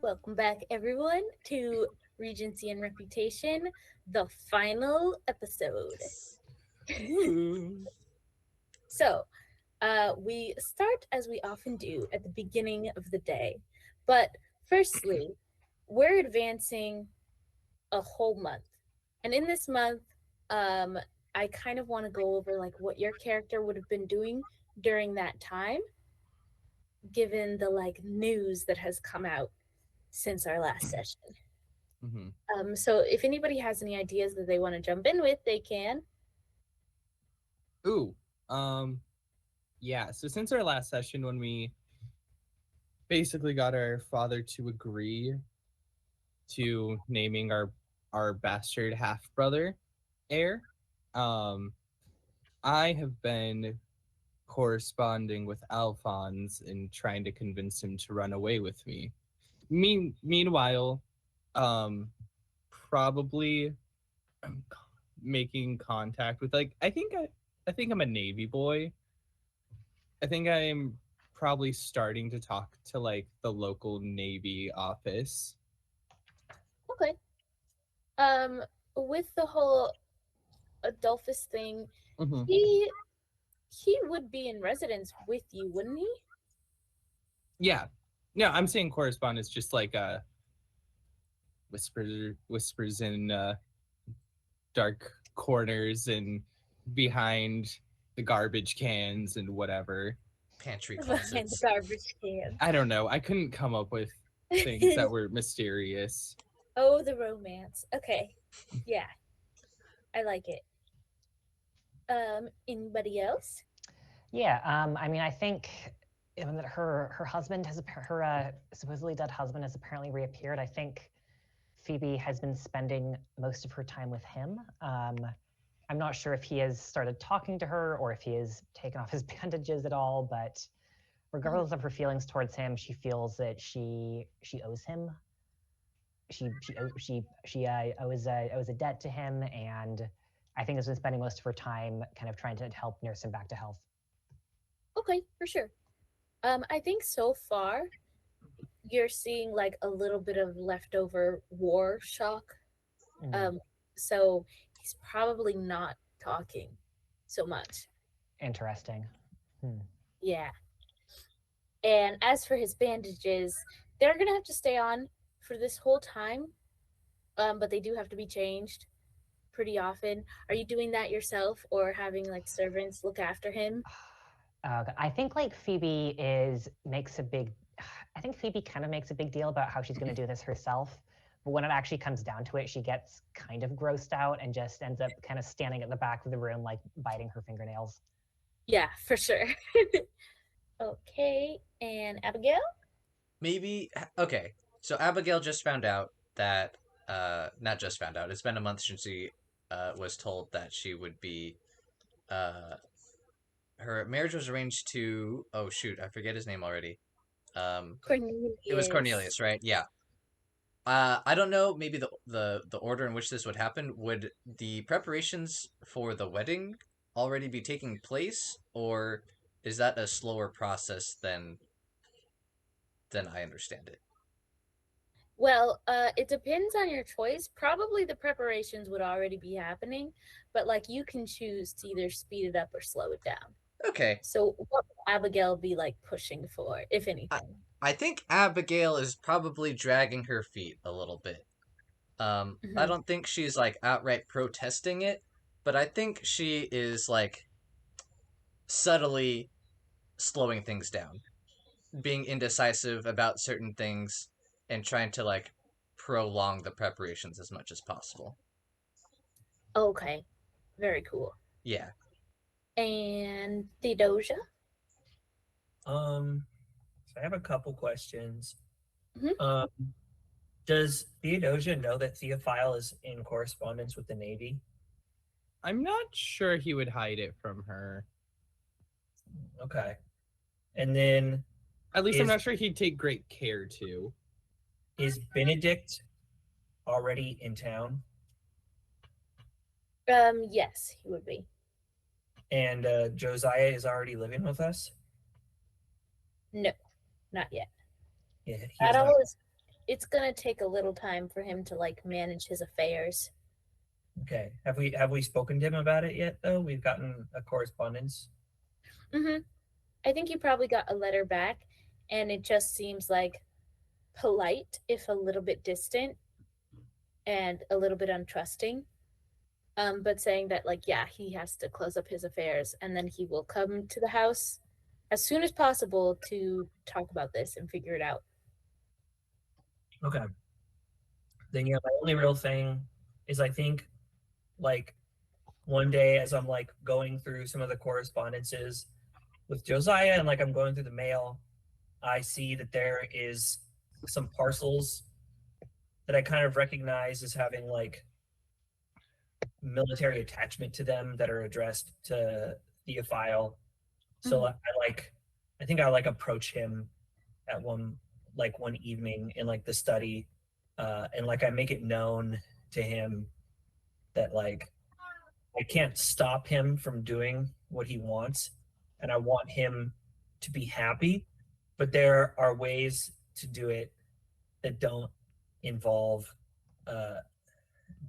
Welcome back, everyone, to Regency and Reputation, the final episode. Ooh. We start as we often do at the beginning of the day. But firstly, we're advancing a whole month. And in this month, um, I kind of want to go over like what your character would have been doing during that time, given the like news that has come out since our last session. hmm So if anybody has any ideas that they want to jump in with, they can. Ooh. Um. Yeah. So since our last session, when we basically got our father to agree to naming our bastard half brother heir, um, I have been corresponding with Alphonse and trying to convince him to run away with me. Meanwhile, um, probably making contact with I think I'm a Navy boy. I think I'm probably starting to talk to like the local Navy office. Okay. Um, with the whole Adolphus thing, hmm he he would be in residence with you, wouldn't he? Yeah. No, I'm saying correspondence just like whispers in dark corners and behind the garbage cans and whatever. Pantry Behind the closets. garbage can. I don't know. I couldn't come up with things that were mysterious. Oh, the romance. Okay. Yeah, I like it. Anybody else? Yeah, I think that her husband has her supposedly dead husband has apparently reappeared. I think Phoebe has been spending most of her time with him. I'm not sure if he has started talking to her or if he has taken off his bandages at all, but regardless of her feelings towards him, she feels that she owes him. She owes a debt to him, and I think has been spending most of her time kind of trying to help nurse him back to health. Okay, for sure. I think so far you're seeing like a little bit of leftover war shock. Mm, Um, so he's probably not talking so much. interesting. Hmm. Yeah. And as for his bandages, they're gonna have to stay on for this whole time. But they do have to be changed pretty often. Are you doing that yourself or having like servants look after him? I think like Phoebe is makes a big. I think Phoebe kind of makes a big deal about how she's going to do this herself, but when it actually comes down to it, she gets kind of grossed out and just ends up kind of standing at the back of the room, like biting her fingernails. Yeah, for sure. Okay, and Abigail? Maybe okay. So Abigail just found out that not just found out. It's been a month since she was told that she would be uh her marriage was arranged to oh shoot, I forget his name already. It was Cornelius. Cornelius, right? Yeah. I don't know. Maybe the order in which this would happen. Would the preparations for the wedding already be taking place, or is that a slower process than I understand it? Well, it depends on your choice. Probably the preparations would already be happening, but like you can choose to either speed it up or slow it down. Okay. So, what would Abigail be like pushing for, if I anything? I think Abigail is probably dragging her feet a little bit. I Hmm. don't think she's like outright protesting it, but I think she is like subtly slowing things down, being indecisive about certain things, and trying to like prolong the preparations as much as possible. Okay, very cool. Yeah. And Theodosia? Um, so I have a couple questions. Hmm. Um, does Theodosia know that Theophile is in correspondence with the Navy? I'm not sure he would hide it from her. Okay. And then At least I'm is not sure he'd take great care to. is Benedict already in town? Yes, he would be. And Josiah is already living with us? No, not yet. Yeah, he That is not. all is it's gonna take a little time for him to like manage his affairs. Okay. Have we spoken to him about it yet though? We've gotten a correspondence. Mm-hmm. I think you probably got a letter back, and it just seems like polite, if a little bit distant, and a little bit untrusting. But saying that, like, yeah, he has to close up his affairs, and then he will come to the house as soon as possible to talk about this and figure it out. Okay. Then yeah, my only real thing is I think like one day as I'm like going through some of the correspondences with Josiah and like I'm going through the mail, I see that there is some parcels that I kind of recognize as having like military attachment to them that are addressed to Theophile. So I think I like approach him at one evening in like the study, and like I make it known to him that like I can't stop him from doing what he wants, and I want him to be happy, but there are ways to do it that don't involve uh,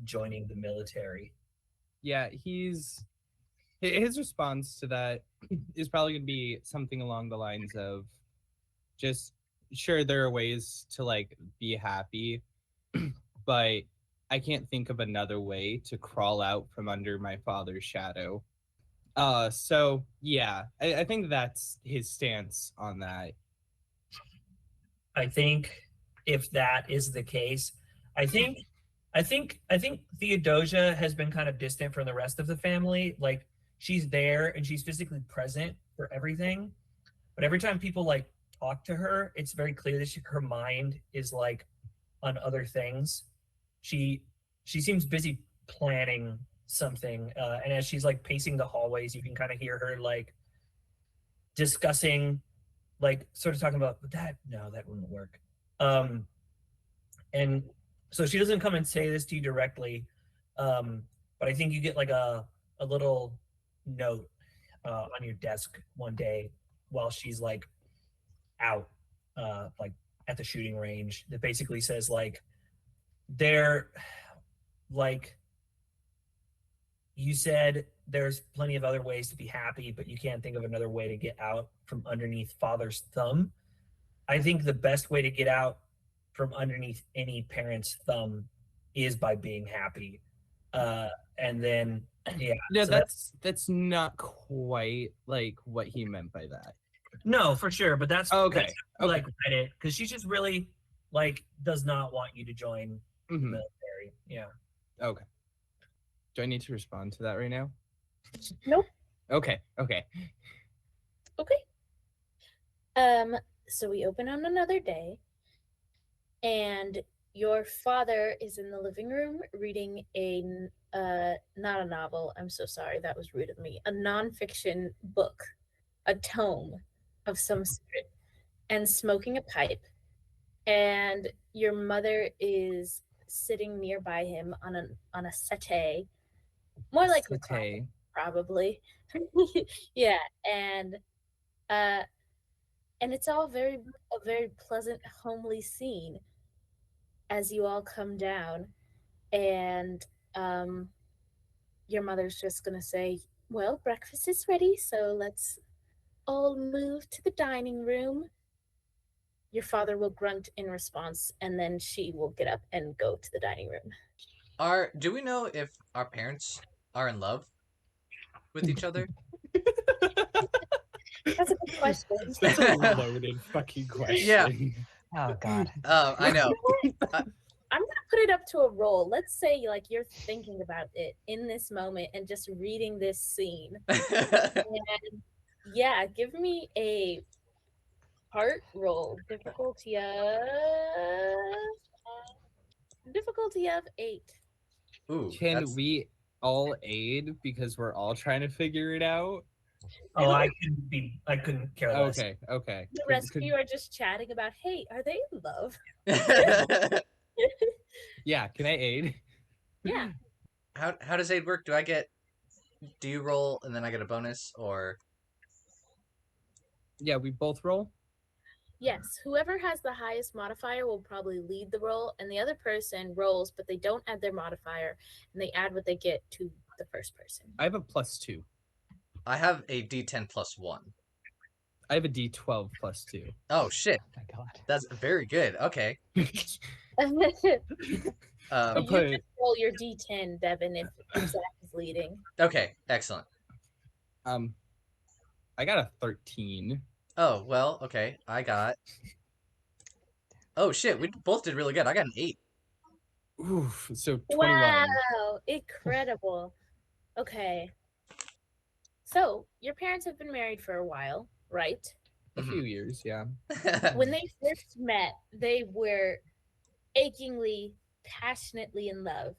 joining the military. Yeah, his response to that is probably going to be something along the lines of just sure there are ways to like be happy, but I can't think of another way to crawl out from under my father's shadow. So yeah, I think that's his stance on that. I think if that is the case, I think Theodosia has been kind of distant from the rest of the family. Like she's there and she's physically present for everything, but every time people like talk to her, it's very clear that her mind is like on other things. She seems busy planning something, and as she's like pacing the hallways, you can kind of hear her like discussing, like sort of talking about, but that no, that wouldn't work. And so she doesn't come and say this to you directly, but I think you get like a little note on your desk one day while she's like out, like at the shooting range, that basically says like they're like you said there's plenty of other ways to be happy, but you can't think of another way to get out from underneath father's thumb. I think the best way to get out from underneath any parent's thumb is by being happy. And then Yeah, so that's not quite like what he meant by that. no, for sure, but that's Okay. like read it because she just really like does not want you to join the Mhm. military. Yeah. Okay. Do I need to respond to that right now? Nope. Okay. Okay. So we open on another day, and your father is in the living room reading not a novel. I'm so sorry, that was rude of me. A nonfiction book, a tome of some sort, and smoking a pipe. And your mother is sitting nearby him on a settee, more like Satay. probably. Yeah, uh and it's all a very pleasant, homely scene as you all come down, and your mother's just gonna say, well, breakfast is ready, so let's all move to the dining room. Your father will grunt in response, and then she will get up and go to the dining room. Do we know if our parents are in love with each other? That's a good question. That's a loaded fucking question. Yeah. Oh God. I know. I'm gonna put it up to a roll. Let's say like you're thinking about it in this moment and just reading this scene. And yeah, give me a heart roll. Difficulty of 8. Ooh, Can we all aid because we're all trying to figure it out? Oh, I couldn't care less. Okay. The rest of you are just chatting about, hey, are they in love? Yeah, can I aid? Yeah. How does aid work? Do you roll and then I get a bonus, or Yeah, we both roll. Yes, whoever has the highest modifier will probably lead the roll, and the other person rolls, but they don't add their modifier, and they add what they get to the first person. I have a +2. I have a D10 plus 1. I have a D12 +2. Oh shit, Oh my god. that's very good. Okay. So Um, you just roll your d10, Devon, if Zach is leading. okay, excellent. I got a 13. Oh, well, okay. I got... Oh shit, we both did really good. I got an 8. Oof, so 21. Wow, incredible. Okay. So, your parents have been married for a while, right? A few years, yeah. When they first met, they were achingly, passionately in love.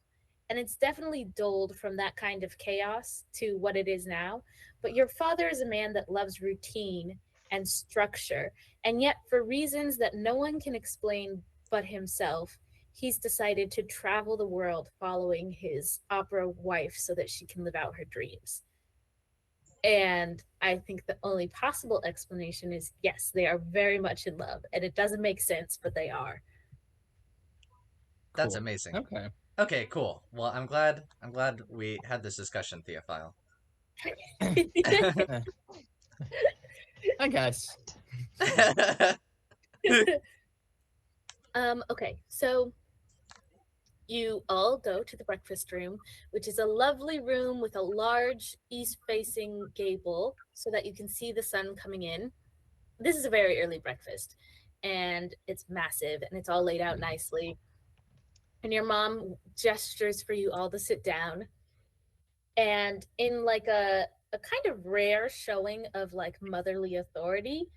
And it's definitely dulled from that kind of chaos to what it is now. But your father is a man that loves routine and structure. And yet, for reasons that no one can explain but himself, he's decided to travel the world following his opera wife so that she can live out her dreams. And I think the only possible explanation is yes, they are very much in love. And it doesn't make sense, but they are. That's Cool. amazing. Okay. Okay, cool. Well, I'm glad we had this discussion, Theophile. I guess. Okay, so you all go to the breakfast room, which is a lovely room with a large east-facing gable so that you can see the sun coming in. This is a very early breakfast, and it's massive, and it's all laid out nicely. And your mom gestures for you all to sit down. And in like a kind of rare showing of like motherly authority,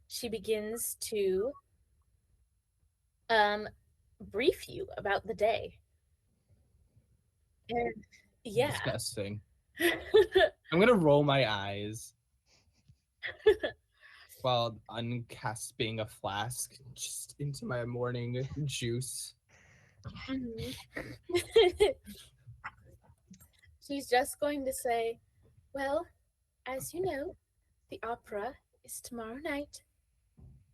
she begins to brief you about the day. And yeah. Disgusting. I'm gonna roll my eyes while uncasping a flask just into my morning juice. Mhm. She's just going to say, well, as you know, the opera is tomorrow night,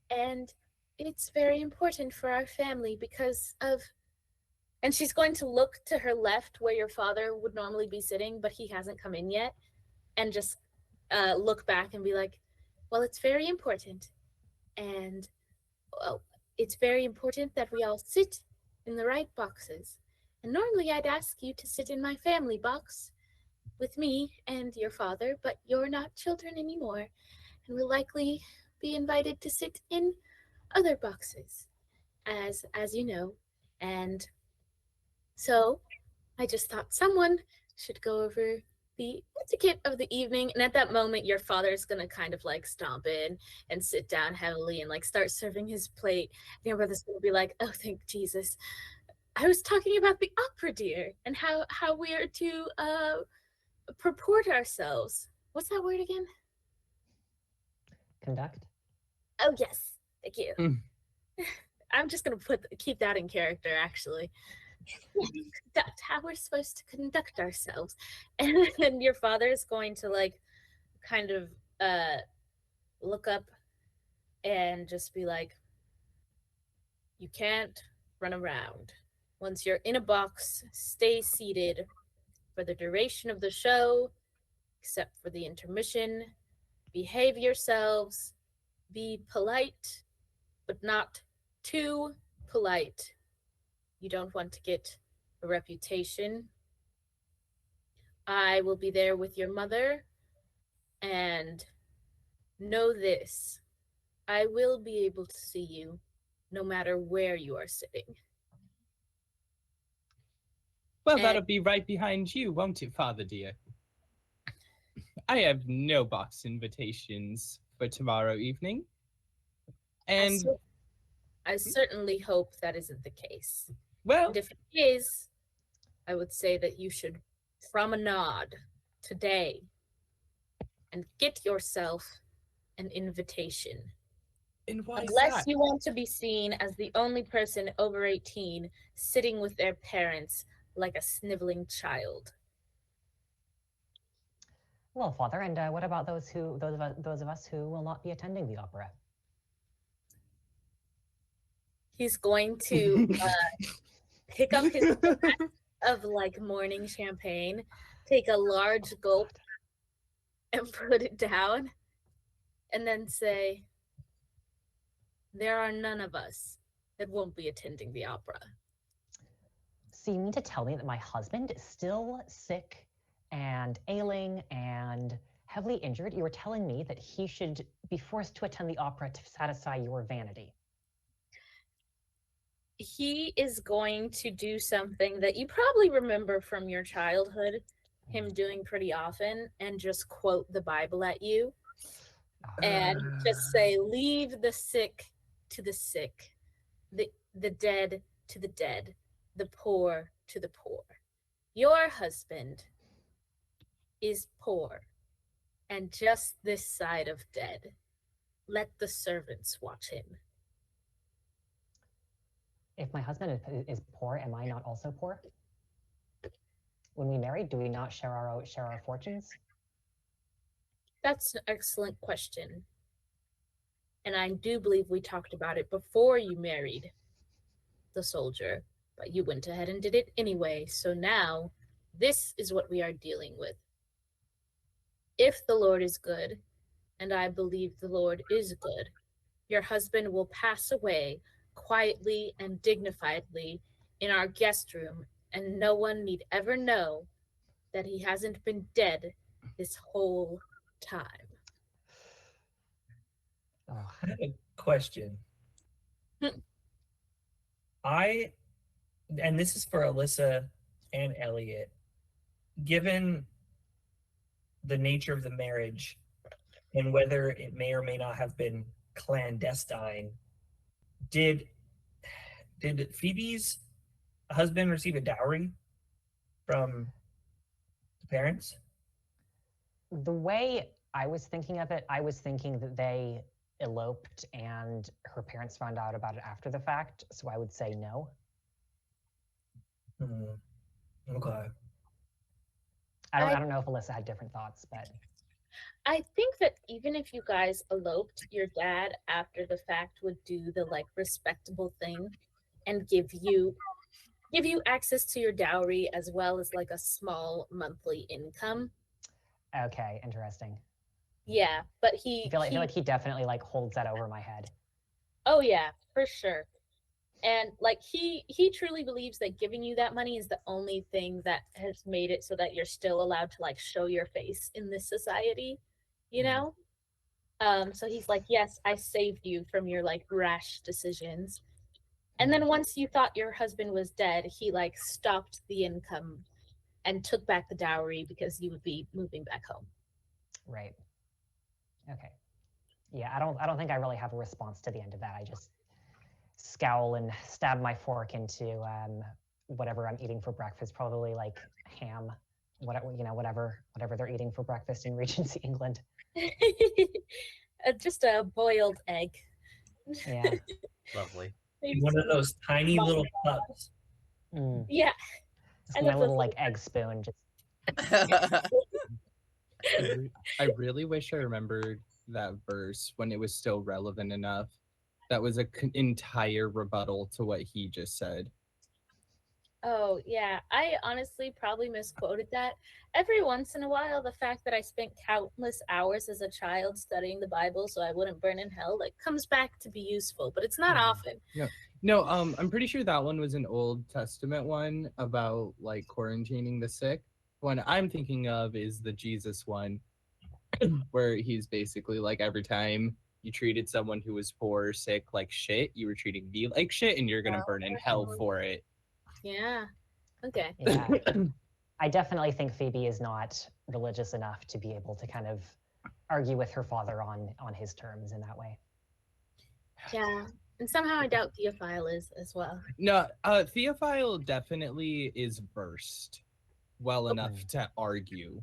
and it's very important for our family because of. And she's going to look to her left where your father would normally be sitting, but he hasn't come in yet, and just look back and be like, well, it's very important. And well, it's very important that we all sit in the right boxes. And normally I'd ask you to sit in my family box with me and your father, but you're not children anymore and will likely be invited to sit in other boxes, as you know. And so I just thought someone should go over the etiquette of the evening. And at that moment, your father's going to kind of like stomp in and sit down heavily and like start serving his plate. And your brother's going to be like, oh, thank Jesus. I was talking about the opera, dear, and how we are to purport ourselves. What's that word again? Conduct? Oh, yes. Thank you. Mm. I'm just going to keep that in character, actually. That's how we're supposed to conduct ourselves. And then your father is going to like kind of look up and just be like, you can't run around. Once you're in a box, stay seated for the duration of the show, except for the intermission. Behave yourselves. Be polite, but not too polite. You don't want to get a reputation. I will be there with your mother, and know this, I will be able to see you no matter where you are sitting. Well, And- that'll be right behind you, won't it, Father dear? I have no box invitations for tomorrow evening. And, I certainly hope that isn't the case. well, And if it is, I would say that you should promenade today and get yourself an invitation. and why is Unless that? you want to be seen as the only person over 18 sitting with their parents like a sniveling child. Well, Father, and what about those of us who will not be attending the opera? He's going to pick up his glass of like morning champagne, take a large gulp, and put it down, and then say, "There are none of us that won't be attending the opera." So you mean to tell me that my husband is still sick and ailing and heavily injured? You were telling me that he should be forced to attend the opera to satisfy your vanity. He is going to do something that you probably remember from your childhood, him doing pretty often, and just quote the Bible at you and just say, "Leave the sick to the sick, the dead to the dead, the poor to the poor. Your husband is poor and just this side of dead. Let the servants watch him." If my husband is poor, am I not also poor? When we married, do we not share our fortunes? That's an excellent question. And I do believe we talked about it before you married the soldier, but you went ahead and did it anyway. So now, this is what we are dealing with. If the Lord is good, and I believe the Lord is good, your husband will pass away quietly and dignifiedly in our guest room, and no one need ever know that he hasn't been dead this whole time. Oh. I have a question. And this is for Alyssa and Eliot, given the nature of the marriage and whether it may or may not have been clandestine, did Phoebe's husband receive a dowry from the parents? The way I was thinking of it, I was thinking that they eloped and her parents found out about it after the fact, so I would say no. Okay. I don't know if Alyssa had different thoughts, but I think that even if you guys eloped, your dad after the fact would do the like respectable thing and give you access to your dowry as well as like a small monthly income. okay, interesting. Yeah, but I feel like he definitely like holds that over my head. Oh yeah, for sure. And like he truly believes that giving you that money is the only thing that has made it so that you're still allowed to like show your face in this society, you know? So he's like, "Yes, I saved you from your like rash decisions." And then once you thought your husband was dead, he like stopped the income and took back the dowry because you would be moving back home. Right. Okay. Yeah, I don't think I really have a response to the end of that. I just scowl and stab my fork into whatever I'm eating for breakfast, probably like ham, whatever they're eating for breakfast in Regency, England. Just a boiled egg. Yeah. Lovely. One of those tiny little cups. Yeah. Just my little like egg spoon. Just I really wish I remembered that verse when it was still relevant enough. That was an entire rebuttal to what he just said. Oh, yeah. I honestly probably misquoted that. Every once in a while, the fact that I spent countless hours as a child studying the Bible so I wouldn't burn in hell, like, comes back to be useful, but it's not often. No, I'm pretty sure that one was an Old Testament one about, like, quarantining the sick. One I'm thinking of is the Jesus one, where he's basically like, every time you treated someone who was poor or sick like shit, you were treating me like shit, and you're gonna burn in hell for it. Yeah. Okay. yeah. I definitely think Phoebe is not religious enough to be able to kind of argue with her father on his terms in that way. Yeah. And somehow I doubt Theophile is as well. No, Theophile definitely is versed well enough to argue.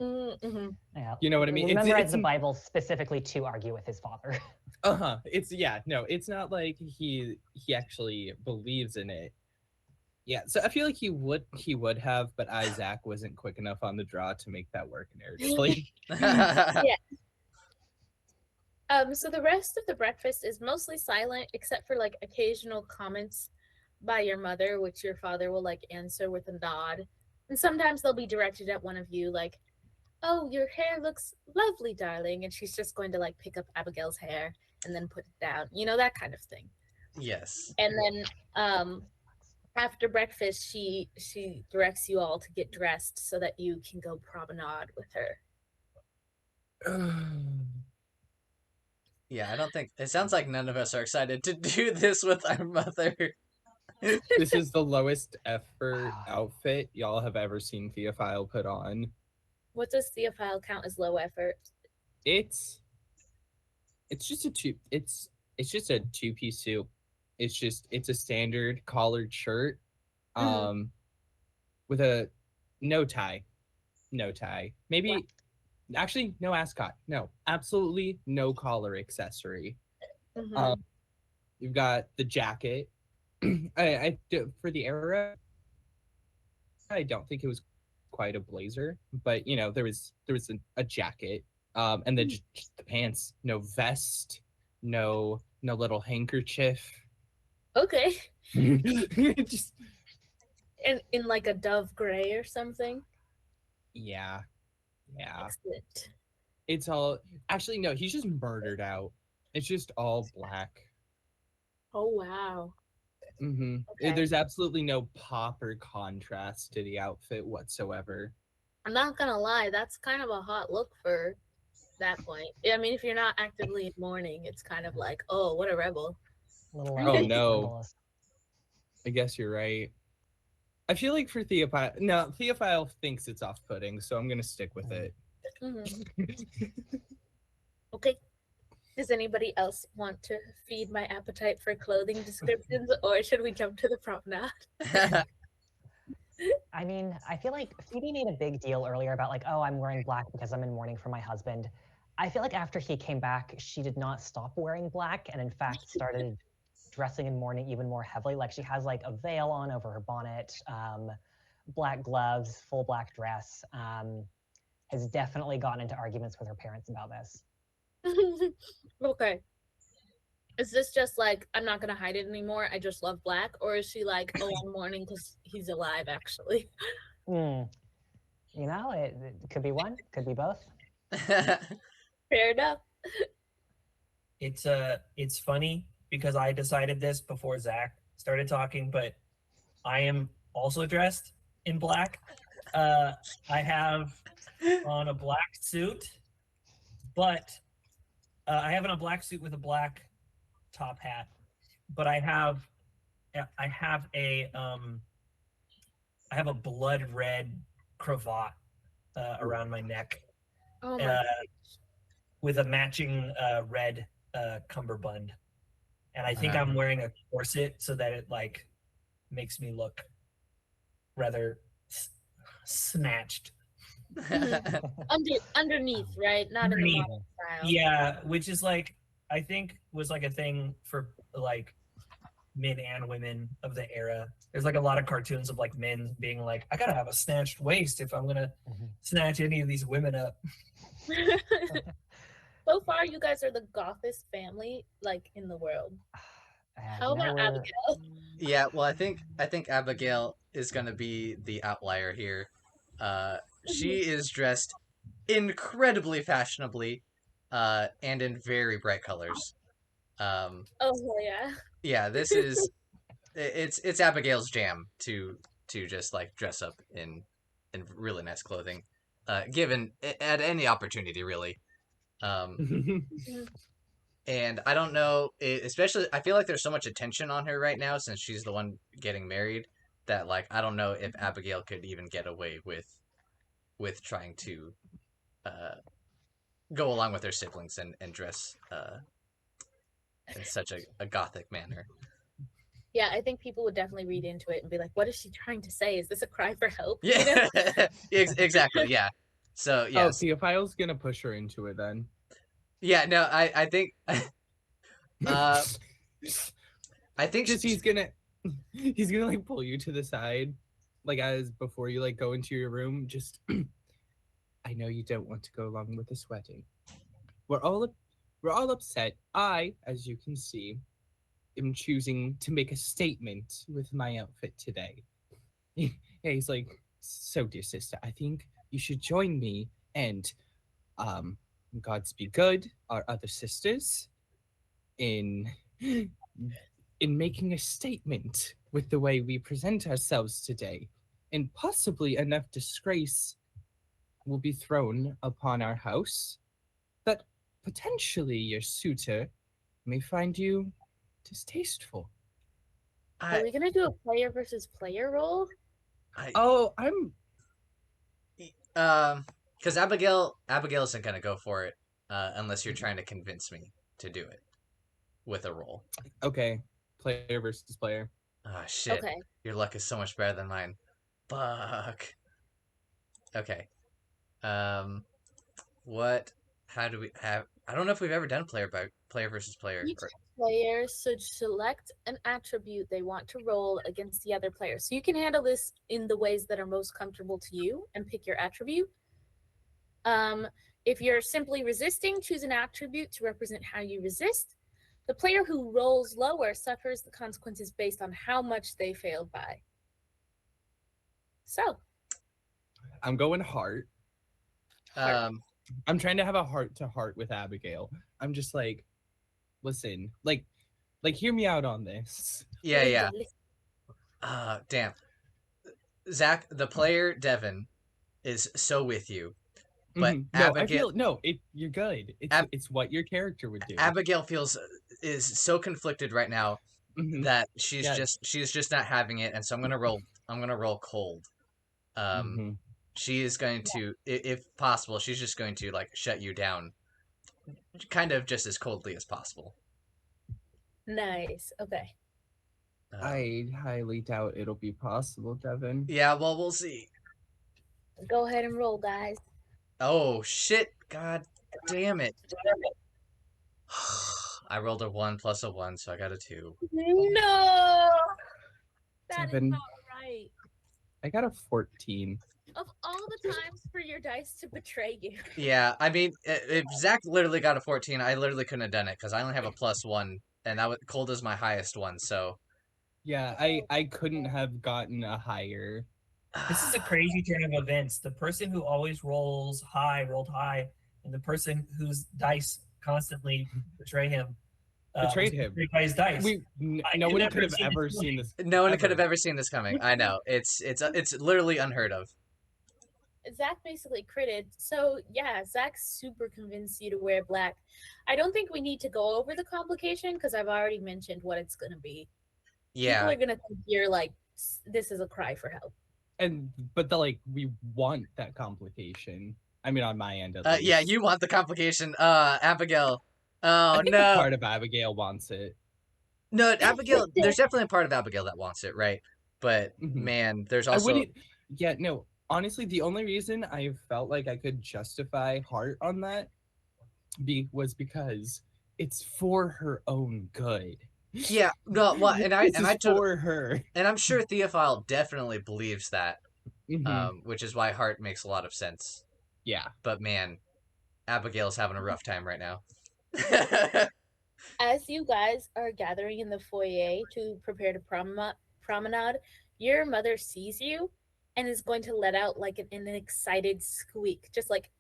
Mm-hmm. Yeah. You know what I mean? Memorize the Bible specifically to argue with his father. It's not like he actually believes in it. Yeah, so I feel like he would have, but Isaac wasn't quick enough on the draw to make that work narratively. Yeah. So the rest of the breakfast is mostly silent, except for like occasional comments by your mother, which your father will like answer with a nod. And sometimes they'll be directed at one of you, like, "Oh, your hair looks lovely, darling," and she's just going to like pick up Abigail's hair and then put it down, that kind of thing. Yes. And then after breakfast, she directs you all to get dressed so that you can go promenade with her. Yeah, I don't think it sounds like none of us are excited to do this with our mother. This is the lowest effort outfit y'all have ever seen Theophile put on. What does Theophile count as low effort? It's just a two-piece suit. It's a standard collared shirt, with a no tie. Maybe What? actually no ascot. No, absolutely no collar accessory. Mhm. You've got the jacket. For the era, I don't think it was quite a blazer, but there was a jacket, and then just the pants. No vest, no little handkerchief. Okay. Just In like a dove gray or something. yeah. Excellent. It's all actually no. He's just murdered out. It's just all black. Oh wow. Okay. There's absolutely no pop or contrast to the outfit whatsoever. I'm not gonna lie, that's kind of a hot look for that point. I mean, if you're not actively in mourning, it's kind of like, oh, what a rebel. Oh no. I guess you're right. I feel like for Theophile thinks it's off-putting, so I'm gonna stick with it. Okay. Does anybody else want to feed my appetite for clothing descriptions, or should we jump to the promenade? I mean, I feel like Phoebe made a big deal earlier about like, oh, I'm wearing black because I'm in mourning for my husband. I feel like after he came back, she did not stop wearing black and in fact started dressing in mourning even more heavily. Like she has like a veil on over her bonnet, black gloves, full black dress. Has definitely gotten into arguments with her parents about this. Okay. Is this just like, I'm not gonna hide it anymore, I just love black? Or is she like, oh, I'm mourning because he's alive, actually? It could be one, could be both. Fair enough. It's funny because I decided this before Zach started talking, but I am also dressed in black. I have on a black suit, but I have on a black suit with a black top hat. But I have a blood red cravat around my neck. Oh my with a matching red cummerbund, and I think I'm wearing a corset so that it like makes me look rather snatched. Underneath, right? Not Underneath. in the model style. Yeah, which is like I think was like a thing for like men and women of the era. There's like a lot of cartoons of like men being like, I gotta have a snatched waist if I'm gonna snatch any of these women up. So far, you guys are the gothest family like in the world. How about Abigail? Yeah, well, I think Abigail is gonna be the outlier here. She is dressed incredibly fashionably, and in very bright colors. Oh yeah. Yeah, this is it's Abigail's jam to just like dress up in really nice clothing, given at any opportunity, really. And I don't know, especially I feel like there's so much attention on her right now since she's the one getting married that like I don't know if Abigail could even get away with trying to go along with her siblings and dress in such a gothic manner. Yeah, I think people would definitely read into it and be like, what is she trying to say? Is this a cry for help? Yeah, exactly. Yeah. So yeah. Oh, Theophile's gonna push her into it then. Yeah. No, I think. I think he's gonna like pull you to the side, like as before you like go into your room. Just, I know you don't want to go along with this wedding. We're all we're all upset. I, as you can see, am choosing to make a statement with my outfit today. Yeah, he's like, so dear sister, I think you should join me and gods be good, our other sisters, in making a statement with the way we present ourselves today. And possibly enough disgrace will be thrown upon our house that potentially your suitor may find you distasteful. Are we gonna do a player versus player role? Oh, Because Abigail isn't gonna go for it unless you're trying to convince me to do it with a roll. okay. Player versus player. Ah, shit. Okay. Your luck is so much better than mine. Fuck. Okay. What? How do we have? I don't know if we've ever done player versus player. Each player should select an attribute they want to roll against the other player. So you can handle this in the ways that are most comfortable to you and pick your attribute. If you're simply resisting, choose an attribute to represent how you resist. The player who rolls lower suffers the consequences based on how much they failed by. So, I'm going heart. heart. I'm trying to have a heart to heart with Abigail. I'm just like, listen, like hear me out on this. Yeah. Damn. Zach, the player Devon is so with you, but No, Abigail, you're good. It's what your character would do. Abigail is so conflicted right now that she's Yes. just not having it, and so I'm gonna roll cold. She is going to, if possible, she's just going to like shut you down, kind of just as coldly as possible. Nice. Okay. I highly doubt it'll be possible, Devon. Yeah, well, we'll see. Go ahead and roll, guys. Oh shit! God damn it! I rolled a 1 plus a 1, so I got a 2. No! That is Devon, not right. I got a 14. Of all the times for your dice to betray you. Yeah, I mean, if Zach literally got a 14, I literally couldn't have done it because I only have a plus 1, and that was cold is my highest one. So Yeah, I couldn't have gotten a higher. This is a crazy turn of events. The person who always rolled high, and the person whose dice constantly betray him. Betrayed him. Betrayed by his dice. No one could have ever seen this. No one could have ever seen this coming. I know it's literally unheard of. Zach basically critted. So yeah, Zach super convinced you to wear black. I don't think we need to go over the complication because I've already mentioned what it's gonna be. Yeah, People are gonna think you're like, this is a cry for help. But we want that complication. I mean, on my end, at least. yeah, you want the complication, Abigail. I Oh think no, part of Abigail wants it. no, Abigail. There's definitely a part of Abigail that wants it, right? But man, there's also. I wouldn't. Yeah, no. Honestly, the only reason I felt like I could justify heart on that was because it's for her own good. Yeah, no, well, and I for her, and I'm sure Theophile definitely believes that, which is why heart makes a lot of sense. Yeah, but man, Abigail's having a rough time right now. As you guys are gathering in the foyer to prepare to promenade, your mother sees you and is going to let out like an excited squeak, just like,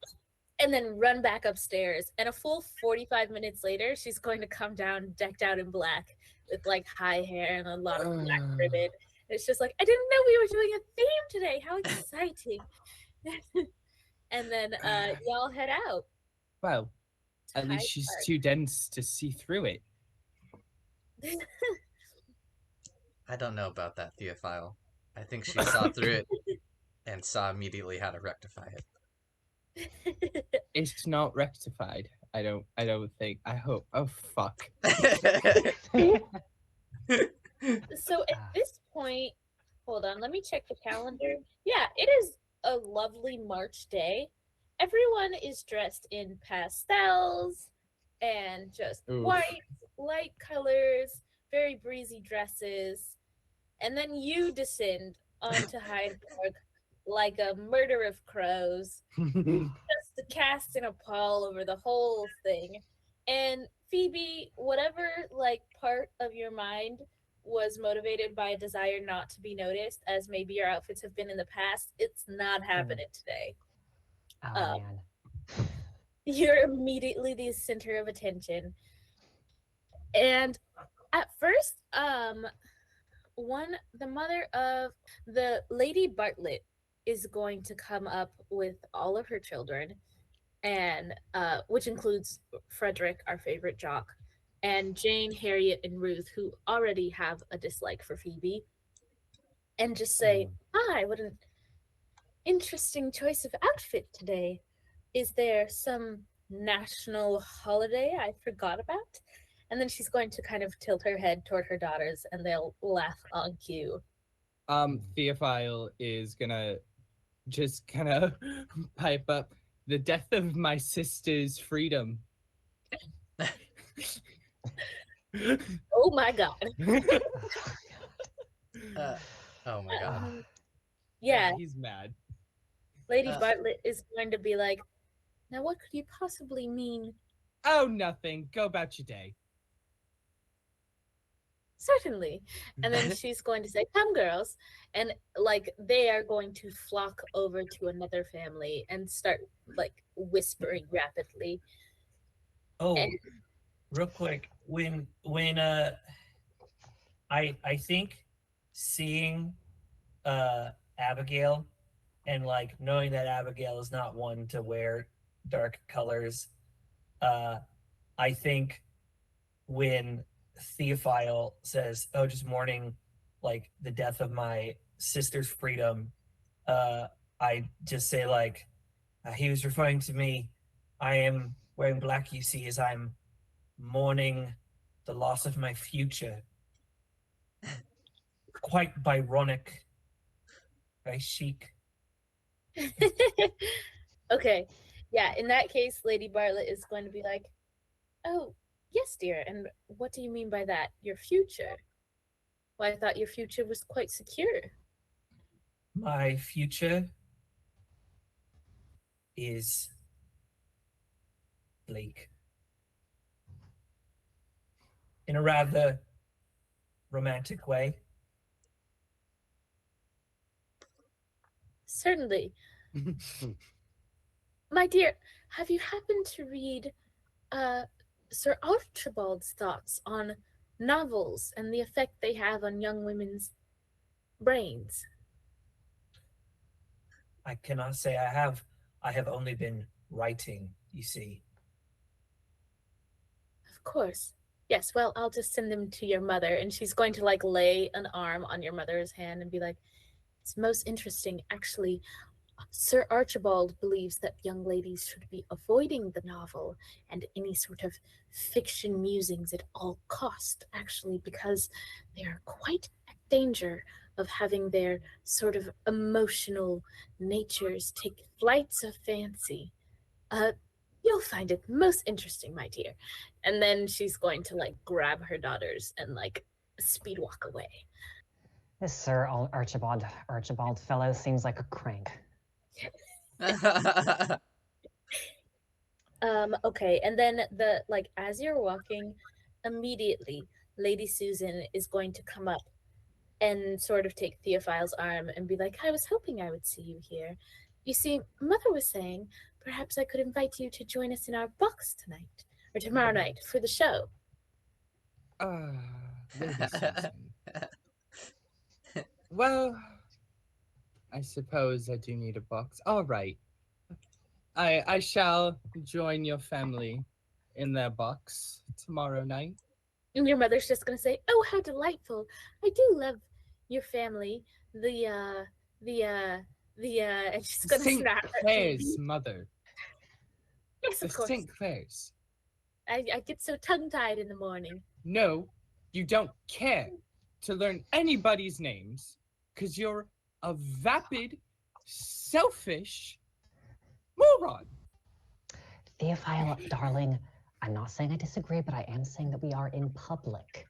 and then run back upstairs. And a full 45 minutes later, she's going to come down decked out in black with like high hair and a lot of black ribbon. It's just like, I didn't know we were doing a theme today. How exciting. And then y'all head out. Well, at least she's too dense to see through it. I don't know about that, Theophile. I think she saw through it and saw immediately how to rectify it. It's not rectified. I don't think. I hope. Oh fuck. So at this point, hold on, let me check the calendar. Yeah, it is a lovely March day. Everyone is dressed in pastels and just white, light colors, very breezy dresses. And then you descend onto Hyde Park like a murder of crows, just casting a pall over the whole thing. And Phoebe, whatever like part of your mind was motivated by a desire not to be noticed, as maybe your outfits have been in the past, it's not happening today. Oh man. You're immediately the center of attention. And at first, the mother of the Lady Bartlett is going to come up with all of her children, and which includes Frederick, our favorite jock, and Jane, Harriet, and Ruth, who already have a dislike for Phoebe, and just say, "Hi, what an interesting choice of outfit today. Is there some national holiday I forgot about?" And then she's going to kind of tilt her head toward her daughters, and they'll laugh on cue. Theophile is gonna just kind of pipe up, "The death of my sister's freedom." Oh my god. Oh my god. Yeah, he's mad. Lady Bartlett is going to be like, "Now what could you possibly mean?" "Oh, nothing. Go about your day." "Certainly." And then she's going to say, "Come, girls." And like they are going to flock over to another family and start like whispering rapidly. Oh, And real quick, when I think seeing Abigail and like knowing that Abigail is not one to wear dark colors, I think when Theophile says, "Oh, just mourning like the death of my sister's freedom," I just say like, "He was referring to me. I am wearing black, you see, as I'm mourning the loss of my future." Quite Byronic, very chic. okay. Yeah, in that case, Lady Bartlett is going to be like, "Oh, yes, dear. And what do you mean by that? Your future? Well, I thought your future was quite secure." My future is bleak. In a rather romantic way. "Certainly. My dear, have you happened to read Sir Archibald's thoughts on novels and the effect they have on young women's brains?" I cannot say I have. I have only been writing, you see. "Of course. Yes, well, I'll just send them to your mother." And she's going to like lay an arm on your mother's hand and be like, "It's most interesting. Actually, Sir Archibald believes that young ladies should be avoiding the novel and any sort of fiction musings at all cost, actually, because they are quite at danger of having their sort of emotional natures take flights of fancy. You'll find it most interesting, my dear." And then she's going to like grab her daughters and like speed walk away. This Sir Archibald fellow seems like a crank. Okay, and then the like as you're walking, immediately Lady Susan is going to come up and sort of take Theophile's arm and be like, "I was hoping I would see you here. You see, Mother was saying perhaps I could invite you to join us in our box tonight or tomorrow night for the show." Lady Susan. Well, I suppose I do need a box. All right. I shall join your family in their box tomorrow night. And your mother's just gonna say, "Oh, how delightful! I do love your family." And she's gonna St. snap at Clair's Phoebe. mother. Yes, The of course. St. Clair's. I get so tongue-tied in the morning. No, you don't care to learn anybody's names because you're a vapid, selfish moron. Theophile, darling, I'm not saying I disagree, but I am saying that we are in public.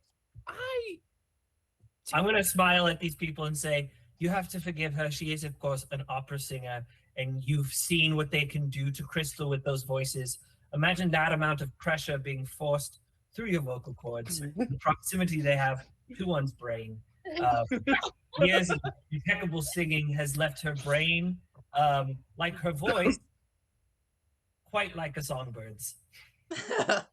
I'm going to smile at these people and say, you have to forgive her. She is, of course, an opera singer, and you've seen what they can do to Crystal with those voices. Imagine that amount of pressure being forced through your vocal cords, the proximity they have to one's brain. Years of impeccable singing has left her brain, like her voice, quite like a songbird's. My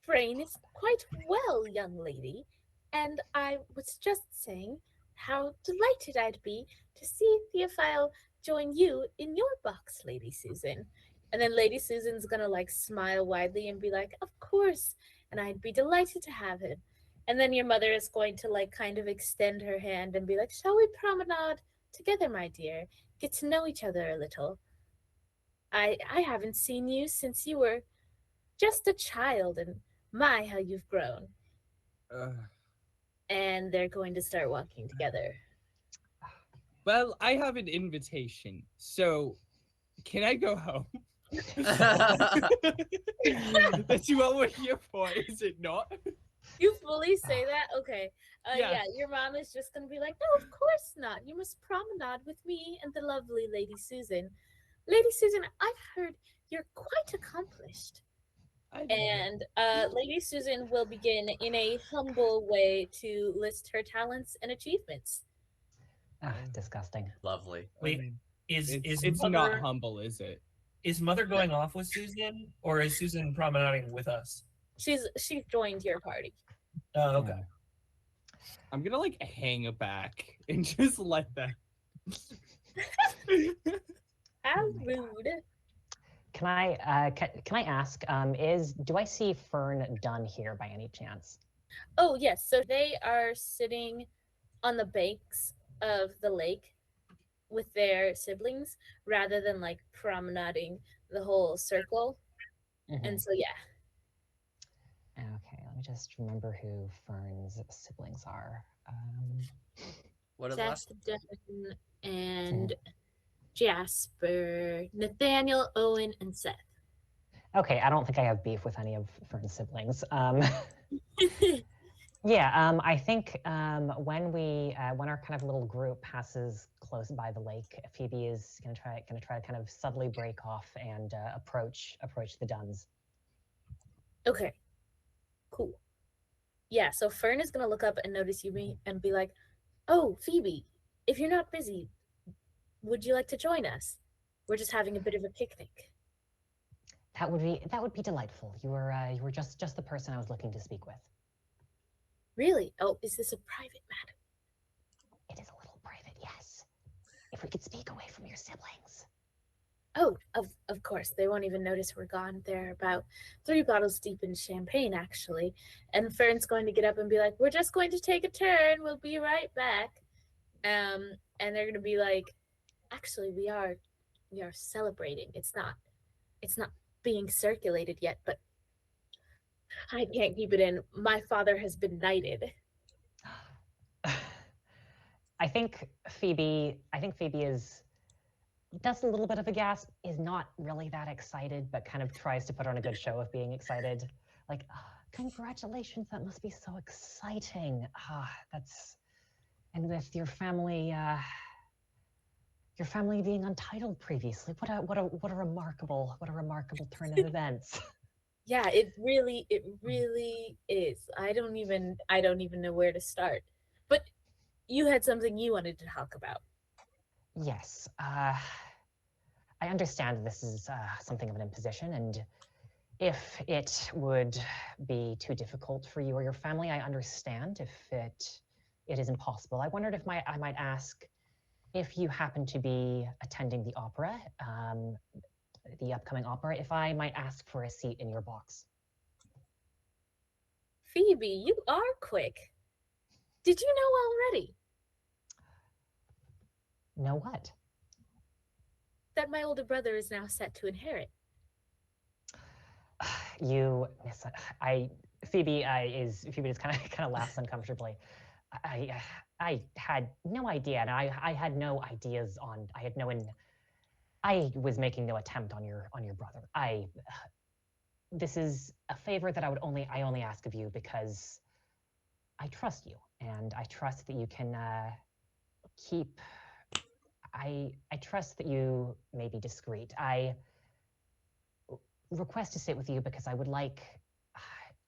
brain is quite well, young lady, and I was just saying how delighted I'd be to see Theophile join you in your box, Lady Susan. And then Lady Susan's gonna like smile widely and be like, "Of course," and I'd be delighted to have him. And then your mother is going to like kind of extend her hand and be like, "Shall we promenade together, my dear? Get to know each other a little. I haven't seen you since you were just a child, and my, how you've grown." And they're going to start walking together. Well, I have an invitation, so can I go home? That's what we're here for, is it not? You fully say that? Okay. Yeah. Yeah, your mom is just going to be like, "No, of course not. You must promenade with me and the lovely Lady Susan. Lady Susan, I've heard you're quite accomplished." And Lady Susan will begin in a humble way to list her talents and achievements. Disgusting. Lovely. Wait, it's mother, not humble, is it? Is Mother going off with Susan, or is Susan promenading with us? She's joined your party. Oh, okay. I'm gonna like hang back and just let them. How rude. Can I ask? Do I see Fern Dunn here by any chance? Oh yes, so they are sitting on the banks of the lake with their siblings rather than like promenading the whole circle. And so yeah. Okay, let me just remember who Fern's siblings are. What are the Zach, last? Devon, and Jasper, Nathaniel, Owen, and Seth. Okay, I don't think I have beef with any of Fern's siblings. Yeah, I think when our kind of little group passes close by the lake, Phoebe is gonna try to kind of subtly break off and approach the Dunns. Okay, cool. Yeah, so Fern is gonna look up and notice you and be like, "Oh, Phoebe, if you're not busy, would you like to join us? We're just having a bit of a picnic." That would be delightful. You were just the person I was looking to speak with. Really? Oh, is this a private matter? It is a little private, yes. If we could speak away from your siblings. Oh, of course. They won't even notice we're gone. They're about 3 bottles deep in champagne, actually. And Fern's going to get up and be like, "We're just going to take a turn. We'll be right back." And they're going to be like, "Actually, we are celebrating. It's not being circulated yet, but I can't keep it in. My father has been knighted." I think Phoebe is does a little bit of a gasp, is not really that excited, but kind of tries to put on a good show of being excited. Like, congratulations, that must be so exciting. And with your family being untitled previously, what a remarkable turn of events. Yeah, it really is. I don't even know where to start. But you had something you wanted to talk about. Yes, I understand this is something of an imposition, and if it would be too difficult for you or your family, I understand if it is impossible. I wondered if I might ask if you happen to be attending the opera, the upcoming opera, if I might ask for a seat in your box. Phoebe, you are quick. Did you know already? Know what? That my older brother is now set to inherit. Phoebe just kind of laughs uncomfortably. I had no idea, and I had no ideas on. I was making no attempt on your brother. This is a favor that I only ask of you because I trust you, and I trust that you can keep. I trust that you may be discreet. request to sit with you because I would like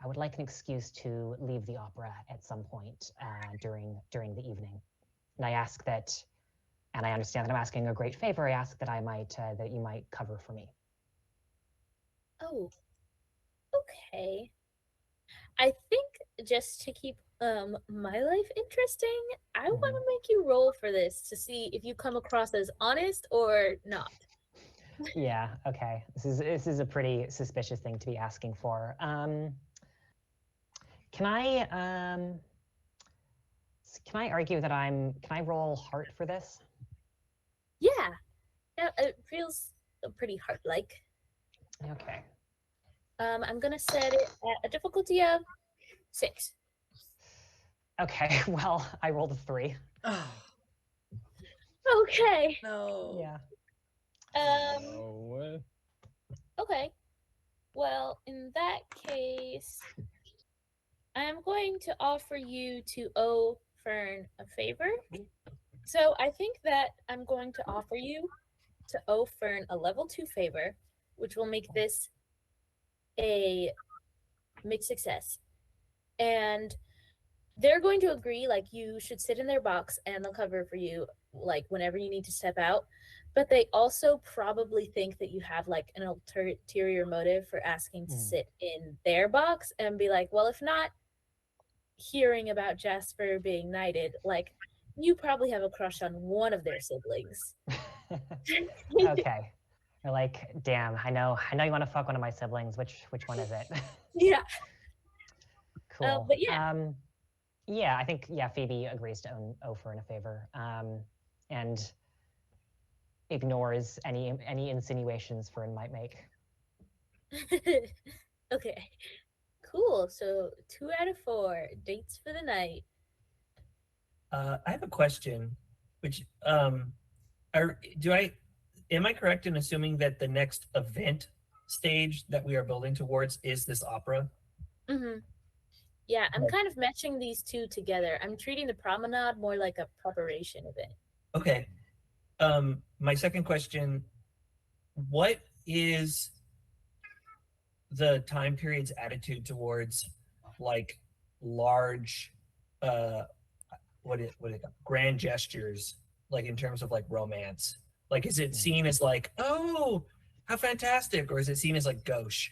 an excuse to leave the opera at some point during the evening. And I ask that, and I understand that I'm asking a great favor. I ask that that you might cover for me. Oh, okay. I think just to keep my life interesting, I want to make you roll for this to see if you come across as honest or not. Yeah. Okay. This is a pretty suspicious thing to be asking for. Can I argue that can I roll heart for this? Yeah, it feels pretty heart-like. Okay. I'm gonna set it at a difficulty of 6. Okay. Well, I rolled a 3. Oh, Okay. no. Yeah. Oh. Okay. Well, in that case, I'm going to offer you to owe Fern a favor. So I think that I'm going to offer you to owe Fern a level 2 favor, which will make this a mixed success. And they're going to agree, like, you should sit in their box and they'll cover for you, like, whenever you need to step out. But they also probably think that you have, like, an ulterior motive for asking to sit in their box and be like, well, if not hearing about Jasper being knighted, like, you probably have a crush on one of their siblings. Okay. You're like, damn, I know you want to fuck one of my siblings. Which one is it? Yeah. Cool. But yeah. Yeah, I think Phoebe agrees to owe Fern a favor, and ignores any insinuations Fern might make. Okay. Cool. So 2 out of 4 dates for the night. I have a question, which am I correct in assuming that the next event stage that we are building towards is this opera? Mm-hmm. Yeah, I'm kind of matching these two together. I'm treating the promenade more like a preparation event. Okay. My second question, what is the time period's attitude towards like large grand gestures, like in terms of like romance? Like, is it seen as like, oh, how fantastic, or is it seen as like gauche?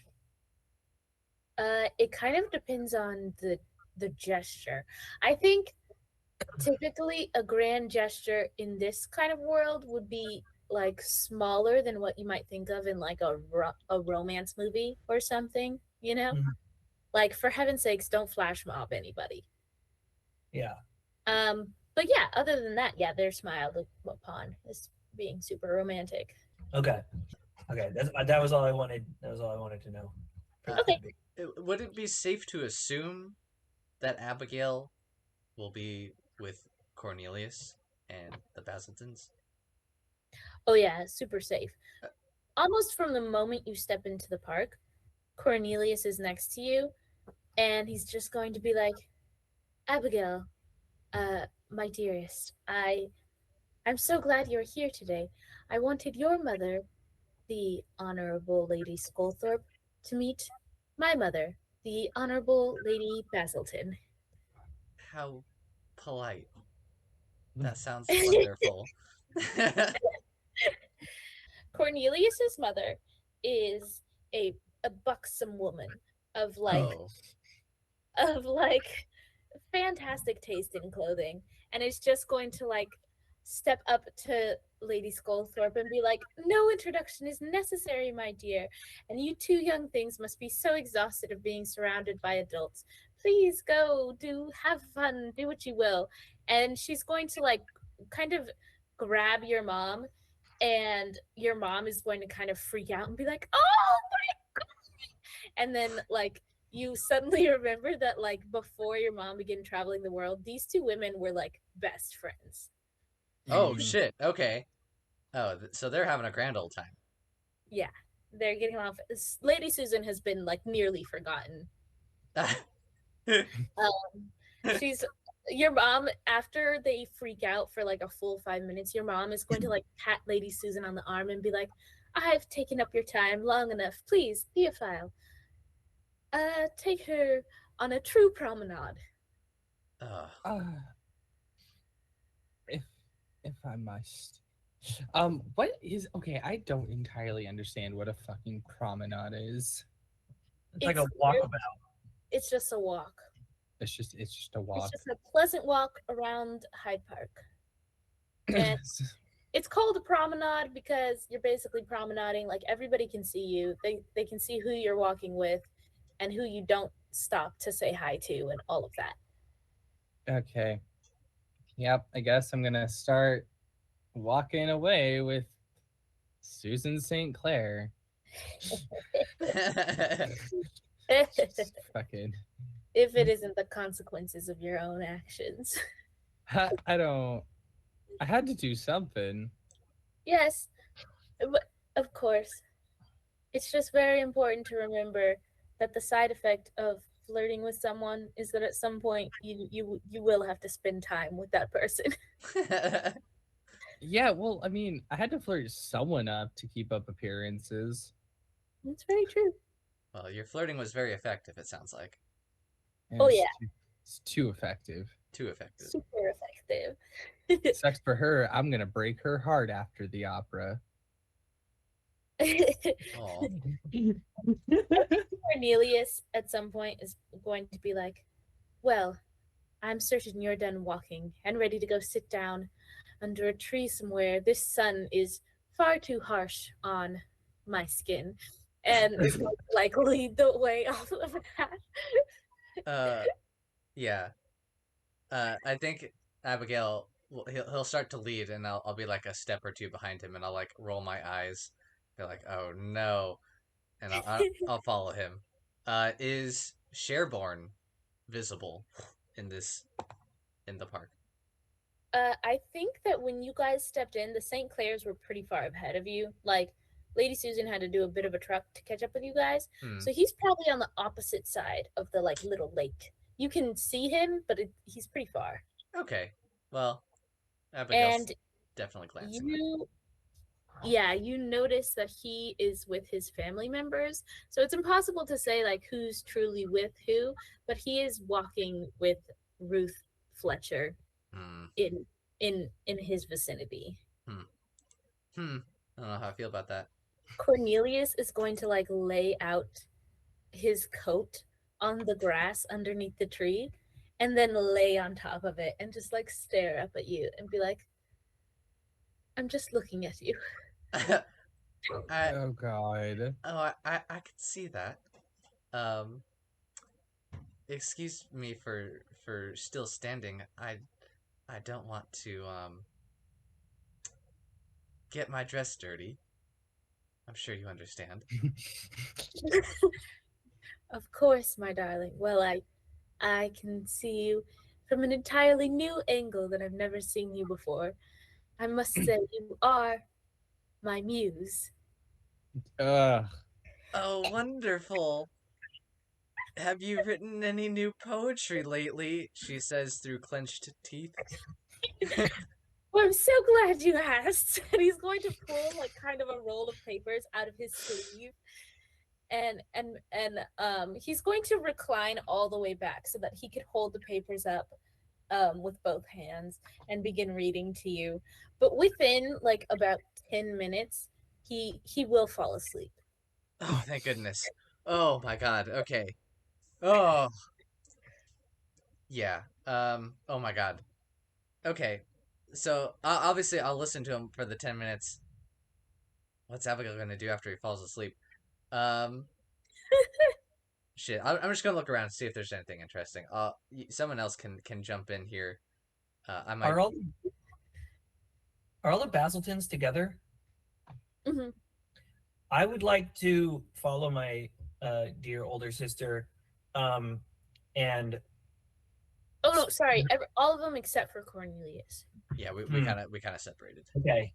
It kind of depends on the gesture. I think typically a grand gesture in this kind of world would be like smaller than what you might think of in like a romance movie or something, you know? Mhm. Like, for heaven's sakes, don't flash mob anybody. Yeah. But yeah, other than that, yeah, they're smiled upon as being super romantic. Okay. That was all I wanted. That was all I wanted to know. Okay. Would it be safe to assume that Abigail will be with Cornelius and the Basiltons? Oh yeah, super safe. Almost from the moment you step into the park, Cornelius is next to you, and he's just going to be like, Abigail, my dearest, I'm so glad you're here today. I wanted your mother, the Honorable Lady Scolthorpe, to meet my mother, the Honorable Lady Basilton. How polite. That sounds wonderful. Cornelius's mother is a buxom woman of like Oh. of like fantastic taste in clothing, and is just going to like step up to Lady Scolthorpe and be like, no introduction is necessary, my dear, and you two young things must be so exhausted of being surrounded by adults. Please go, have fun, do what you will. And she's going to like kind of grab your mom, and your mom is going to kind of freak out and be like, oh my god. And then like you suddenly remember that like before your mom began traveling the world, these two women were like best friends. Oh, shit. Okay. Oh, so they're having a grand old time. Yeah, they're getting off. Lady Susan has been like nearly forgotten. She's your mom, after they freak out for like a full 5 minutes, your mom is going to like pat Lady Susan on the arm and be like, I've taken up your time long enough. Please, Theophile, take her on a true promenade. Ugh. If if I must. What is okay? I don't entirely understand what a fucking promenade is. It's like a It's walkabout. It's just a walk. It's just a It's walk. just a pleasant walk around Hyde Park. And it's called a promenade because you're basically promenading. Like, everybody can see you. They can see who you're walking with and who you don't stop to say hi to and all of that. Okay. Yep, I guess I'm gonna start walking away with Susan St. Clair. Just fucking. If it isn't the consequences of your own actions. I don't. I had to do something. Yes, but of course. It's just very important to remember that the side effect of flirting with someone is that at some point you will have to spend time with that person. Yeah, well, I mean, I had to flirt someone up to keep up appearances. That's very true. Well, your flirting was very effective, it sounds like. Oh, It's yeah. it's too effective. Too effective. Super effective. Sucks for her. I'm gonna break her heart after the opera. Oh. Cornelius at some point is going to be like, well, I'm certain you're done walking and ready to go sit down under a tree somewhere. This sun is far too harsh on my skin. And is going to, like, lead the way off of that. Yeah. I think Abigail he'll start to lead, and I'll be like a step or two behind him, and I'll like roll my eyes, be like, oh no, and I'll follow him. Is Sherborne visible in the park? I think that when you guys stepped in, the St. Clairs were pretty far ahead of you. Like, Lady Susan had to do a bit of a truck to catch up with you guys. So he's probably on the opposite side of the, like, little lake. You can see him, but he's pretty far. Okay. Well, Abigail's And definitely glancing. you notice that he is with his family members. So it's impossible to say, like, who's truly with who, but he is walking with Ruth Fletcher in his vicinity. I don't know how I feel about that. Cornelius is going to, like, lay out his coat on the grass underneath the tree and then lay on top of it and just, like, stare up at you and be like, I'm just looking at you. Oh god. Oh, I could see that. Excuse me for still standing. I don't want to get my dress dirty. I'm sure you understand. Of course, my darling. Well, I can see you from an entirely new angle that I've never seen you before. I must say, you are my muse. Ugh. Oh, wonderful. Have you written any new poetry lately? She says through clenched teeth. Well, I'm so glad you asked. And he's going to pull, like, kind of a roll of papers out of his sleeve. And he's going to recline all the way back so that he could hold the papers up with both hands and begin reading to you. But within, like, about 10 minutes, he will fall asleep. Oh, thank goodness. Oh my god. Okay. Oh. Yeah. Oh my god. Okay. So obviously I'll listen to him for the 10 minutes. What's Abigail gonna do after he falls asleep? Um. Shit. I'm just gonna look around and see if there's anything interesting. Someone else can jump in here. I might. Are all the Basiltons together? Mm-hmm. I would like to follow my dear older sister, and Oh no, sorry, all of them except for Cornelius. Yeah, we kind of separated. Okay,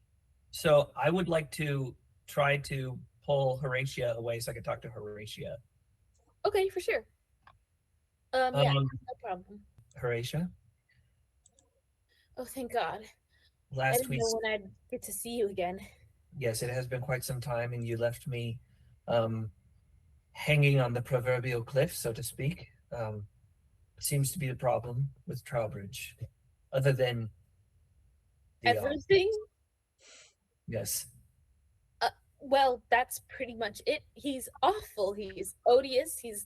so I would like to try to pull Horatia away so I can talk to Horatia. Okay, for sure. Yeah, no problem. Horatia. Oh, thank God. I Last didn't know when I'd get to see you again. yes, it has been quite some time, and you left me um, hanging on the proverbial cliff, so to speak. Seems to be the problem with Trowbridge, other than the Everything? yes. Well, that's pretty much it. He's awful. He's odious. He's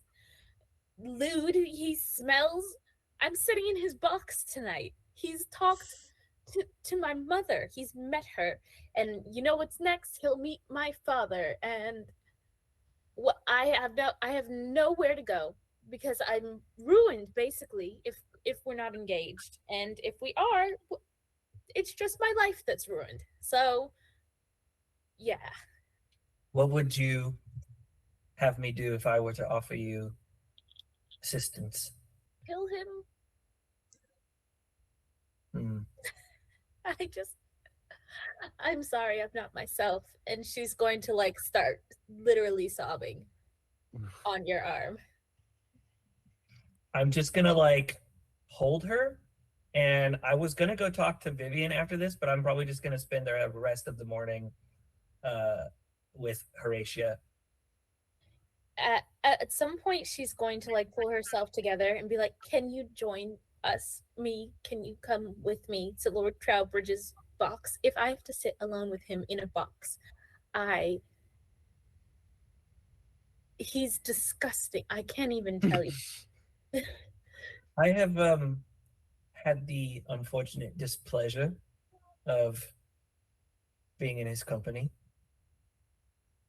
lewd. He smells. I'm sitting in his box tonight. He's talked to my mother. He's met her. And you know what's next? He'll meet my father. And what I have nowhere to go because I'm ruined basically if we're not engaged. And if we are, it's just my life that's ruined. So, yeah. What would you have me do if I were to offer you assistance? Kill him. Hmm. I'm sorry, I'm not myself. And she's going to like start literally sobbing on your arm. I'm just gonna like hold her, and I was gonna go talk to Vivian after this, but I'm probably just gonna spend the rest of the morning uh, with Horatia. At some point, she's going to like pull herself together and be like, "Can you join me? Can you come with me to Lord Trowbridge's box? If I have to sit alone with him in a box, I he's disgusting. I can't even tell you." I have had the unfortunate displeasure of being in his company,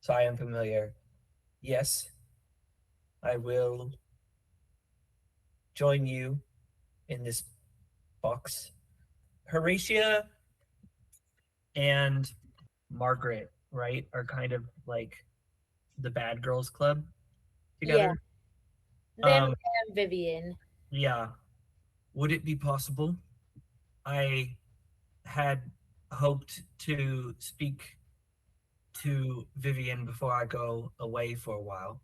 so I am familiar. Yes, I will join you in this box. Horatia and Margaret, right, are kind of like the bad girls club Yeah, together. them Um, and Vivian. yeah. Would it be possible? I had hoped to speak to Vivian before I go away for a while.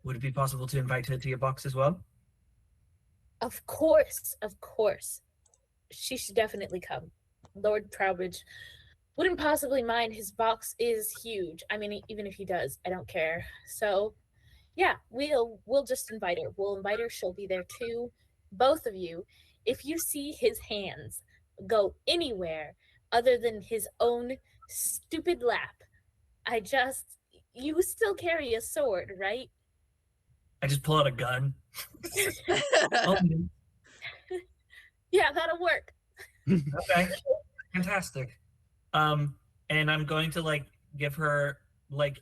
Would it be possible to invite her to your box as well? Of course, of course. She should definitely come. Lord Trowbridge wouldn't possibly mind. His box is huge. I mean, even if he does, I don't care. So, yeah, we'll just invite her. We'll invite her. She'll be there too. Both of you. If you see his hands go anywhere other than his own stupid lap, I just you still carry a sword, right? I just pull out a gun. Oh, Yeah, that'll work. okay. Fantastic. Um, and I'm going to like give her like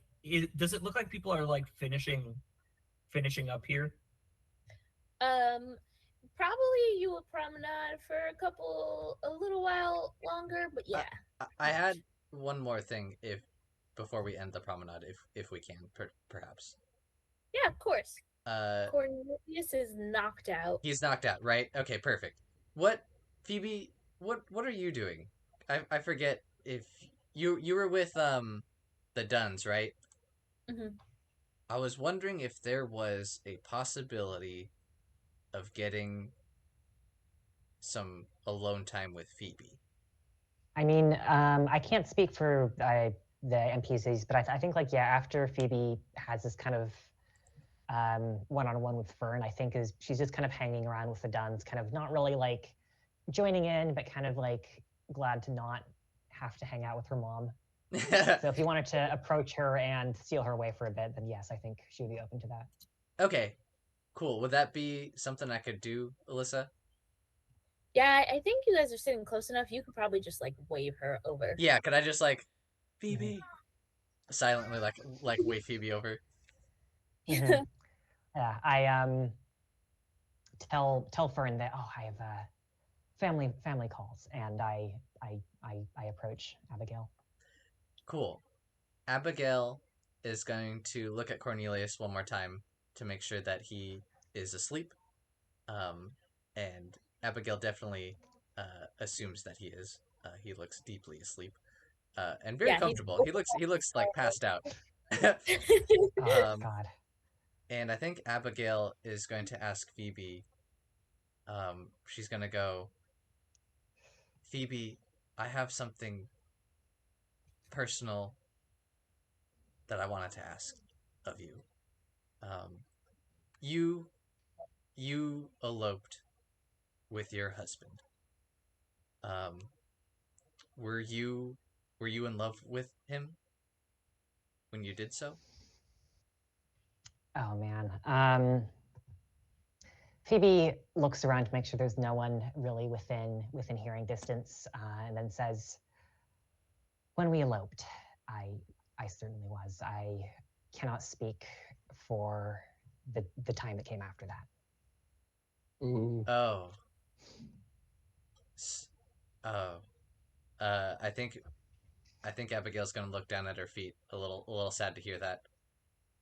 does it look like people are like finishing up here? Um, Probably you will promenade for a little while longer, but I, yeah. I had one more thing, if before we end the promenade, if we can, perhaps. Yeah, of course. Uh, Cornelius is knocked out. he's knocked out, right? Okay, perfect. What, Phoebe? What are you doing? I forget if you were with the Duns, right? Hmm. I was wondering if there was a possibility of getting some alone time with Phoebe. I mean, I can't speak for the NPCs, but I think like yeah, after Phoebe has this kind of one-on-one with Fern, I think is she's just kind of hanging around with the Duns, kind of not really like joining in, but kind of like glad to not have to hang out with her mom. So if you wanted to approach her and steal her away for a bit, then yes, I think she would be open to that. Okay, cool. Would that be something I could do, Alyssa? Yeah, I think you guys are sitting close enough. You could probably just like wave her over. Yeah, could I just like Mm-hmm. Phoebe silently like wave Phoebe over? Mm-hmm. Yeah, I tell Fern that I have family calls, and I approach Abigail. Cool. Abigail is going to look at Cornelius one more time to make sure that he is asleep. Um, and Abigail definitely assumes that he is. He looks deeply asleep. And very Yeah, he's comfortable. He looks like passed out. Oh um, God. and I think Abigail is going to ask Phoebe. She's gonna go. Phoebe, I have something personal that I wanted to ask of you. You eloped with your husband. Um, were you in love with him when you did so? Oh man. Phoebe looks around to make sure there's no one really within hearing distance, and then says, "When we eloped, I certainly was. I cannot speak for the time that came after that." Ooh. Oh. Oh. I think Abigail's gonna look down at her feet, a little sad to hear that,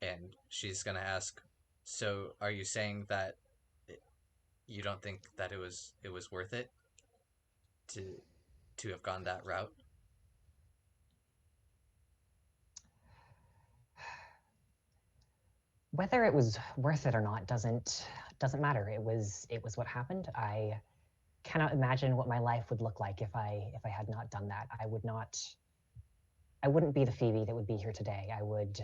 and she's gonna ask, "So, are you saying that you don't think that it was worth it to have gone that route?" Whether it was worth it or not doesn't matter. It was what happened. I cannot imagine what my life would look like if I had not done that. I wouldn't be the Phoebe that would be here today. I would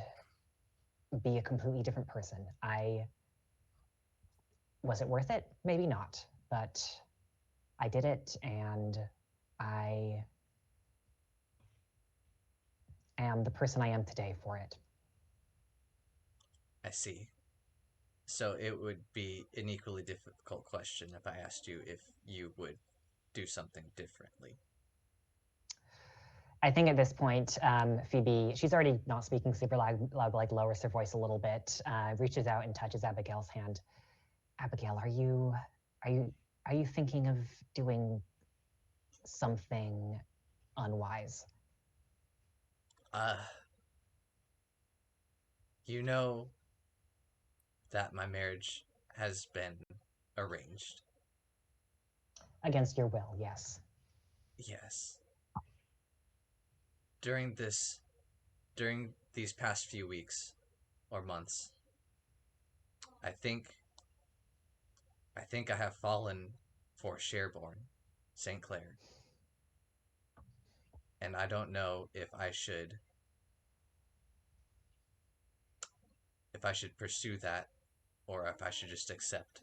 be a completely different person. Was it worth it? Maybe not, but I did it, and I am the person I am today for it. I see. So it would be an equally difficult question if I asked you if you would do something differently. I think at this point, Phoebe, she's already not speaking super loud, but like lowers her voice a little bit, reaches out and touches Abigail's hand. Abigail, are you thinking of doing something unwise? Uh, you know that my marriage has been arranged. Against your will, yes. Yes. During these past few weeks or months, I think I have fallen for Sherborne, St. Clair. And I don't know if I should pursue that or if I should just accept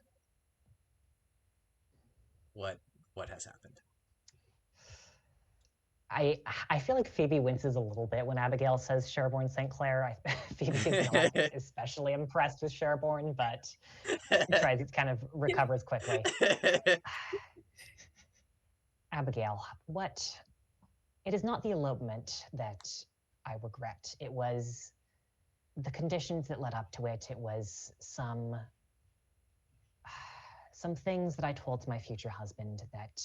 what has happened. I feel like Phoebe winces a little bit when Abigail says Sherborne St. Clair. Phoebe is not especially impressed with Sherborne, but tries to kind of recovers quickly. Abigail, it is not the elopement that I regret. It was the conditions that led up to it. It was some things that I told to my future husband that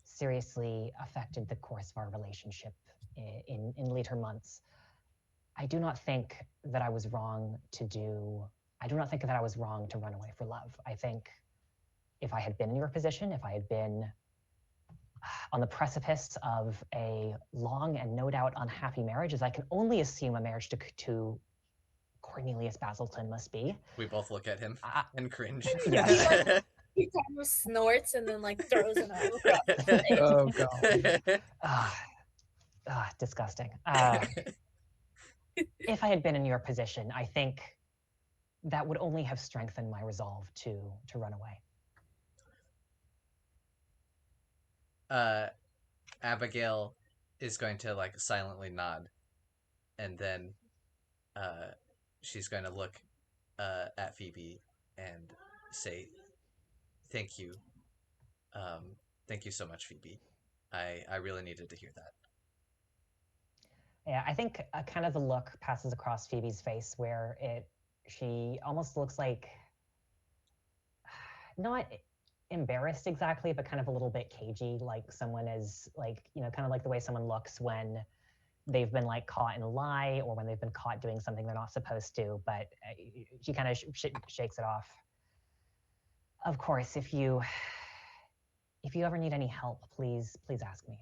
seriously affected the course of our relationship in later months. I do not think that I was wrong to run away for love. I think if I had been in your position, if I had been on the precipice of a long and no doubt unhappy marriage, as I can only assume a marriage to Cornelius Basilton must be. We both look at him and cringe. Yes. He kind of snorts and then like throws an arm across his face. Oh god. Disgusting. If I had been in your position, I think that would only have strengthened my resolve to run away. Abigail is going to like silently nod, and then she's going to look at Phoebe and say, "Thank you, thank you so much, Phoebe. I really needed to hear that." Yeah, I think kind of the look passes across Phoebe's face where she almost looks like not embarrassed exactly, but kind of a little bit cagey, like someone is like, kind of like the way someone looks when they've been like caught in a lie or when they've been caught doing something they're not supposed to, but she kind of shakes it off. Of course, if you ever need any help, please ask me.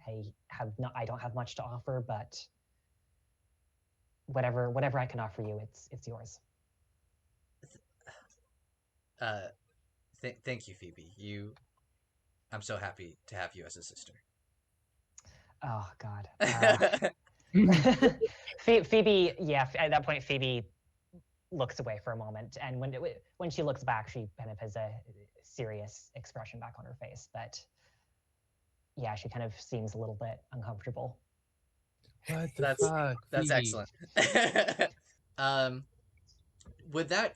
I don't have much to offer, but whatever I can offer you, it's yours. Thank you, Phoebe. I'm so happy to have you as a sister. Oh God. Phoebe, yeah. At that point, Phoebe looks away for a moment, and when she looks back, she kind of has a serious expression back on her face. But yeah, she kind of seems a little bit uncomfortable. What the fuck? That's Phoebe? excellent. um, would the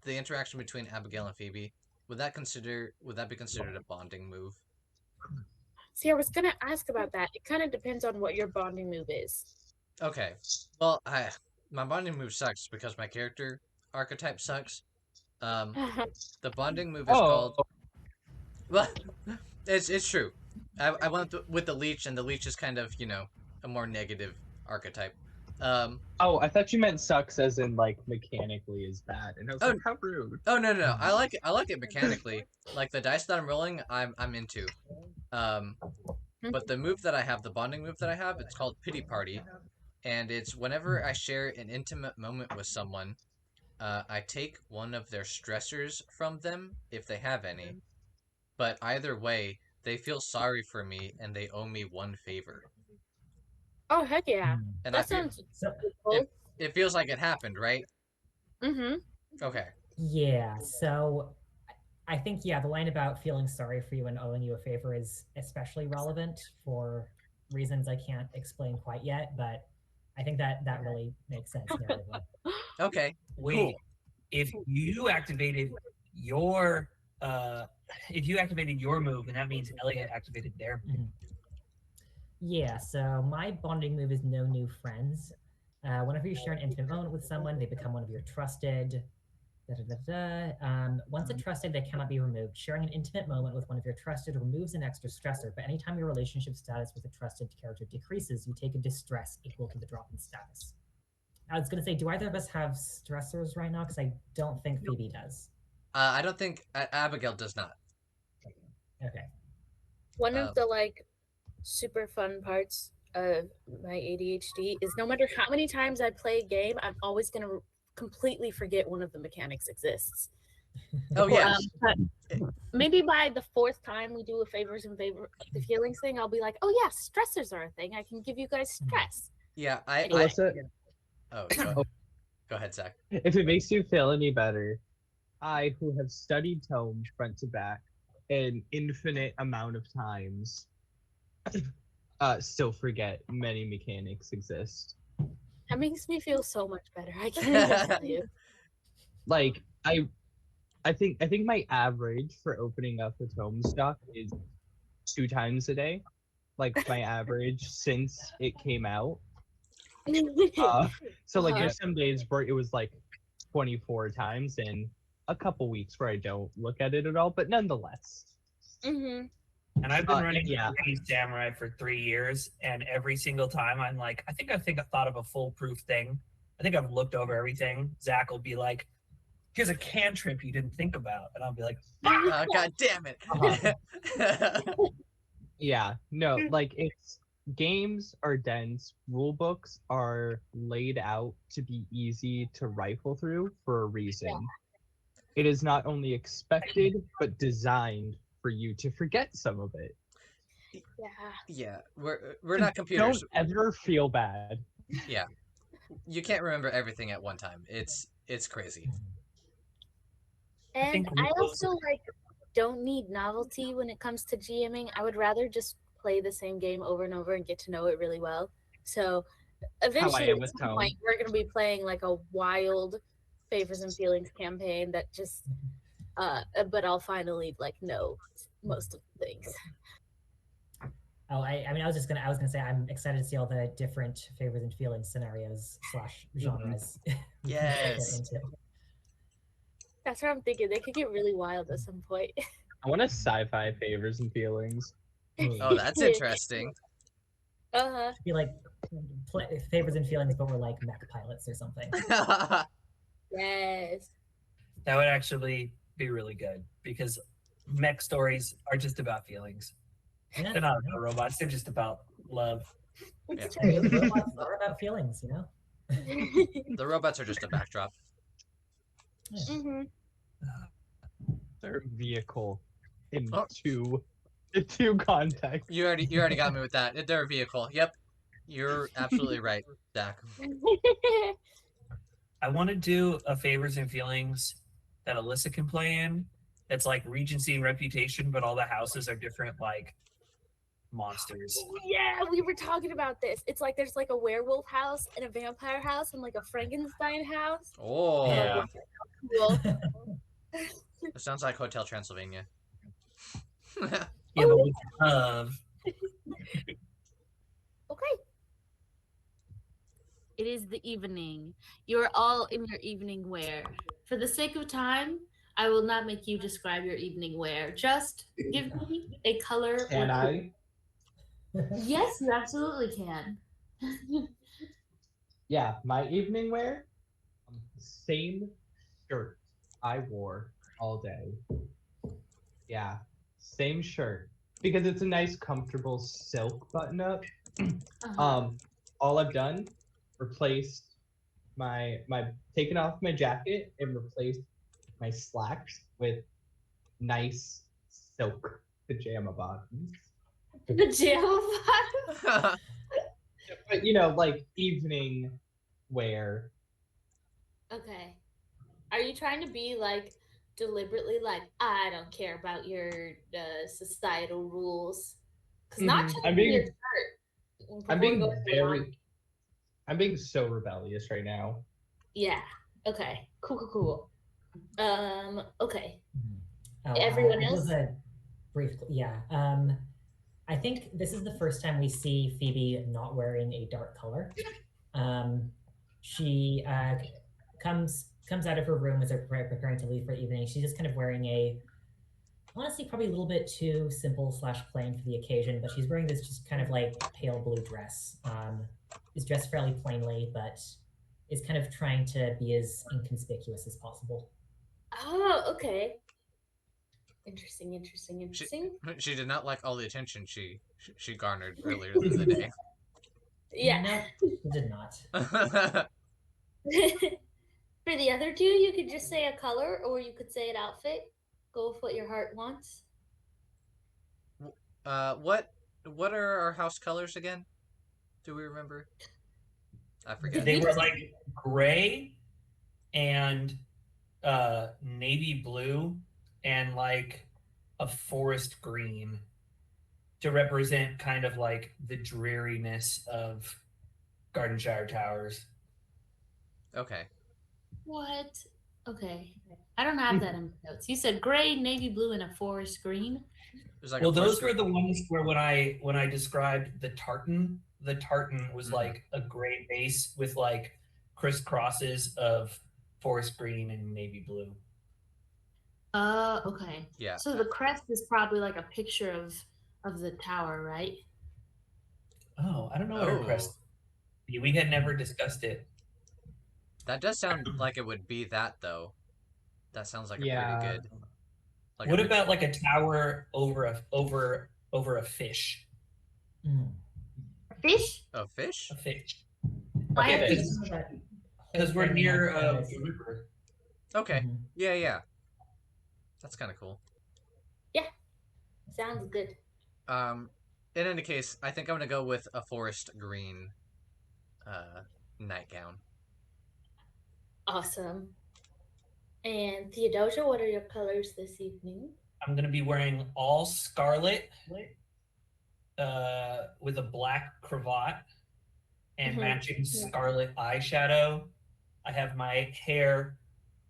interaction between Abigail and Phoebe, would that be considered a bonding move? See, I was gonna ask about that. It kind of depends on what your bonding move is. Okay. Well, my bonding move sucks because my character archetype sucks. The bonding move is called. Well, it's true. I went with the leech, and the leech is kind of a more negative archetype. Oh, I thought you meant sucks as in like mechanically is bad, and I was Oh. like, how rude. Oh no! I like it mechanically. Like the dice that I'm rolling, I'm into. But the move that I have, the bonding move that I have, it's called Pity Party, and it's whenever I share an intimate moment with someone, I take one of their stressors from them if they have any. But either way, they feel sorry for me and they owe me one favor. Oh heck yeah! And That sounds So, cool. it feels like it happened, right? Mm-hmm. Okay. yeah, so I think, yeah, the line about feeling sorry for you and owing you a favor is especially relevant for reasons I can't explain quite yet, but I think that really makes sense narratively. Okay. Wait, Cool. if you activated your move, then that means Eliot activated their move. Yeah, so my bonding move is No New Friends. Whenever you share an intimate moment with someone, they become one of your trusted. Once a trusted, they cannot be removed. Sharing an intimate moment with one of your trusted removes an extra stressor, but anytime your relationship status with a trusted character decreases, you take a distress equal to the drop in status. I was going to say, do either of us have stressors right now? Because I don't think Phoebe does. I don't think Abigail does not. Okay. One of the super fun parts of my ADHD is no matter how many times I play a game, I'm always gonna completely forget one of the mechanics exists. Oh yeah. But maybe by the fourth time we do a the feelings thing, I'll be like, oh yeah, stressors are a thing. I can give you guys stress. Yeah. Alyssa, Go ahead, Zach. if it makes you feel any better, I, who have studied Tome front to back an infinite amount of times, still forget many mechanics exist. That makes me feel so much better. I can't even tell you. Like I think my average for opening up a Tome stock is 2 times a day. Like my average since it came out. So like there's some days where it was like 24 times and a couple weeks where I don't look at it at all, but nonetheless. Mm-hmm. And I've been running yeah. Samurai for 3 years, and every single time I'm like, I think I've thought of a foolproof thing. I think I've looked over everything. Zach will be like, here's a cantrip you didn't think about. And I'll be like, oh, God damn it. Yeah, no, like it's games are dense, rule books are laid out to be easy to rifle through for a reason. Yeah. It is not only expected, but designed for you to forget some of it. Yeah, we're not computers. Don't ever feel bad. Yeah, you can't remember everything at one time. It's crazy. And I also don't need novelty when it comes to GMing. I would rather just play the same game over and over and get to know it really well. So eventually at some point we're going to be playing like a wild Favors and Feelings campaign that just but I'll finally know most of the things. Oh, I mean, I was gonna say I'm excited to see all the different Favors and Feelings scenarios / genres. Yes. That's what I'm thinking. They could get really wild at some point. I want a sci-fi Favors and Feelings. Oh, that's interesting. Be like Favors and Feelings, but we're like mech pilots or something. Yes. That would actually be really good because mech stories are just about feelings. Yeah, they're not about robots. They're just about love. Yeah. Robots are about feelings, you know? The robots are just a backdrop. Mm-hmm. Their vehicle into The two contexts. You already got me with that. They're a vehicle. Yep. You're absolutely right, Dak. I want to do a favors and feelings that Alyssa can play in. That's like Regency and Reputation, but all the houses are different, like monsters. Yeah, we were talking about this. It's like there's like a werewolf house and a vampire house and like a Frankenstein house. Oh, Yeah. Cool. it sounds like Hotel Transylvania. Yeah, but with love. Okay. It is the evening. You are all in your evening wear. For the sake of time, I will not make you describe your evening wear. Just give me a color. Can I? Yes, you absolutely can. Yeah, my evening wear. Same shirt I wore all day. Yeah, same shirt because it's a nice, comfortable silk button-up. All I've done, replaced my taken off my jacket and replaced my slacks with nice silk pajama bottoms. Pajama bottoms? But like evening wear. Okay. Are you trying to be like deliberately like, I don't care about your societal rules? Because not I'm changing your being shirt. I'm before being going to the very laundry. I'm being so rebellious right now. Yeah. Okay. Cool. Okay. Oh, Everyone this else? is a brief, yeah. I think this is the first time we see Phoebe not wearing a dark color. She comes out of her room as they're preparing to leave for the evening. She's just kind of wearing a, honestly, probably a little bit too simple / plain for the occasion, but she's wearing this just kind of like pale blue dress. Is dressed fairly plainly, but is kind of trying to be as inconspicuous as possible. Oh, okay. Interesting. She did not like all the attention she garnered earlier in the day. Yeah. No, she did not. For the other two, you could just say a color or you could say an outfit. Go with what your heart wants. What are our house colors again? Do we remember? I forget. They were like gray and navy blue and like a forest green to represent kind of like the dreariness of Gardenshire Towers. Okay. What? Okay. I don't have that in my notes. You said gray, navy blue, and a forest green. It was like Well, a those forest were the ones where when I described the tartan was like a gray base with like crisscrosses of forest green and navy blue. Okay. Yeah. So the crest is probably like a picture of the tower, right? Oh, I don't know what a crest. We had never discussed it. That does sound like it would be that though. That sounds like a Yeah. pretty good. Like What about like a tower over a fish? A fish? a fish? A fish. Why a Okay, fish? Because we're near a river. Okay. Mhm. Yeah. That's kind of cool. Sounds good. In any case, I think I'm gonna go with a forest green nightgown. Awesome. And Theodosia, what are your colors this evening? I'm gonna be wearing all scarlet, with a black cravat and Mhm. matching scarlet eyeshadow. I have my hair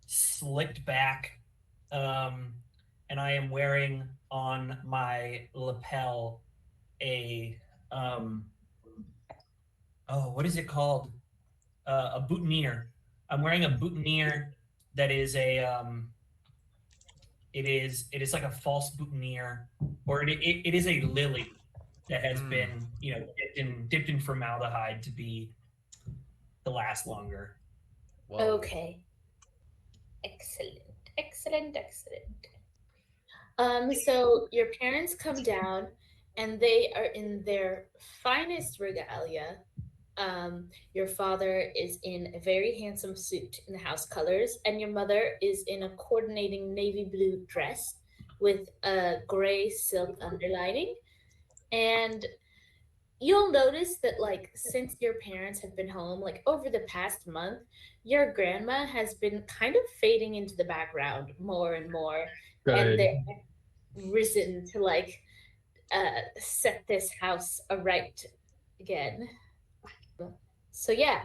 slicked back, and I am wearing on my lapel a what is it called? A boutonniere. I'm wearing a boutonniere that is a it is like a false boutonniere, or it is a lily that has been dipped in formaldehyde to last longer. Whoa. Okay. Excellent. So your parents come down and they are in their finest regalia. Your father is in a very handsome suit in the house colors, and your mother is in a coordinating navy blue dress with a gray silk underlining. And you'll notice that, like, since your parents have been home, like, over the past month, your grandma has been kind of fading into the background more and more. And Good. they're risen to, like, set this house aright again. So yeah,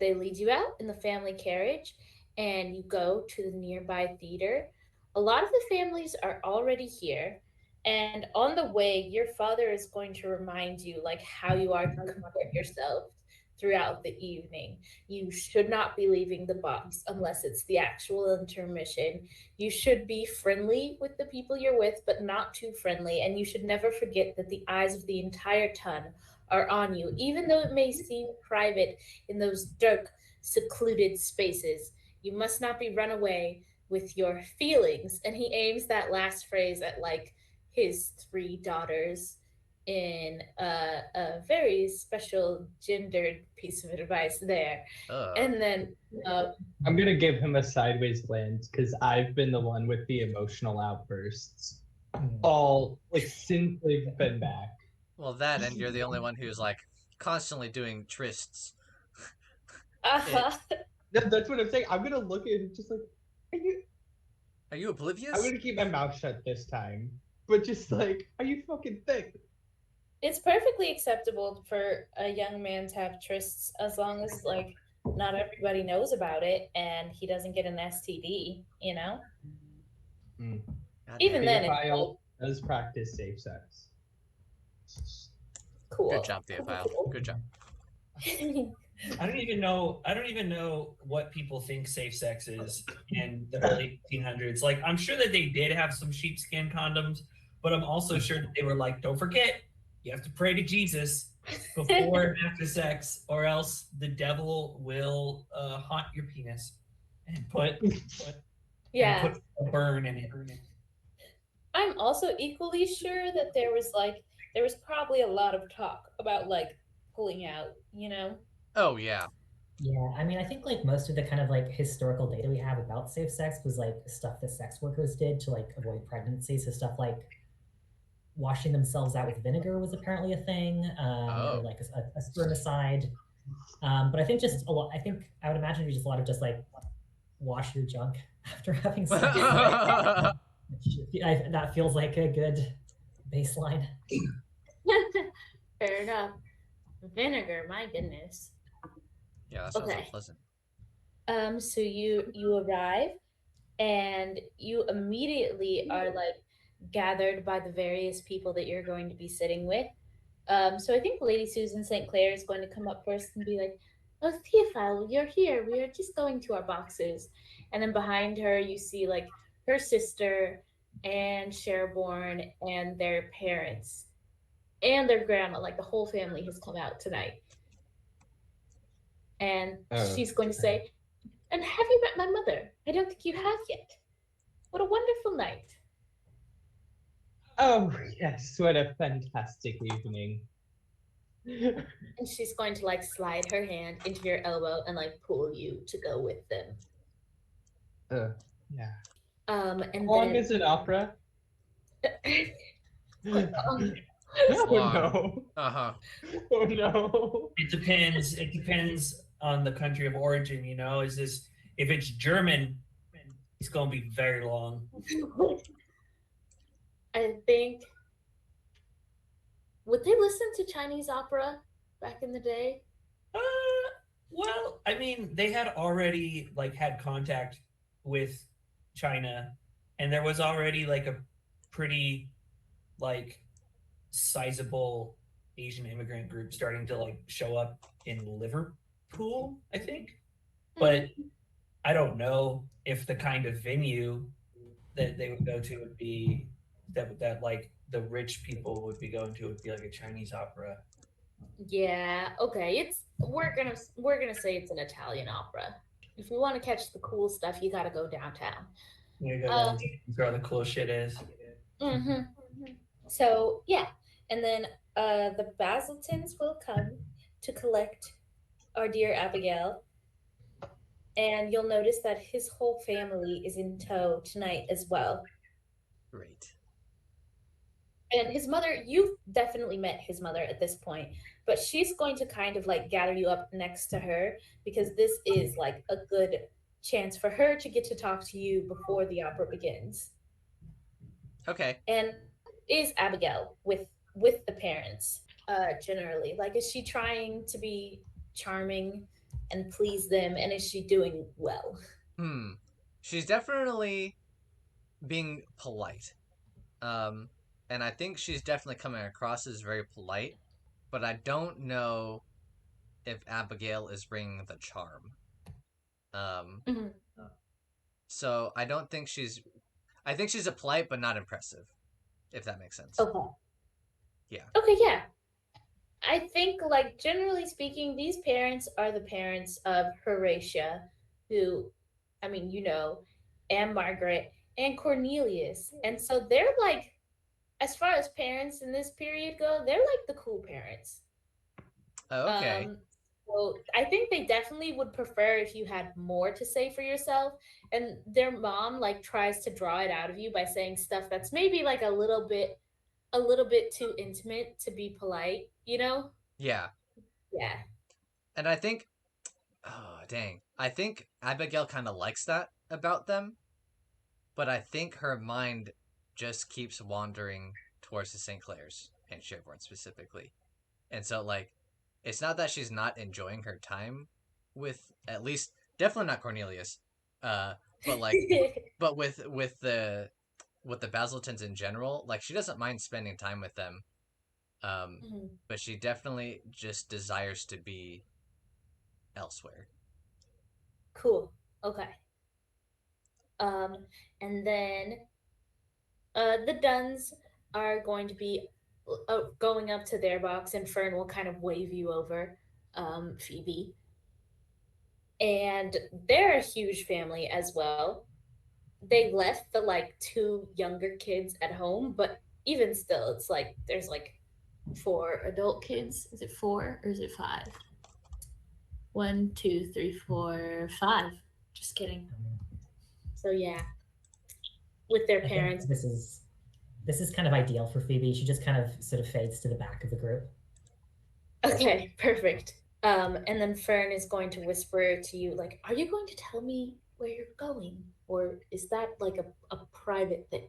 they lead you out in the family carriage and you go to the nearby theater. A lot of the families are already here, and on the way your father is going to remind you like how you are to conduct yourself throughout the evening. You should not be leaving the box unless it's the actual intermission. You should be friendly with the people you're with, but not too friendly, and you should never forget that the eyes of the entire ton are on you, even though it may seem private in those dark, secluded spaces. You must not be run away with your feelings. And he aims that last phrase at like his three daughters in a very special gendered piece of advice there. And then I'm gonna give him a sideways glance because I've been the one with the emotional outbursts all like since they've been back. Well, that, and you're the only one who's like constantly doing trysts. That's what I'm saying. I'm gonna look at him just like, Are you oblivious? I'm gonna keep my mouth shut this time, but just like, are you fucking thick? It's perfectly acceptable for a young man to have trysts as long as like not everybody knows about it and he doesn't get an STD, you know? Even then, it's Theophile does practice safe sex. cool. Good job, Theophile. Good job. I don't even know what people think safe sex is in the early 1800s. Like, I'm sure that they did have some sheepskin condoms, but I'm also sure that they were like, don't forget, you have to pray to Jesus before and after sex, or else the devil will haunt your penis and put Yeah. put a burn in it. I'm also equally sure that there was probably a lot of talk about like pulling out, you know? Oh yeah. Yeah, I mean, I think like most of the kind of like historical data we have about safe sex was like stuff that sex workers did to like avoid pregnancy. So stuff like washing themselves out with vinegar was apparently a thing, or like a spermicide. But I think just a lot. I think I would imagine it'd be just a lot of just like wash your junk after having sex. That feels like a good baseline. Fair enough. Vinegar, my goodness. Yeah, that sounds unpleasant. So you arrive and you immediately are like gathered by the various people that you're going to be sitting with. So I think Lady Susan St. Clair is going to come up first and be like, "Oh, Theophile, you're here. We are just going to our boxes." And then behind her, you see like her sister and Sherborne and their parents and their grandma. Like the whole family has come out tonight. And she's going to say, "And have you met my mother? I don't think you have yet. What a wonderful night." Oh yes, what a fantastic evening. And she's going to like slide her hand into your elbow and like pull you to go with them. Yeah. And How long then is an opera? Oh no. Uh-huh. Oh no. It depends. It depends on the country of origin, you know. If it's German, it's gonna be very long. I think, would they listen to Chinese opera back in the day? Well, I mean, they had already like had contact with China, and there was already like a pretty like sizable Asian immigrant group starting to like show up in Liverpool, I think. But I don't know if the kind of venue that they would go to would be that like the rich people would be going to would be like a Chinese opera. Yeah, okay. We're gonna say it's an Italian opera. If you want to catch the cool stuff, you gotta go downtown. You go down where the cool shit is. So yeah, and then the Basiltons will come to collect our dear Abigail, and you'll notice that his whole family is in tow tonight as well. Great. And his mother, you've definitely met his mother at this point, but she's going to kind of like gather you up next to her because this is like a good chance for her to get to talk to you before the opera begins. Okay. And is Abigail with the parents generally? Like, is she trying to be charming and please them, and is she doing well? She's definitely being polite. Um, and I think she's definitely coming across as very polite, but I don't know if Abigail is bringing the charm. Mhm. So I don't think she's. I think she's a polite but not impressive, if that makes sense. Okay. Yeah. Okay, yeah. I think, like, generally speaking, these parents are the parents of Horatia, who, I mean, and Margaret and Cornelius. And so they're like, as far as parents in this period go, they're like the cool parents. Oh, okay. Um, so I think they definitely would prefer if you had more to say for yourself. And their mom like tries to draw it out of you by saying stuff that's maybe like a little bit too intimate to be polite, you know? Yeah. Yeah. And I think. Oh, dang. I think Abigail kind of likes that about them, but I think her mind just keeps wandering towards the St. Clairs and Sherborne specifically. And so, like, it's not that she's not enjoying her time with, at least, definitely not Cornelius, uh, but like, but with the Basiltons in general, like she doesn't mind spending time with them, Mhm. but she definitely just desires to be elsewhere. Cool. Okay. Um, and then the Duns are going to be going up to their box, and Fern will kind of wave you over, Phoebe. And they're a huge family as well. They left the like two younger kids at home, but even still, it's like there's like four adult kids. Is it four or is it five? One, two, three, four, five. Just kidding. So yeah, with their I think parents. this is kind of ideal for Phoebe. She just kind of sort of fades to the back of the group. Okay, perfect. And then Fern is going to whisper to you, like, "Are you going to tell me where you're going, or is that like a private thing?"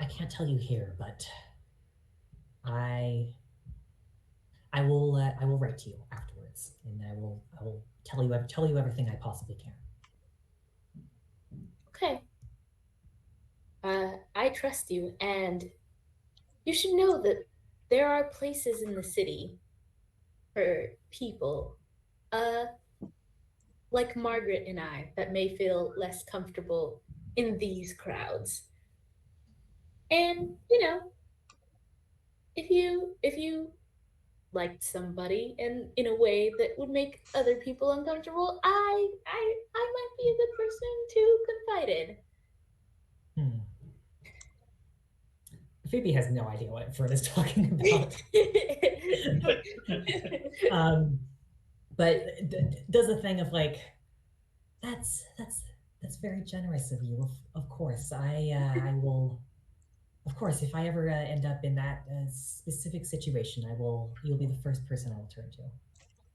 I can't tell you here, but I I will write to you afterwards, and I will tell you everything I possibly can. Okay. I trust you, and you should know that there are places in the city for people, uh, like Margaret and I, that may feel less comfortable in these crowds. And if you liked somebody and in a way that would make other people uncomfortable, I might be a good person to confide in. Hmm. Phoebe has no idea what Fred is talking about. um, but does the thing of like, that's very generous of you. Of course, I will. Of course, if I ever end up in that specific situation, I will. You'll be the first person I will turn to.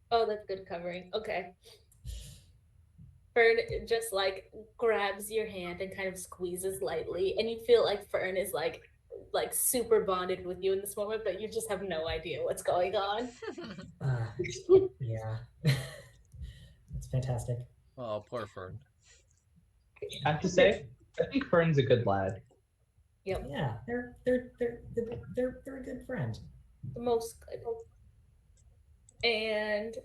Oh, that's good covering. Okay. Fern just like grabs your hand and kind of squeezes lightly, and you feel like Fern is like super bonded with you in this moment, but you just have no idea what's going on. Uh, yeah, it's fantastic. Oh, poor Fern. I have to say, I think Fern's a good lad. Yep, Yeah, they're a good friend. the most good. And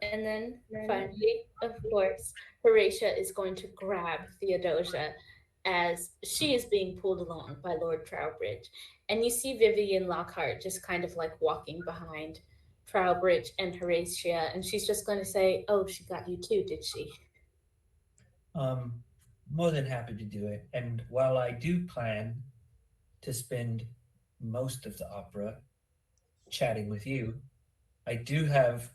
then finally, of course, Horatia is going to grab Theodosia as she is being pulled along by Lord Trowbridge. And you see Vivian Lockhart just kind of like walking behind Trowbridge and Horatia, and she's just going to say, "Oh, she got you too, did she?" Um, More than happy to do it. And while I do plan to spend most of the opera chatting with you, I do have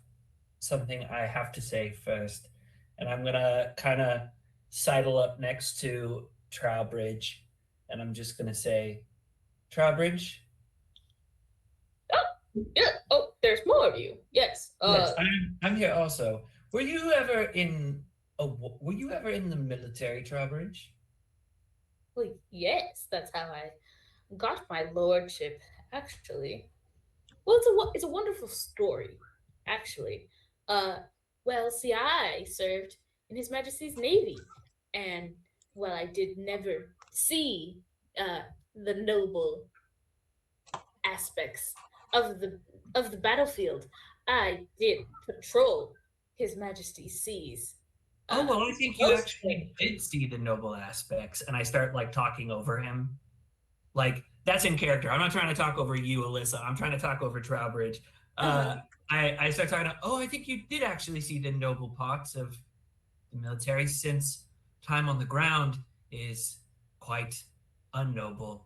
something I have to say first. And I'm gonna kind of sidle up next to Trowbridge, and I'm just gonna say, Trowbridge. Yeah. Oh, there's more of you. Yes. Yes, I'm here also. Were you ever in the military, Trowbridge? Well, yes, that's how I got my lordship, actually. Well, it's a wonderful story, actually. Uh, well, see, I served in His Majesty's Navy, and well, I did never see uh the noble aspects of the battlefield. I did patrol His Majesty's seas. Oh, well, I think you Mostly. actually did see the noble aspects, and I start like talking over him. Like that's in character. I'm not trying to talk over you, Alyssa. I'm trying to talk over Trowbridge. Uh-huh. I start talking. Oh, I think you did actually see the noble parts of the military, since time on the ground is quite unnoble.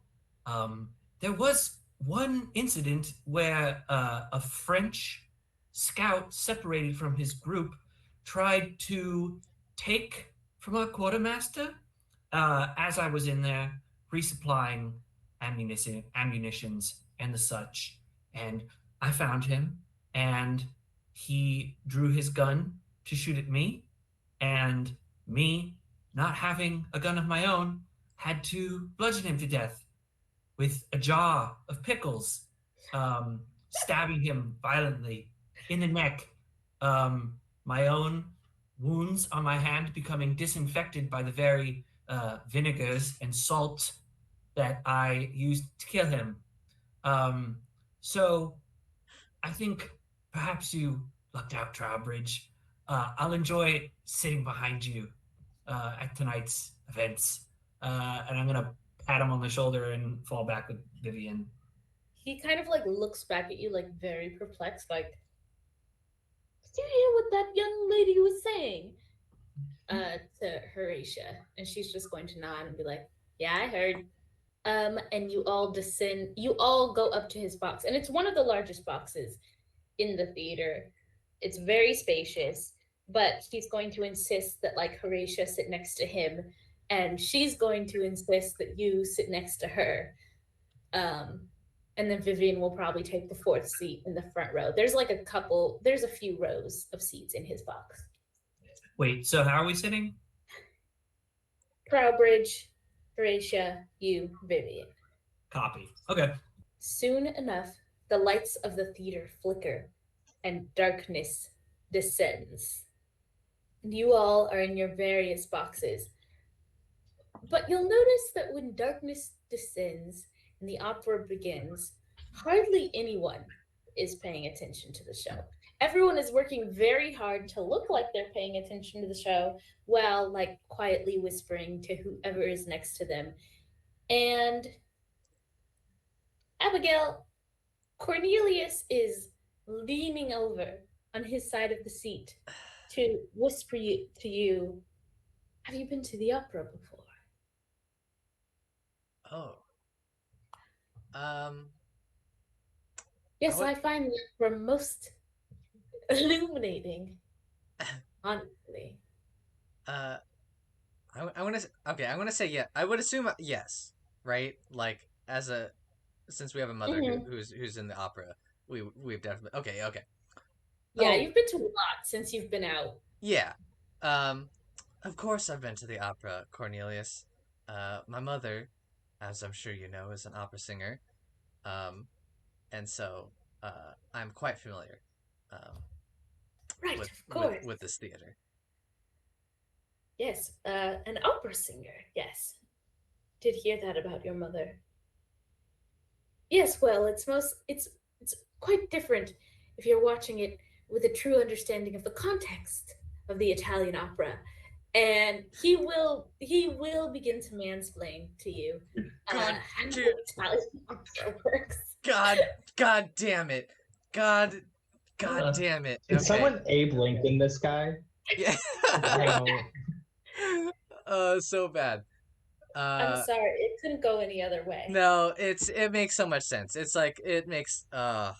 There was one incident where a French scout separated from his group tried to take from our quartermaster as I was in there resupplying ammunitions and the such. And I found him, and he drew his gun to shoot at me, and me, not having a gun of my own, had to bludgeon him to death with a jar of pickles, stabbing him violently in the neck. My own wounds on my hand becoming disinfected by the very vinegars and salt that I used to kill him. So I think perhaps you lucked out, Trowbridge. I'll enjoy sitting behind you at tonight's events. And I'm going to pat him on the shoulder and fall back with Vivian. He kind of like looks back at you, like very perplexed, like, did you hear what that young lady was saying? To Horatia, and she's just going to nod and be like, "Yeah, I heard." And you all descend. You all go up to his box, and it's one of the largest boxes in the theater. It's very spacious, but he's going to insist that like Horatia sit next to him, and she's going to insist that you sit next to her. Um, and then Vivian will probably take the fourth seat in the front row. There's a few rows of seats in his box. Wait, so how are we sitting? Trowbridge, Horatia, you, Vivian. Copy. Okay. Soon enough, the lights of the theater flicker and darkness descends. You all are in your various boxes. But you'll notice that when darkness descends and the opera begins, hardly anyone is paying attention to the show. Everyone is working very hard to look like they're paying attention to the show while like quietly whispering to whoever is next to them. And Abigail, Cornelius is leaning over on his side of the seat to whisper to you, have you been to the opera before? Oh. Yes, I find the opera most illuminating, honestly. I want to. Okay, I want to say yeah. I would assume yes, right? Like since we have a mother who's in the opera, we've definitely okay. Yeah, you've been to a lot since you've been out. Yeah, of course I've been to the opera, Cornelius. My mother, as I'm sure you know, is an opera singer, and so I'm quite familiar. Right, of course. With this theater. Yes, an opera singer, yes. Did hear that about your mother. Yes, well, it's quite different if you're watching it with a true understanding of the context of the Italian opera. And he will begin to mansplain to you how the Italian opera works. God damn it. God damn it. Did someone Abe Lincoln this guy? Yeah. So bad. I'm sorry, it couldn't go any other way. No, it makes so much sense. It's like it makes God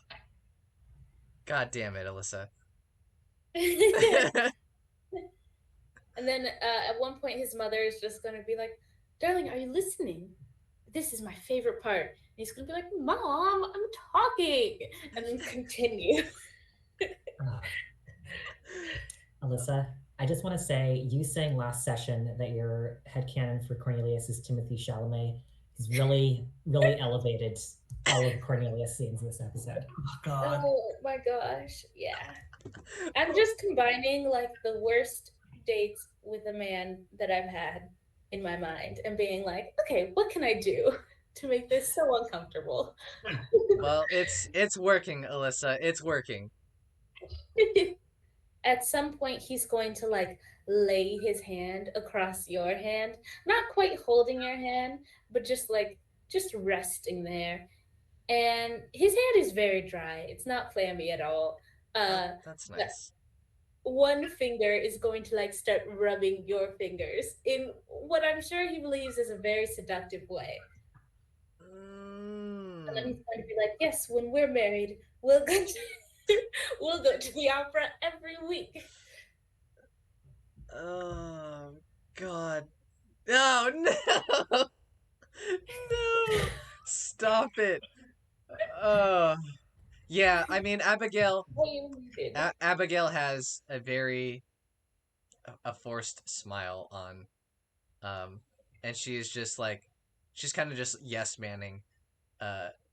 damn it, Alyssa. And then at one point his mother is just going to be like, darling, are you listening? This is my favorite part. And he's gonna be like, Mom, I'm talking, and then continue. Alyssa, I just want to say, you saying last session that your headcanon for Cornelius is Timothy Chalamet has really, really elevated all of Cornelius scenes in this episode. Oh God. Oh my gosh, yeah. I'm just combining like the worst dates with a man that I've had in my mind and being like, okay, what can I do to make this so uncomfortable? Well, it's working, Alyssa. It's working. At some point, he's going to like lay his hand across your hand, not quite holding your hand, but just resting there. And his hand is very dry. It's not clammy at all. That's But nice. one finger is going to like start rubbing your fingers in what I'm sure he believes is a very seductive way. And then he's going to be like, "Yes, when we're married, we'll go to, we'll go to the opera every week." Oh God. Oh no. No. Stop it. Yeah, I mean Abigail What you did. Abigail has a forced smile on, and she's just like, she's kind of just yes manning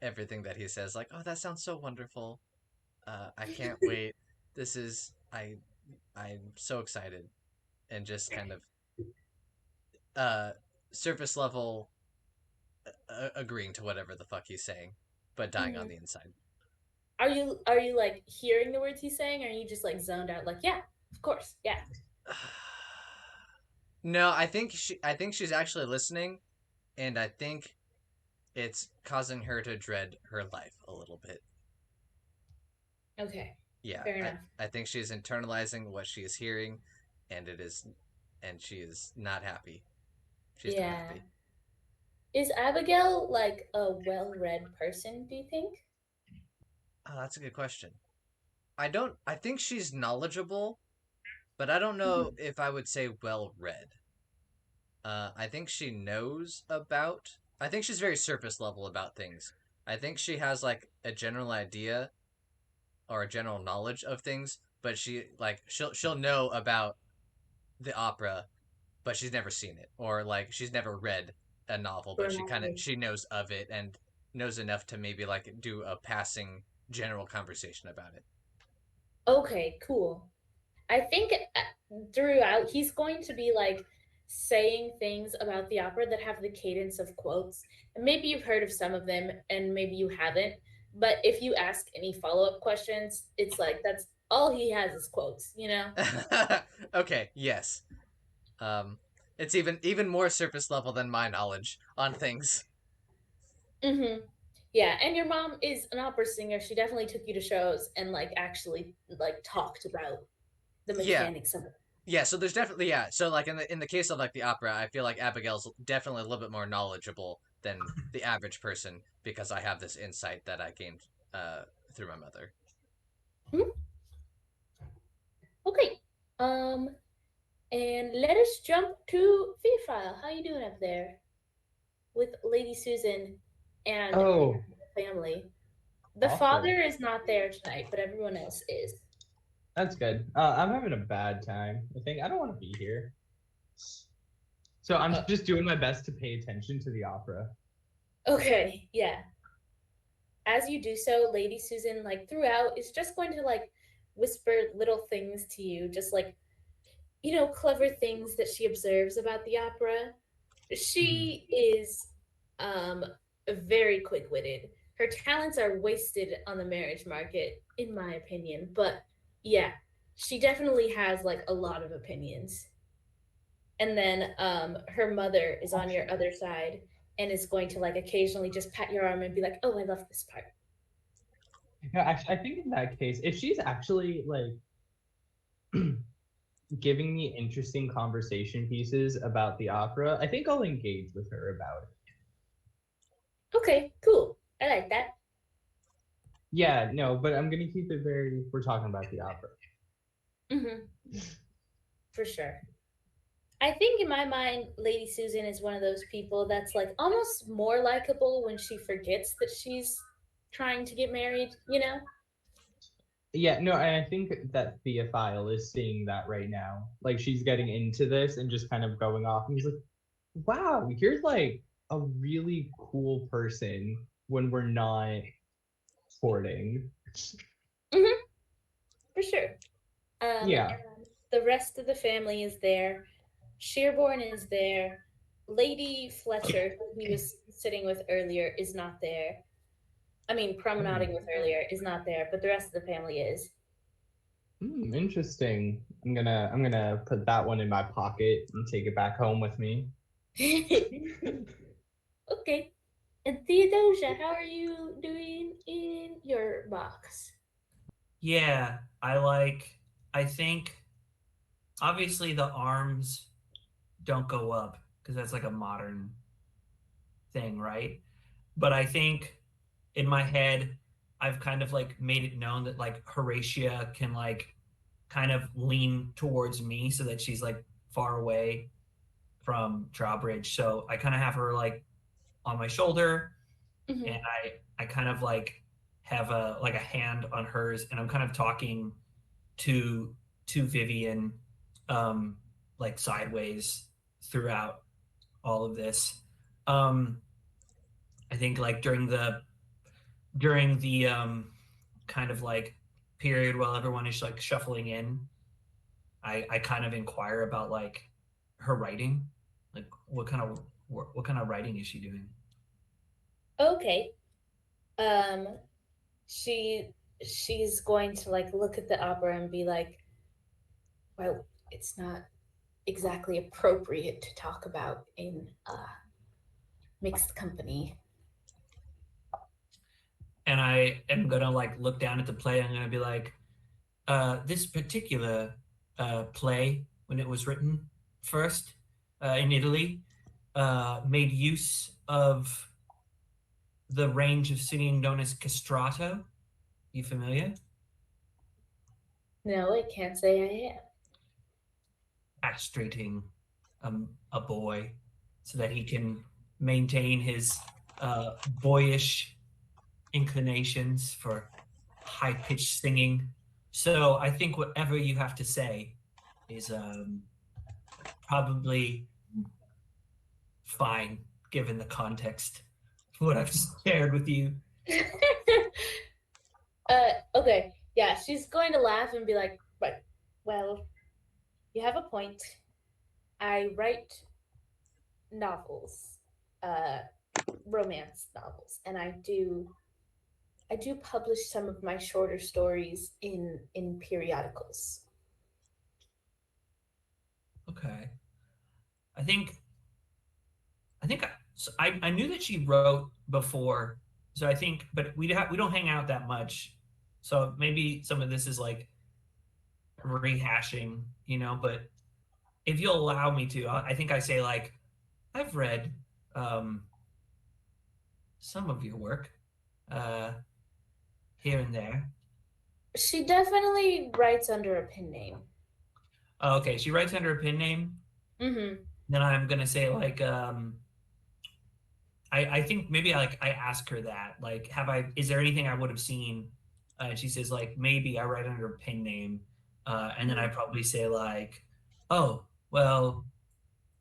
everything that he says, like, oh, that sounds so wonderful. I can't wait. This is I'm so excited, and just kind of surface level agreeing to whatever the fuck he's saying, but dying on the inside. Are you like hearing the words he's saying, or are you just like zoned out like, yeah, of course, yeah? No, I think she's actually listening, and I think it's causing her to dread her life a little bit. Okay. Yeah, Fair enough. I think she's internalizing what she is hearing, and she is not happy. She's not Yeah. happy. Is Abigail like a well-read person, do you think? Oh, that's a good question. I think she's knowledgeable, but I don't know if I would say well read. I think she knows about. I think she's very surface level about things. I think she has like a general idea or a general knowledge of things, but she'll know about the opera, but she's never seen it, or like she's never read a novel, but Right. she knows of it and knows enough to maybe like do a passing general conversation about it. Okay, cool. I think throughout he's going to be like saying things about the opera that have the cadence of quotes. And maybe you've heard of some of them and maybe you haven't. But if you ask any follow-up questions, it's like that's all he has is quotes, you know? Okay, yes. Um, it's even more surface level than my knowledge on things. Mm-hmm. Yeah, and your mom is an opera singer. She definitely took you to shows and like actually like talked about the Yeah, mechanics of it. yeah. So there's definitely yeah. So like in the case of like the opera, I feel like Abigail's definitely a little bit more knowledgeable than the average person because I have this insight that I gained uh through my mother. Hmm? Okay. Um, and let us jump to Theophile. How you doing up there with Lady Susan and Oh, the family? The awesome. father is not there tonight, but everyone else is. That's good. I'm having a bad time. I think I don't want to be here. So I'm just doing my best to pay attention to the opera. Okay, yeah. As you do so, Lady Susan, like throughout, is just going to like whisper little things to you, just like, you know, clever things that she observes about the opera. She is very quick-witted. Her talents are wasted on the marriage market, in my opinion. But yeah, she definitely has like a lot of opinions. And then her mother is on your other side and is going to like occasionally just pat your arm and be like, "Oh, I love this part." No, actually, I think in that case, if she's actually like giving me interesting conversation pieces about the opera, I think I'll engage with her about it. Okay, cool. I like that. Yeah, no, but I'm gonna keep it we're talking about the opera. Mm-hmm. For sure. I think in my mind, Lady Susan is one of those people that's like almost more likable when she forgets that she's trying to get married, you know? Yeah, no, and I think that Theophile is seeing that right now. Like she's getting into this and just kind of going off, and he's like, "Wow, you're like a really cool person when we're not courting." Mm-hmm, for sure. Yeah. And the rest of the family is there. Shearborn is there. Lady Fletcher, who he was sitting with earlier, is not there. I mean, promenading with earlier is not there, but the rest of the family is. Interesting. I'm gonna put that one in my pocket and take it back home with me. Okay. And Theodosia, how are you doing in your box? Yeah, I think obviously the arms don't go up because that's like a modern thing, right? But I think in my head, I've kind of like made it known that like Horatia can like kind of lean towards me so that she's like far away from Drawbridge. So I kind of have her like on my shoulder, Mm-hmm. and I kind of like have a hand on hers, and I'm kind of talking to Vivian, um, like sideways throughout all of this. Um, I think like during the kind of like period while everyone is like shuffling in, I kind of inquire about like her writing, like what kind of writing is she doing? Okay. Um, she she's going to like look at the opera and be like, well, it's not exactly appropriate to talk about in mixed company. And I am gonna like look down at the play. I'm gonna be like, this particular play, when it was written first in Italy, made use of the range of singing known as castrato. You familiar? No, I can't say I am. Castrating a boy so that he can maintain his boyish inclinations for high pitched singing. So I think whatever you have to say is probably fine given the context of what I've shared with you. Okay. Yeah, she's going to laugh and be like, but, well, you have a point. I write novels, uh, romance novels, and I do publish some of my shorter stories in periodicals. Okay. I think so I knew that she wrote before, so I think, but we don't hang out that much, so maybe some of this is like rehashing, But if you'll allow me to, I think I say like I've read um, some of your work uh, here and there. She definitely writes under a pen name. Oh, okay, she writes under a pen name. Mm-hmm. Then I'm gonna say like I think maybe I ask her that like is there anything I would have seen? She says like maybe I write under a pen name, and then I probably say like, oh well,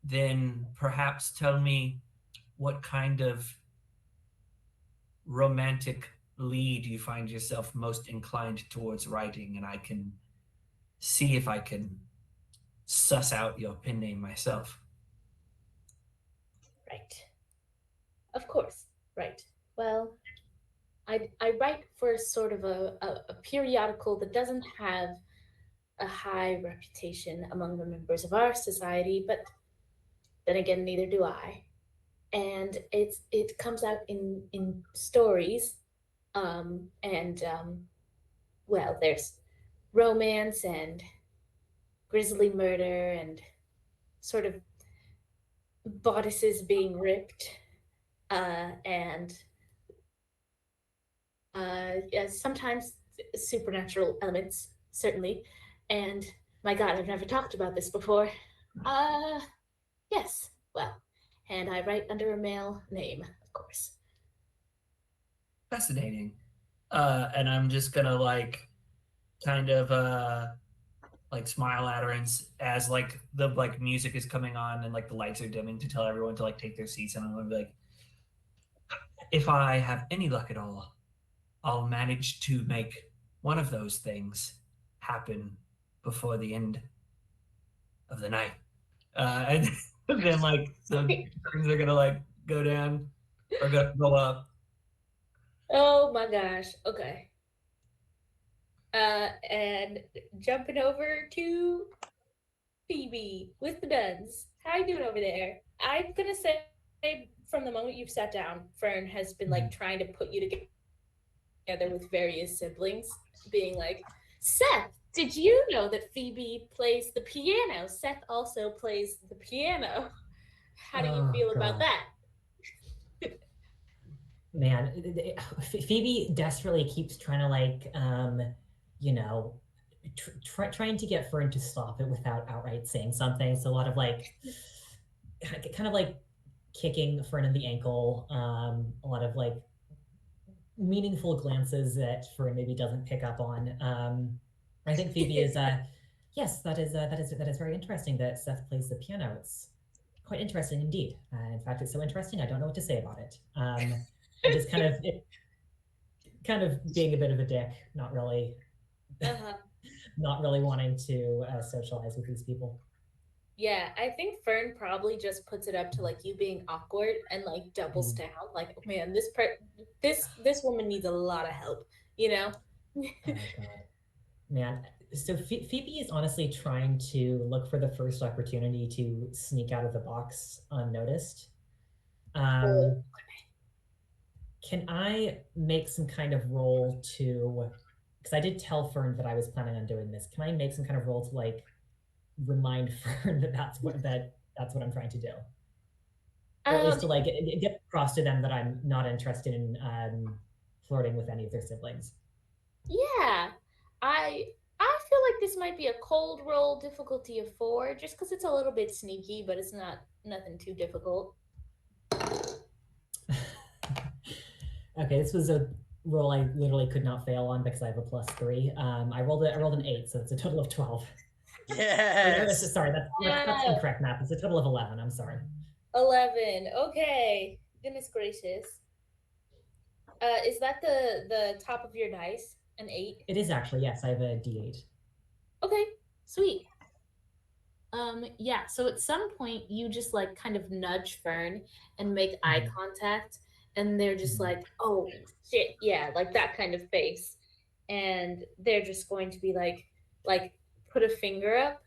then perhaps tell me what kind of romantic lead you find yourself most inclined towards writing, and I can see if I can suss out your pen name myself. Right. Of course. Right. Well, I write for sort of a periodical that doesn't have a high reputation among the members of our society, but then again, neither do I. And it comes out in stories, and well, there's romance and grisly murder and sort of bodices being ripped, and yeah, sometimes supernatural elements, certainly. And my God, I've never talked about this before. Yes. Well, and I write under a male name, of course. Fascinating. And I'm just gonna like kind of like smile at her and as like the like music is coming on and like the lights are dimming to tell everyone to like take their seats, and I'm gonna be like, if I have any luck at all, I'll manage to make one of those things happen before the end of the night. And then like the curtains are gonna like go down or go up. Oh my gosh. Okay. And jumping over to Phoebe with the duns. How you doing over there? I'm gonna say from the moment you've sat down, Fern has been like trying to put you together with various siblings, being like, Seth, did you know that Phoebe plays the piano? Seth also plays the piano. How do you feel about that? Man, Phoebe desperately keeps trying to like, you know, trying to get Fern to stop it without outright saying something. So a lot of like, kind of like kicking Fern in the ankle. A lot of like meaningful glances that Fern maybe doesn't pick up on. I think Phoebe is, yes, that is very interesting that Seth plays the piano. It's quite interesting indeed. In fact, it's so interesting I don't know what to say about it. And just kind of being a bit of a dick, not really, not really wanting to socialize with these people. Yeah, I think Fern probably just puts it up to like you being awkward and like doubles down. Like, oh, man, this woman needs a lot of help, you know? Oh God, man. So Phoebe is honestly trying to look for the first opportunity to sneak out of the box unnoticed. Can I make some kind of roll to? Because I did tell Fern that I was planning on doing this. Can I make some kind of roll to like remind Fern that that's what I'm trying to do, or at least to like get across to them that I'm not interested in flirting with any of their siblings. Yeah, I feel like this might be a cold roll, difficulty of 4, just because it's a little bit sneaky, but it's not nothing too difficult. Okay, this was a roll I literally could not fail on because I have a +3. I rolled an 8, so it's a total of 12. Yes. Sorry, that's incorrect math. It's a total of 11. I'm sorry. 11. Okay. Goodness gracious. Is that the top of your dice? An 8? It is actually, yes. I have a D8. Okay, sweet. Yeah, so at some point you just like kind of nudge Fern and make eye contact, and they're just like, oh shit, yeah, like that kind of face. And they're just going to be like put a finger up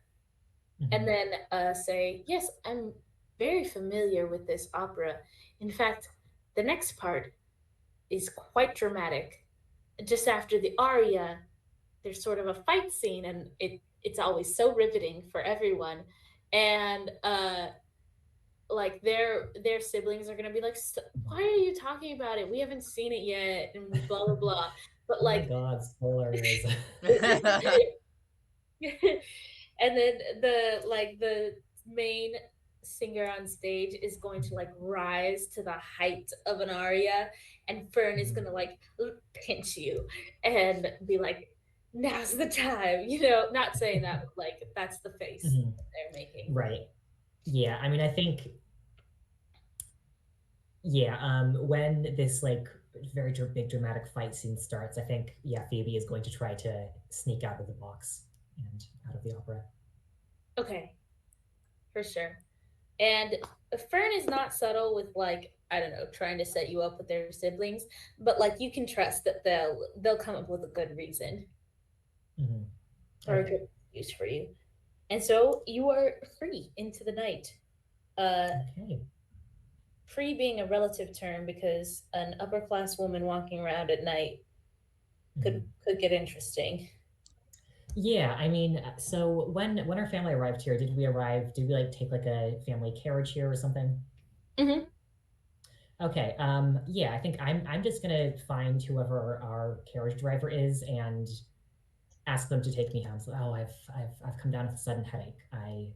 and then say, yes, I'm very familiar with this opera. In fact, the next part is quite dramatic. Just after the aria, there's sort of a fight scene, and it's always so riveting for everyone. And like their siblings are gonna be like, why are you talking about it? We haven't seen it yet, and blah blah blah. But like, oh my God, spoilers. and then the main singer on stage is going to like rise to the height of an aria, and Fern is gonna like pinch you and be like, now's the time, you know, not saying that, but like that's the face that they're making. Right. Yeah, I mean, I think, yeah, when this like very big dramatic fight scene starts, I think, yeah, Phoebe is going to try to sneak out of the box and out of the opera. Okay, for sure. And Fern is not subtle with like, I don't know, trying to set you up with their siblings, but like you can trust that they'll come up with a good reason or a good excuse for you. And so you are free into the night. Okay. Free being a relative term because an upper class woman walking around at night could get interesting. Yeah, I mean, so when our family arrived here, did we like take like a family carriage here or something? Okay. Yeah, I think I'm just gonna find whoever our carriage driver is and ask them to take me home. So, oh, I've come down with a sudden headache. I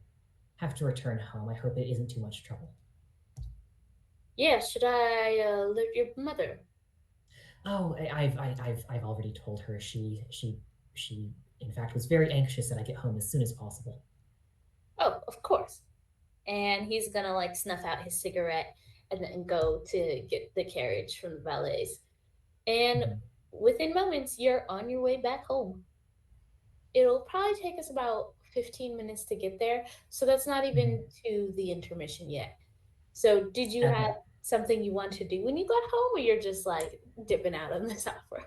have to return home. I hope it isn't too much trouble. Yeah, should I alert your mother? Oh, I've already told her. She in fact was very anxious that I get home as soon as possible. Oh, of course. And he's gonna like snuff out his cigarette and then go to get the carriage from the valets. And Mhm. within moments, you're on your way back home. It'll probably take us about 15 minutes to get there, so that's not even to the intermission yet. So, did you Okay. have something you want to do when you got home, or you're just like dipping out on this opera?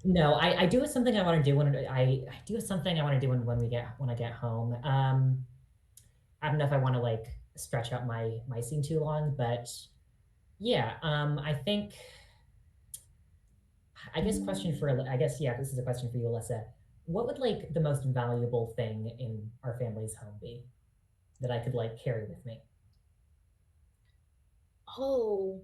No, I do something I want to do when I do something I want to do when I get home. I don't know if I want to like stretch out my scene too long, but yeah, I guess this is a question for you, Alyssa. What would like the most valuable thing in our family's home be that I could like carry with me? Oh,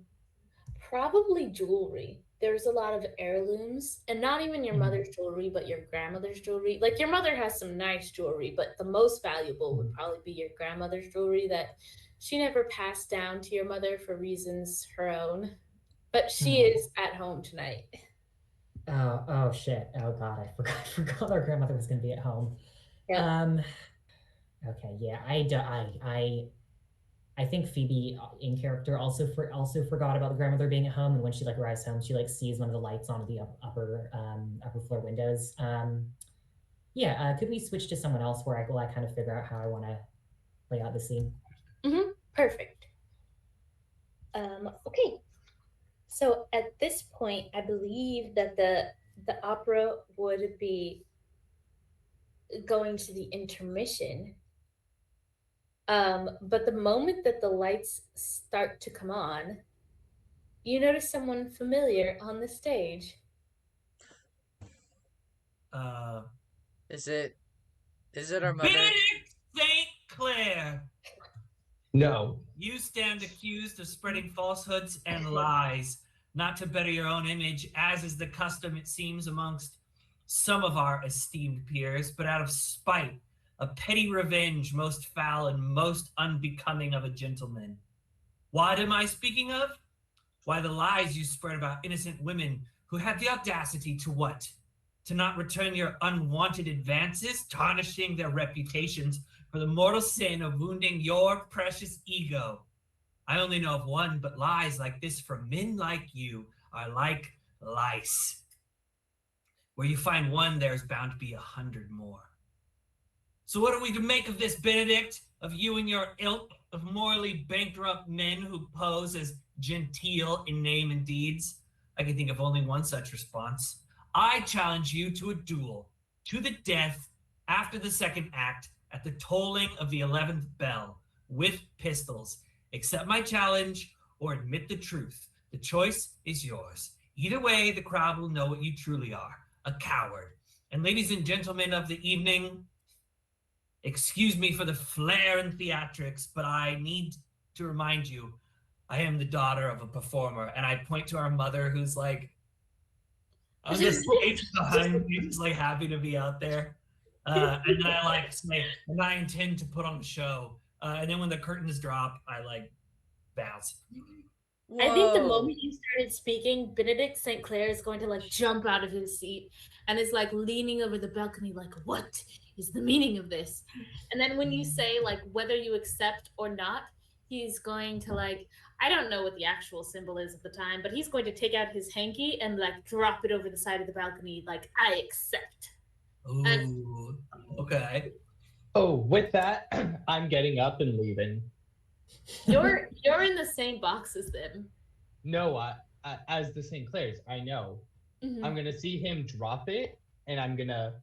probably jewelry. There's a lot of heirlooms, and not even your Mhm. mother's jewelry, but your grandmother's jewelry. Like your mother has some nice jewelry, but the most valuable would probably be your grandmother's jewelry that she never passed down to your mother for reasons her own. But she Mhm. is at home tonight. Oh shit. Oh god, I forgot I forgot our grandmother was gonna be at home. Yep. Um okay, yeah, I think Phoebe in character also forgot about the grandmother being at home, and when she like arrives home, she like sees one of the lights on the upper floor windows. Yeah, could we switch to someone else where I kind of figure out how I want to play out the scene? Perfect. Okay. So at this point, I believe that the opera would be going to the intermission. But the moment that the lights start to come on, you notice someone familiar on the stage. Uh, Is it our mother? Benedict St. Clair, No. you stand accused of spreading falsehoods and lies, not to better your own image, as is the custom, it seems, amongst some of our esteemed peers, but out of spite, a petty revenge most foul and most unbecoming of a gentleman. What am I speaking of? Why, the lies you spread about innocent women who had the audacity to what? To not return your unwanted advances, tarnishing their reputations for the mortal sin of wounding your precious ego. I only know of one, but lies like this from men like you are like lice. Where you find one, there's bound to be 100 more. So what are we to make of this, Benedict? Of you and your ilk of morally bankrupt men who pose as genteel in name and deeds? I can think of only one such response. I challenge you to a duel, to the death, after the second act, at the tolling of the 11th bell, with pistols. Accept my challenge or admit the truth. The choice is yours. Either way, the crowd will know what you truly are, a coward. And ladies and gentlemen of the evening, excuse me for the flair and theatrics, but I need to remind you, I am the daughter of a performer. And I point to our mother who's like on the stage behind me, just like happy to be out there. And then I like say, and I intend to put on a show. And then when the curtains drop, I like bounce. I think the Whoa. moment you started speaking, Benedict St. Clair is going to like jump out of his seat and is like leaning over the balcony, like, what is the meaning of this? And then when you say like whether you accept or not, he's going to like, I don't know what the actual symbol is at the time, but he's going to take out his hanky and like drop it over the side of the balcony, like, I accept. Ooh, okay. Oh, with that, I'm getting up and leaving. You're in the same box as them. No, as the St. Clairs, I know. Mhm. I'm gonna see him drop it, and I'm gonna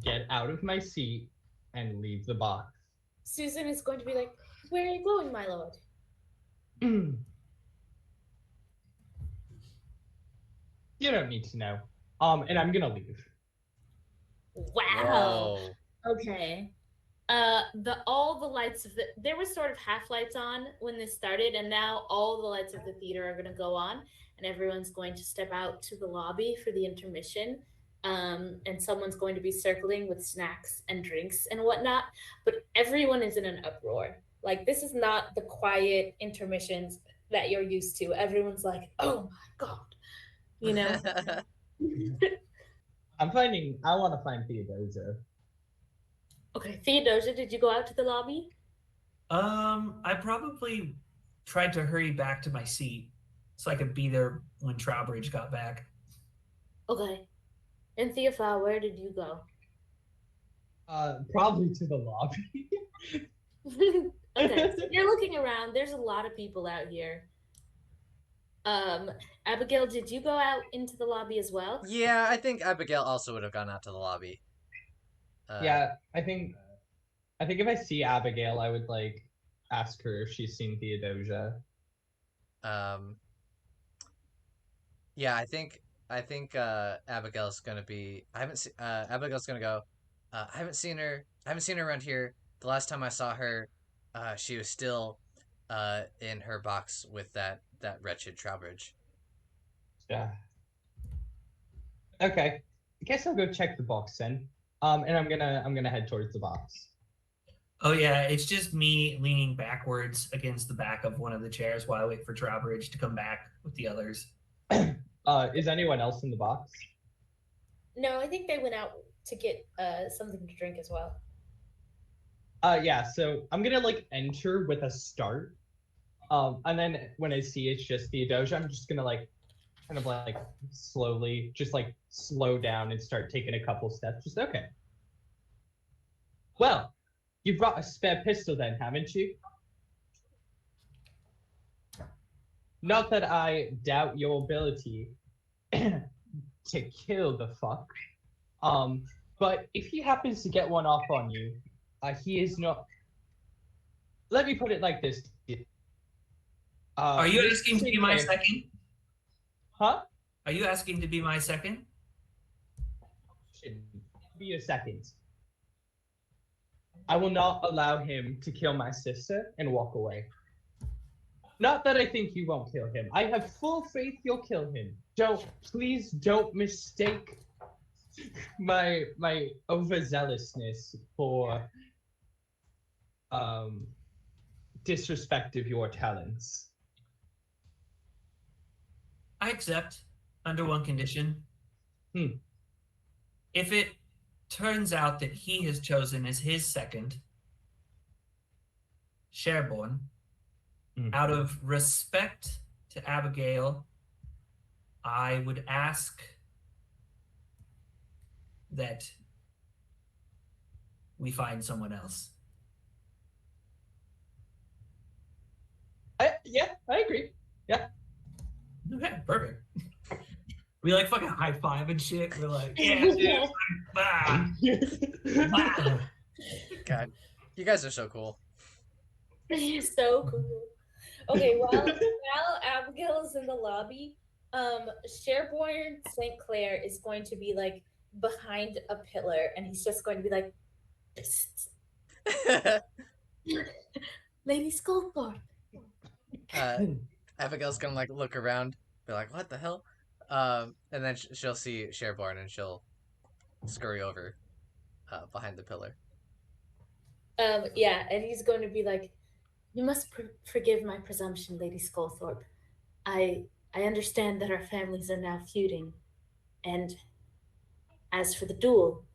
get out of my seat and leave the box. Susan is going to be like, where are you going, my lord? You don't need to know. And I'm gonna leave. Wow. Whoa. Okay. All the lights of there was sort of half lights on when this started, and now all the lights of the theater are going to go on, and everyone's going to step out to the lobby for the intermission. and someone's going to be circling with snacks and drinks and whatnot. But everyone is in an uproar. Like, this is not the quiet intermissions that you're used to. Everyone's like, "Oh my god," you know. I want to find Theodosia. Okay, Theodosia, did you go out to the lobby? I probably tried to hurry back to my seat so I could be there when Trowbridge got back. Okay. And Theophile, where did you go? Probably to the lobby. Okay, so you're looking around. There's a lot of people out here. Abigail, did you go out into the lobby as well? Yeah, I think Abigail also would have gone out to the lobby. Yeah, I think if I see Abigail, I would like ask her if she's seen Theodosia. Yeah, I think Abigail's gonna be. Abigail's gonna go. I haven't seen her. I haven't seen her around here. The last time I saw her, she was still in her box with that wretched Trowbridge. Yeah. Okay. I guess I'll go check the box then. And I'm gonna head towards the box. Oh yeah, it's just me leaning backwards against the back of one of the chairs while I wait for Trowbridge to come back with the others. Is anyone else in the box? No, I think they went out to get something to drink as well. Yeah, so I'm gonna like enter with a start. And then when I see it's just Theodosia, I'm just gonna like kind of like slowly just like slow down and start taking a couple steps. Just okay. Well, you brought a spare pistol then, haven't you? Not that I doubt your ability to kill the fuck. But if he happens to get one off on you, he is not. Let me put it like this. Are you Miss asking to be my Sinclair- second? Huh? Are you asking to be my second? Should be a second. I will not allow him to kill my sister and walk away. Not that I think you won't kill him. I have full faith you'll kill him. Please don't mistake my overzealousness for disrespect of your talents. I accept, under one condition. If it turns out that he has chosen as his second Sherborne, out of respect to Abigail, I would ask that we find someone else. Yeah, I agree. Yeah. Okay, perfect. We like fucking high five and shit. We're like, yeah, dude. Ah, ah. God, you guys are so cool. So cool. Okay, while Abigail is in the lobby, Sherborne St. Clair is going to be like behind a pillar, and he's just going to be like, Lady Scolthorpe. Abigail's gonna like look around, be like, "What the hell?" And then she'll see Sherborne, and she'll scurry over behind the pillar. Yeah, and he's going to be like, "You must forgive my presumption, Lady Scolthorpe. I understand that our families are now feuding, and as for the duel,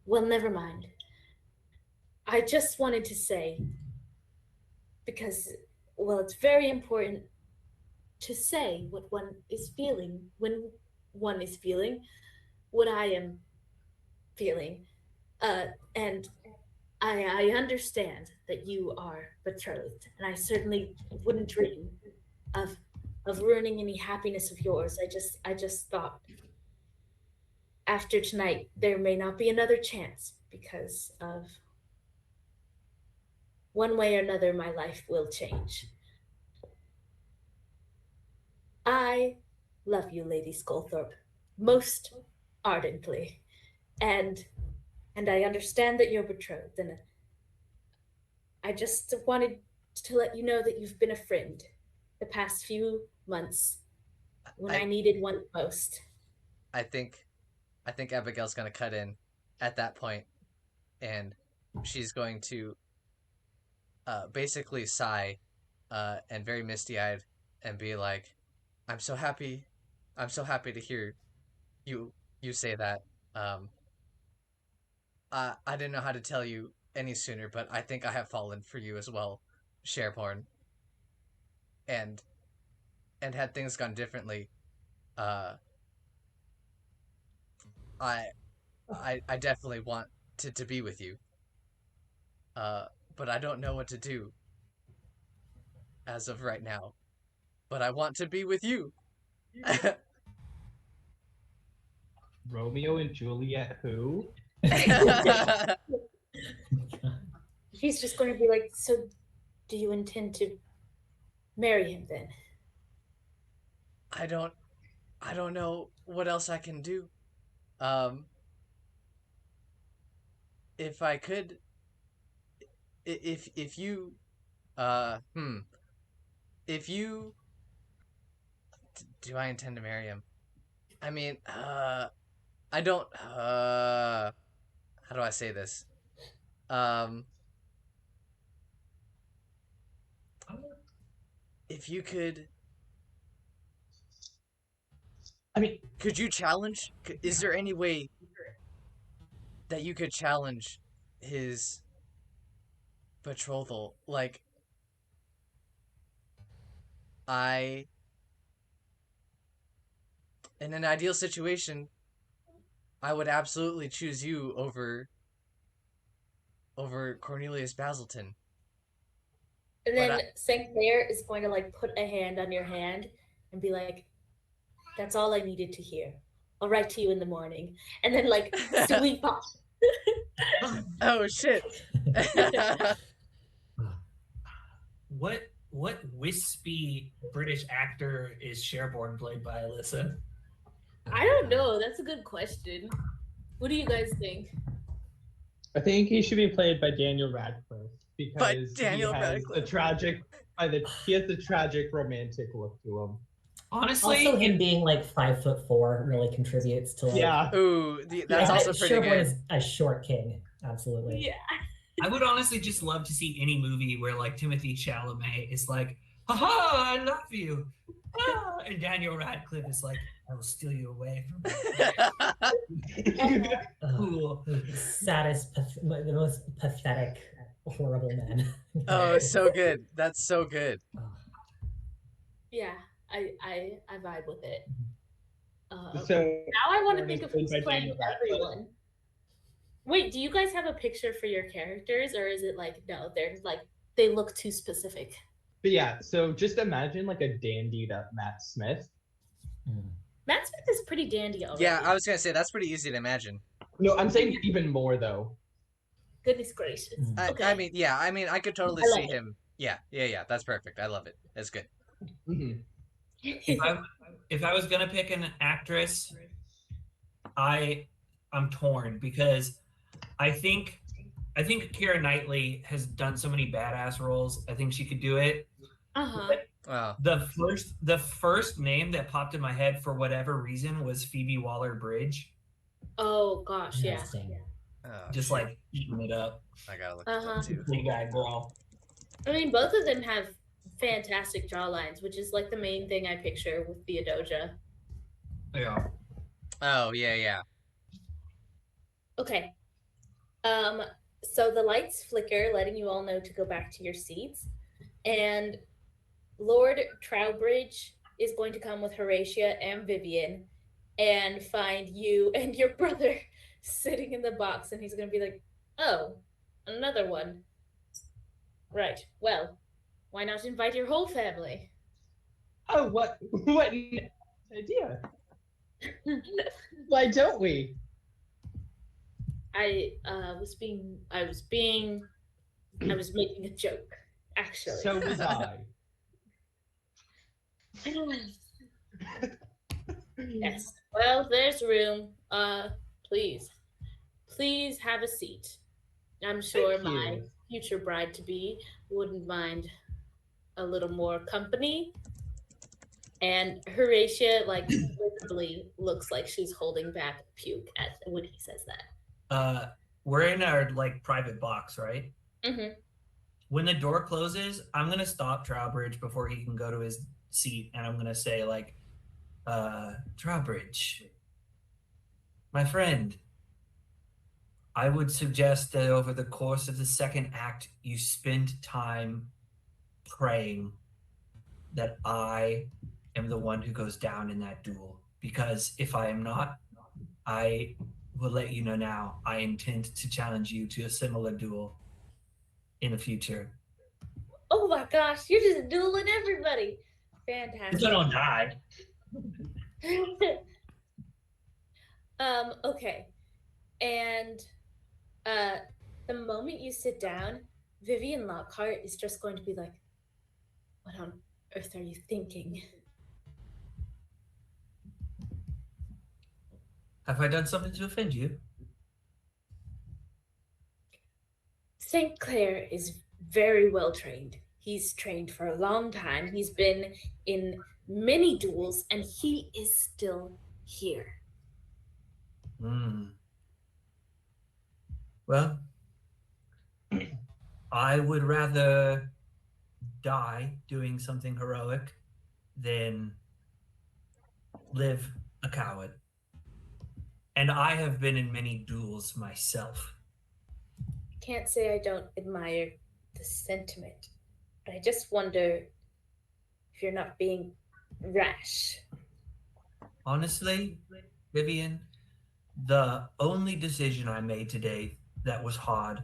well, never mind. I just wanted to say, because, well, it's very important to say what one is feeling when one is feeling what I am feeling. And I understand that you are betrothed, and I certainly wouldn't dream of ruining any happiness of yours. I just thought after tonight there may not be another chance because of one way or another my life will change. I love you, Lady Scolthorpe, most ardently, and I understand that you're betrothed, and I just wanted to let you know that you've been a friend the past few months when I needed one most. I think I think Abigail's gonna cut in at that point, and she's going to basically sigh and very misty-eyed and be like, I'm so happy to hear you say that. I didn't know how to tell you any sooner, but I think I have fallen for you as well, Shareborn. And had things gone differently, uh I I definitely want to be with you. But I don't know what to do as of right now. But I want to be with you. Romeo and Juliet, who? He's just going to be like, so do you intend to marry him then? I don't know what else I can do. If I could, if you, if you, do I intend to marry him? I mean, I don't, how do I say this? If you could, I mean, could you challenge? Is there any way that you could challenge his betrothal? Like, in an ideal situation, I would absolutely choose you over Cornelius Basilton. And then St. Clair is going to like put a hand on your hand and be like, that's all I needed to hear. I'll write to you in the morning. And then like sweep off. Oh shit. What wispy British actor is Shareborn played by, Alyssa? I don't know. That's a good question. What do you guys think? I think he should be played by Daniel Radcliffe because Daniel he has Radcliffe. he has the tragic romantic look to him. Honestly, Also, him being like 5'4" really contributes to like. Yeah. Ooh, that's also pretty Shareborn good. is a short king, absolutely. Yeah. I would honestly just love to see any movie where like Timothy Chalamet is like, "Haha, I love you," and Daniel Radcliffe is like, "I will steal you away from me." Cool. Saddest, the most pathetic, horrible man. Oh, so good. That's so good. Yeah, I vibe with it. So now I want to Shareborn think is of who's played by playing Daniel Radcliffe. everyone. Wait, do you guys have a picture for your characters, or is it like no, they're like they look too specific? But yeah, so just imagine like a dandied up Matt Smith. Matt Smith is pretty dandy already. Yeah, I was gonna say that's pretty easy to imagine. No, I'm saying even more though. Goodness gracious. Okay. I mean, I could totally I see like it. him. Yeah. That's perfect. I love it. That's good. Mhm. If I was gonna pick an actress, I'm torn because I think Keira Knightley has done so many badass roles. I think she could do it. Uh-huh. Wow. The first name that popped in my head for whatever reason was Phoebe Waller-Bridge. Oh gosh, yeah. Interesting. Oh, Just shit. like eating it up. I gotta look at that too. Big guy girl. I mean, both of them have fantastic jawlines, which is like the main thing I picture with Theodosia. Yeah. Oh yeah. Okay. So the lights flicker, letting you all know to go back to your seats. And Lord Trowbridge is going to come with Horatia and Vivian and find you and your brother sitting in the box, and he's going to be like, oh, another one. Right. Well, why not invite your whole family? Oh, what an idea. Why don't we? I was making a joke, actually. So was I. Yes. Well, there's room. Please have a seat. I'm sure Thank my you. future bride to be wouldn't mind a little more company. And Horatia, like, visibly looks like she's holding back puke when he says that. We're in our like private box, right? Mm-hmm. When the door closes, I'm gonna stop Trowbridge before he can go to his seat, and I'm gonna say like, Trowbridge, my friend, I would suggest that over the course of the second act, you spend time praying that I am the one who goes down in that duel. Because if I am not, I will let you know now, I intend to challenge you to a similar duel in the future. Oh my gosh, you're just dueling everybody. If Fantastic. I don't die. Okay. And the moment you sit down, Vivian Lockhart is just going to be like, what on earth are you thinking? Have I done something to offend you? St. Clair is very well trained. He's trained for a long time. He's been in many duels, and he is still here. Well, I would rather die doing something heroic than live a coward. And I have been in many duels myself. Can't say I don't admire the sentiment, but I just wonder if you're not being rash. Honestly, Vivian, the only decision I made today that was hard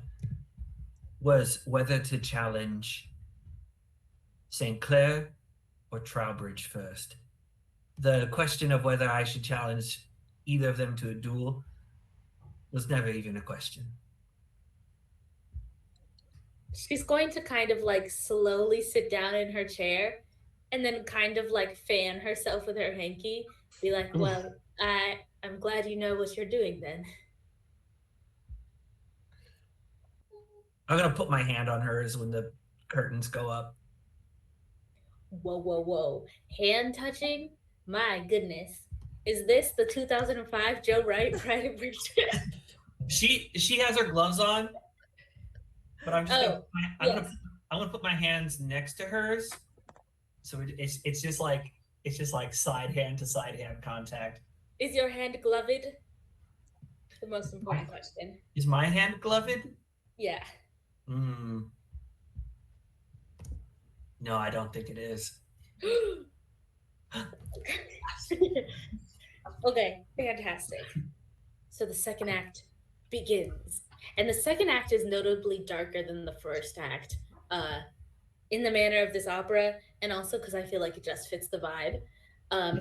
was whether to challenge St. Clair or Trowbridge first. The question of whether I should challenge either of them to a duel was never even a question. She's going to kind of like slowly sit down in her chair and then kind of like fan herself with her hanky. Be like, well, I'm glad you know what you're doing then. I'm gonna put my hand on hers when the curtains go up. Whoa, whoa, whoa. Hand touching? My goodness. Is this the 2005 Joe Wright Pride and Prejudice? She has her gloves on, but I'm just yes. I'm gonna put my hands next to hers, so it's just like side hand to side hand contact. Is your hand gloved? The most important question. Is my hand gloved? Yeah. No, I don't think it is. Okay, fantastic. So the second act begins. And the second act is notably darker than the first act, in the manner of this opera, and also because I feel like it just fits the vibe.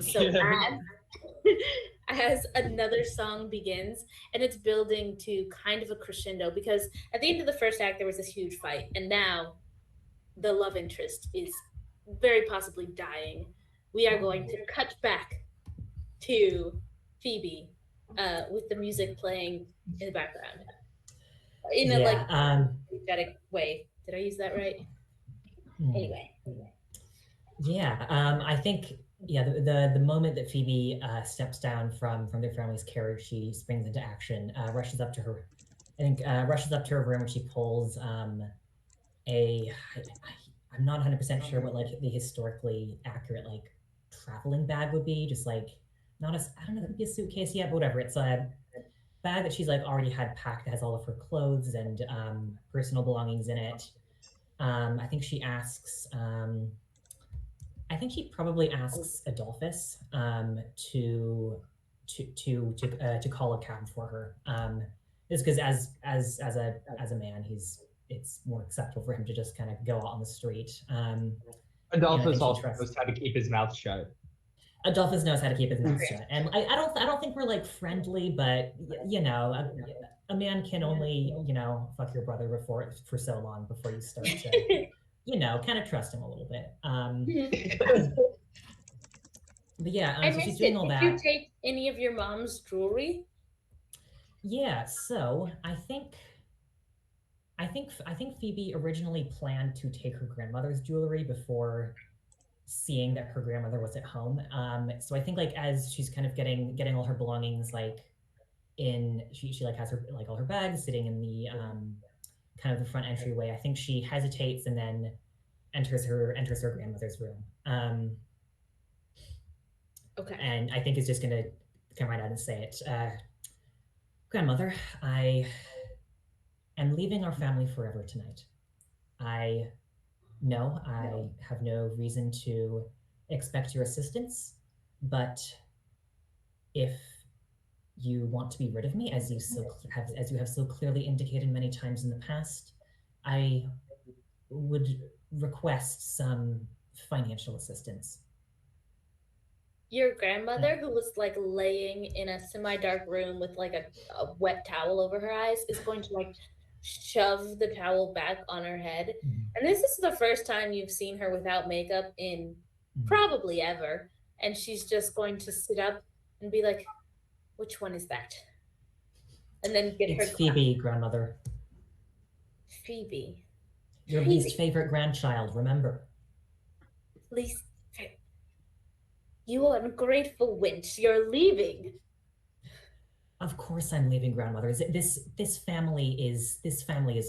So as another song begins, and it's building to kind of a crescendo, because at the end of the first act there was this huge fight, and now the love interest is very possibly dying. We are going to cut back to Phoebe with the music playing in the background in a like energetic way. Did I use that right? Anyway. Yeah, I think the moment that Phoebe steps down from their family's carriage, she springs into action, rushes up to her. Rushes up to her room and she pulls I'm not 100% sure what like the historically accurate like traveling bag would be. Just like not a I don't know if it'd be a suitcase yet, but whatever. It's a bag that she's like already had packed that has all of her clothes and personal belongings in it. I think she asks. I think she probably asks Adolphus to call a cab for her. Just because as a man, it's more acceptable for him to just kind of go out on the street. Adolphus also knows how to keep his mouth shut. Adolphus knows how to keep his mouth shut, and I don't think we're like friendly, but you know, a man can only fuck your brother for so long before you start to kind of trust him a little bit. But yeah, so she's doing all that. Did you take any of your mom's jewelry? Yeah, so I think Phoebe originally planned to take her grandmother's jewelry before seeing that her grandmother was at home. So I think like as she's kind of getting all her belongings like in she like has her like all her bags sitting in the kind of the front entryway. I think she hesitates and then enters her grandmother's room. Okay. And I think is just gonna come right out and say it. Grandmother, I am leaving our family forever tonight. I know I have no reason to expect your assistance, but if you want to be rid of me, as you have so clearly indicated many times in the past, I would request some financial assistance. Your grandmother, who was like laying in a semi-dark room with like a wet towel over her eyes, is going to like shove the towel back on her head. And this is the first time you've seen her without makeup in probably ever. And she's just going to sit up and be like, which one is that? And then get It's her Phoebe, grandmother. Phoebe. Your Phoebe. least favorite grandchild, remember. Least you ungrateful wench, you're leaving. Of course I'm leaving, grandmother. This family is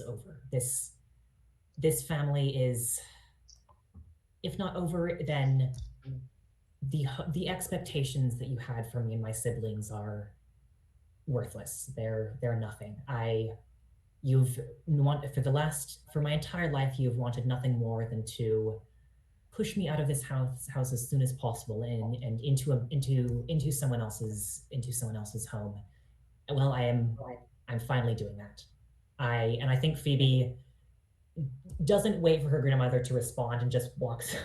over. This family is, if not over, then the expectations that you had for me and my siblings are worthless. They're nothing. For my entire life, you've wanted nothing more than to push me out of this house as soon as possible and into someone else's home. Well, I'm finally doing that. I think Phoebe doesn't wait for her grandmother to respond and just walks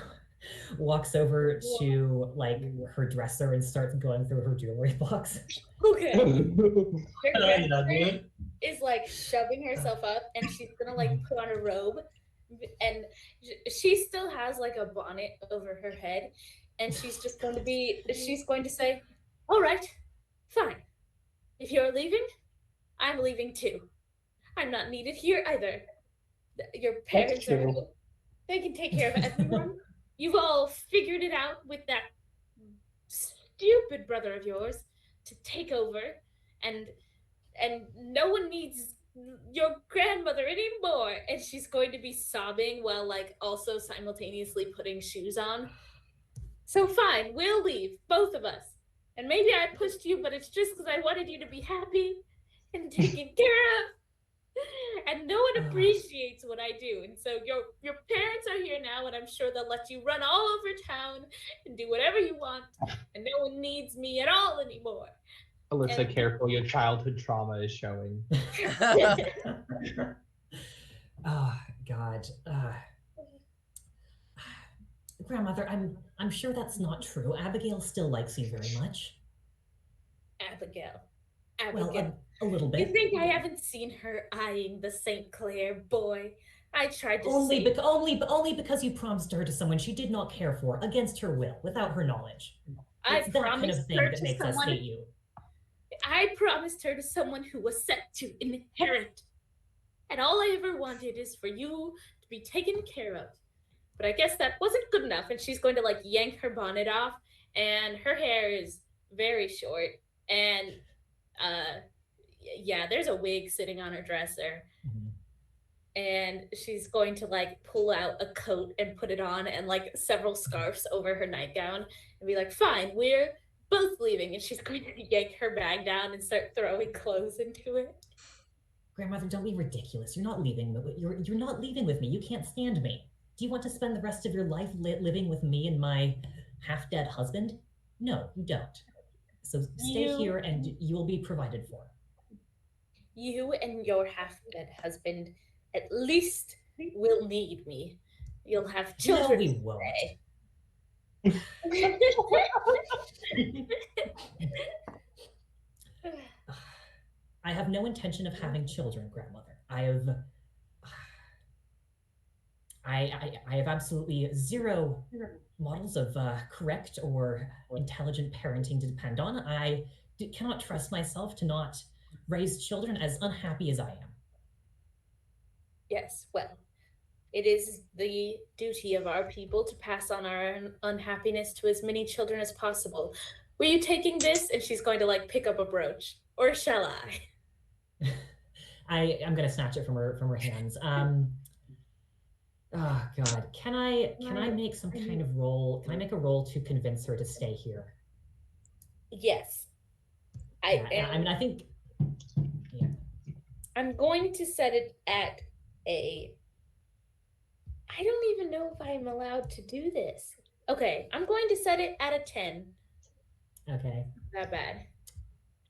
over to like her dresser and starts going through her jewelry box. Okay. Her I love grandmother it. is like shoving herself up, and she's gonna like put on a robe, and she still has like a bonnet over her head, and she's going to say, all right, fine, if you're leaving, I'm leaving too. I'm not needed here either. Your parents are home. They can take care of everyone. You've all figured it out with that stupid brother of yours to take over, and no one needs your grandmother anymore. And she's going to be sobbing while like also simultaneously putting shoes on. So fine, we'll leave, both of us. And maybe I pushed you, but it's just because I wanted you to be happy and taken care of. And no one appreciates what I do. And so your parents are here now, and I'm sure they'll let you run all over town and do whatever you want. And no one needs me at all anymore. Alyssa, careful, your childhood trauma is showing. Oh God. Grandmother, I'm sure that's not true. Abigail still likes you very much. Abigail. Well, a little bit. You think I haven't seen her eyeing the St. Clair boy? I tried to only because you promised her to someone she did not care for against her will, without her knowledge. It's that kind of thing that makes us hate you. I promised her to someone who was set to inherit. And all I ever wanted is for you to be taken care of. But I guess that wasn't good enough, and she's going to like yank her bonnet off, and her hair is very short, and yeah, there's a wig sitting on her dresser. And she's going to like pull out a coat and put it on, and like several scarves over her nightgown, and be like, fine, we're both leaving. And she's going to yank her bag down and start throwing clothes into it. Grandmother, don't be ridiculous. You're not leaving. You're not leaving with me. You can't stand me. Do you want to spend the rest of your life living with me and my half-dead husband? No, you don't. So stay here and you will be provided for. You and your half-dead husband at least will need me. You'll have children. No, we won't. I have no intention of having children, grandmother. I have absolutely zero models of correct or intelligent parenting to depend on. I cannot trust myself to not raise children as unhappy as I am. Yes, well, it is the duty of our people to pass on our unhappiness to as many children as possible. Were you taking this? And she's going to like pick up a brooch. Or shall I? I'm gonna snatch it from her hands. Oh God, can I make some kind of roll? Can I make a roll to convince her to stay here? Yes. I think. Yeah. I'm going to set it at a. I don't even know if I'm allowed to do this. Okay, I'm going to set it at a 10. Okay. Not bad.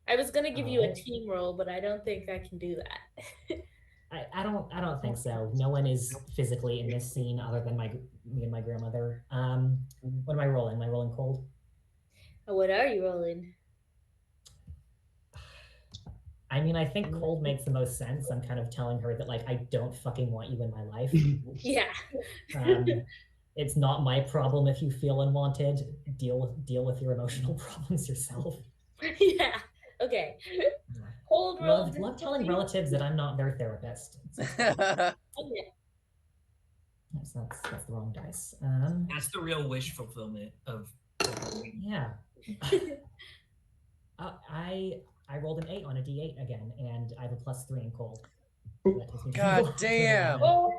I was gonna give you a Alright. team roll, but I don't think I can do that. I don't think so. No one is physically in this scene other than me and my grandmother. What am I rolling? Am I rolling cold? What are you rolling? I mean, I think cold makes the most sense. I'm kind of telling her that like I don't fucking want you in my life. Yeah. It's not my problem if you feel unwanted. Deal with your emotional problems yourself. Yeah. Okay. Cold roll. Love telling relatives that I'm not their therapist. Okay. Yes, that's the wrong dice. That's the real wish fulfillment of. Yeah. I rolled an 8 on a D8 again, and I have a +3 in cold. So that takes me to God damn. Oh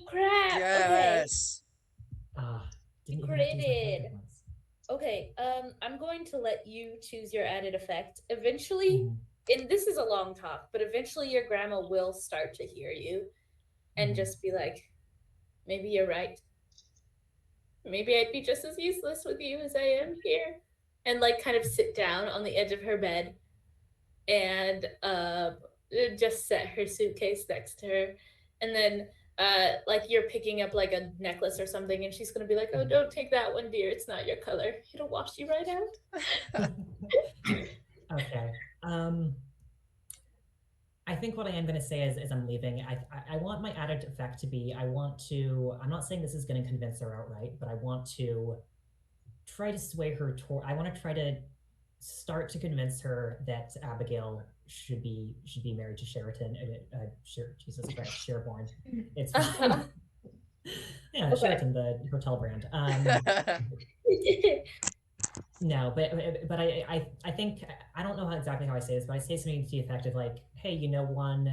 crap! Yes. Didn't even have to use my Critted. character points. Okay. I'm going to let you choose your added effect. Eventually, and this is a long talk, but eventually your grandma will start to hear you, and just be like, "Maybe you're right. Maybe I'd be just as useless with you as I am here," and like kind of sit down on the edge of her bed, and just set her suitcase next to her, and then like you're picking up like a necklace or something, and she's gonna be like, "Oh, don't take that one, dear. It's not your color. It'll wash you right out." Okay. I think what I am going to say as I'm leaving, I want my added effect to be, I'm not saying this is going to convince her outright, but I want to try to sway her toward, I want to try to start to convince her that Abigail should be married to Sheraton. Jesus Christ, Sherborne. It's fine. Yeah, Okay. Sheraton, the hotel brand. No, but I think I don't know exactly how I say this, but I say something to the effect of like, hey, you know, one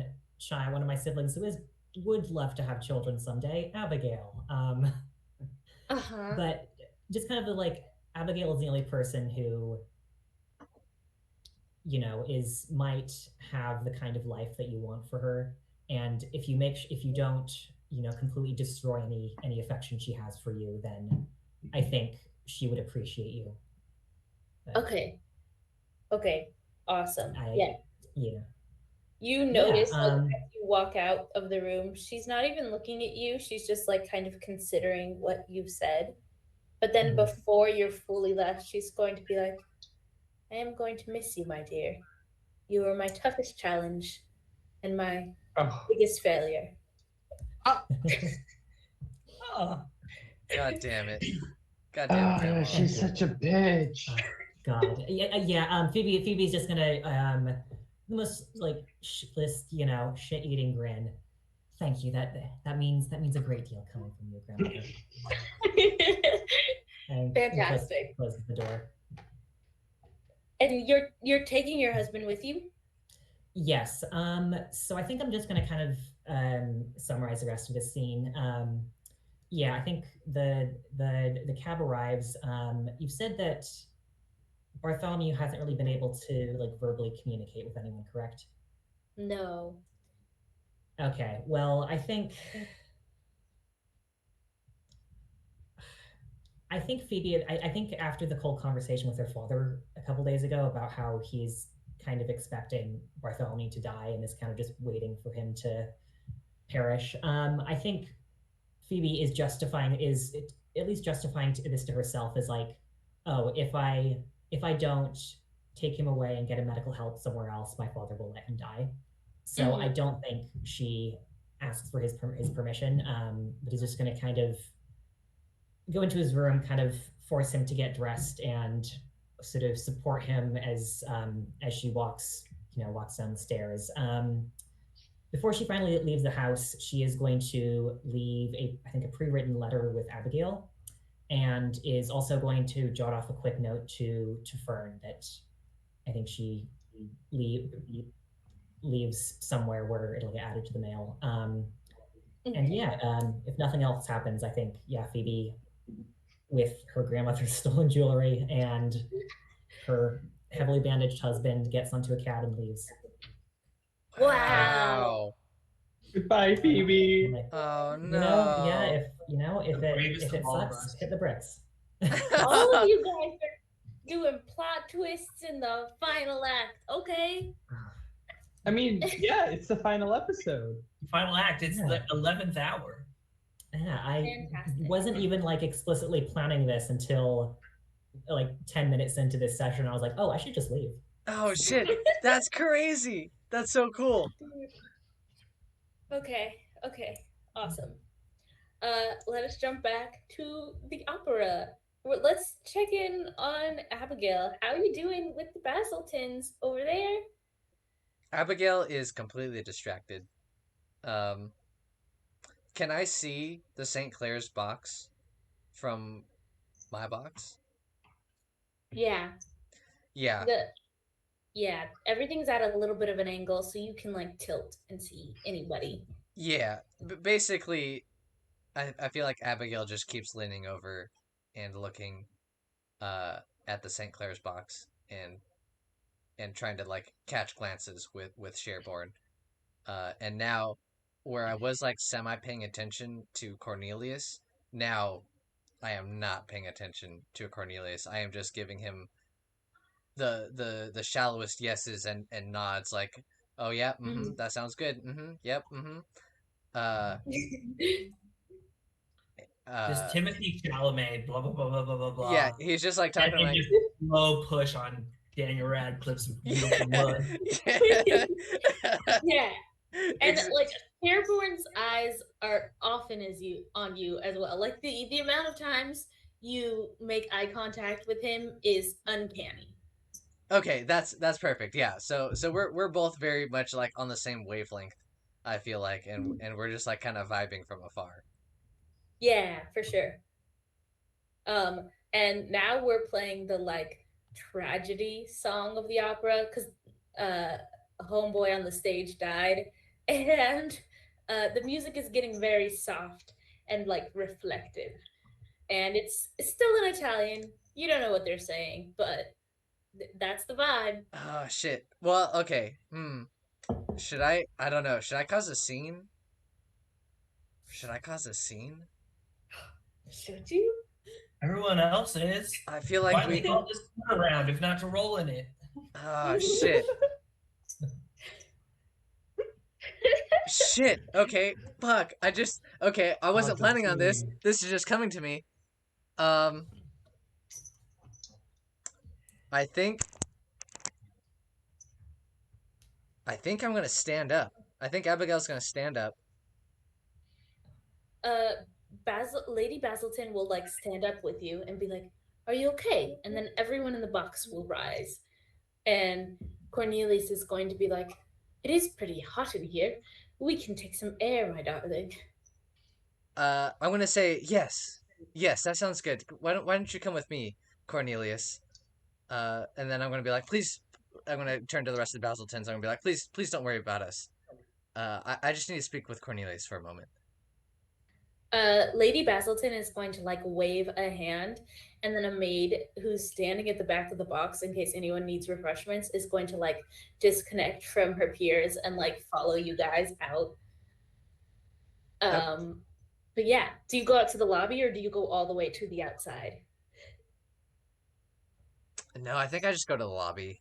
of my siblings who would love to have children someday, Abigail. But just kind of like Abigail is the only person who, you know, might have the kind of life that you want for her, and if you don't, you know, completely destroy any affection she has for you, then I think she would appreciate you. Okay. Awesome. Yeah. You Yeah, notice like, as you walk out of the room, she's not even looking at you. She's just like kind of considering what you've said. But then before you're fully left, she's going to be like, "I am going to miss you, my dear. You were my toughest challenge and my biggest failure." God damn it. God damn it, Grandma. She's such a bitch. God. Yeah. Phoebe's just gonna the most like you know, shit-eating grin. Thank you. That means a great deal coming from you, grandmother. And Fantastic. Closes the door. And you're taking your husband with you? Yes. So I think I'm just gonna kind of summarize the rest of the scene. Yeah, I think the cab arrives. You've said that Bartholomew hasn't really been able to like verbally communicate with anyone, correct? No. Okay. Well, I think Phoebe, I think after the cold conversation with her father a couple days ago about how he's kind of expecting Bartholomew to die and is kind of just waiting for him to perish, I think Phoebe is at least justifying this to herself as like, oh, if I don't take him away and get him medical help somewhere else, my father will let him die. So I don't think she asks for his permission, but he's just going to kind of go into his room, kind of force him to get dressed and sort of support him as she walks down the stairs. before she finally leaves the house, she is going to leave I think a pre-written letter with Abigail, and is also going to jot off a quick note to Fern that I think she leaves somewhere where it'll get added to the mail. And yeah, if nothing else happens, I think Phoebe, with her grandmother's stolen jewelry and her heavily bandaged husband, gets onto a cab and leaves. Wow. Goodbye, Phoebe. Like, Oh you know, yeah, no. if it sucks, hit the bricks. All of you guys are doing plot twists in the final act. Okay. I mean, yeah, it's the final episode. Final act. It's the Yeah. 11th hour. Yeah, I Fantastic. wasn't even like explicitly planning this until like 10 minutes into this session. I was like, oh, I should just leave. Oh shit. That's crazy. That's so cool. Okay. Awesome. Let us jump back to the opera. Let's check in on Abigail. How are you doing with the Basiltons over there? Abigail is completely distracted. Can I see the St. Clair's box from my box? Yeah. Yeah. Everything's at a little bit of an angle, so you can like tilt and see anybody. Yeah. Basically, I feel like Abigail just keeps leaning over and looking at the St. Clair's box and trying to like catch glances with Sherborne. And now where I was like semi paying attention to Cornelius, now I am not paying attention to Cornelius. I am just giving him the shallowest yeses and nods, like, oh yeah, that sounds good. Yep, uh Just Timothy Chalamet, blah blah blah blah blah blah blah. yeah, he's just like And talking then like just slow push on Daniel Radcliffe's beautiful blood. Yeah. And Ex- like Airborne's eyes are often on you as well. Like the amount of times you make eye contact with him is uncanny. okay, that's perfect. Yeah, so we're both very much like on the same wavelength, I feel like, and we're just like kind of vibing from afar. Yeah, for sure. And now we're playing the like tragedy song of the opera because a homeboy on the stage died, and the music is getting very soft and like reflective, and it's still in Italian. You don't know what they're saying, but that's the vibe. Oh shit. Well, okay. Should I don't know. Should I cause a scene? Should I cause a scene? Should you? Everyone else is. I feel Why like don't we we call this around if not to roll in it? Oh shit. Shit. Okay. Fuck. I wasn't planning on this. This is just coming to me. Um I think I'm gonna stand up. I think Abigail's gonna stand up. Lady Basilton will like stand up with you and be like, "Are you okay?" And then everyone in the box will rise, and Cornelius is going to be like, "It is pretty hot in here. We can take some air, my darling." I'm gonna say yes. Yes, that sounds good. Why don't you come with me, Cornelius? And then I'm gonna be like, please. I'm gonna turn to the rest of the Basiltons. I'm gonna be like, please don't worry about us. I just need to speak with Cornelius for a moment. Lady Basilton is going to like wave a hand, and then a maid who's standing at the back of the box in case anyone needs refreshments is going to like disconnect from her peers and like follow you guys out. But yeah, do you go out to the lobby or do you go all the way to the outside? No, I think I just go to the lobby.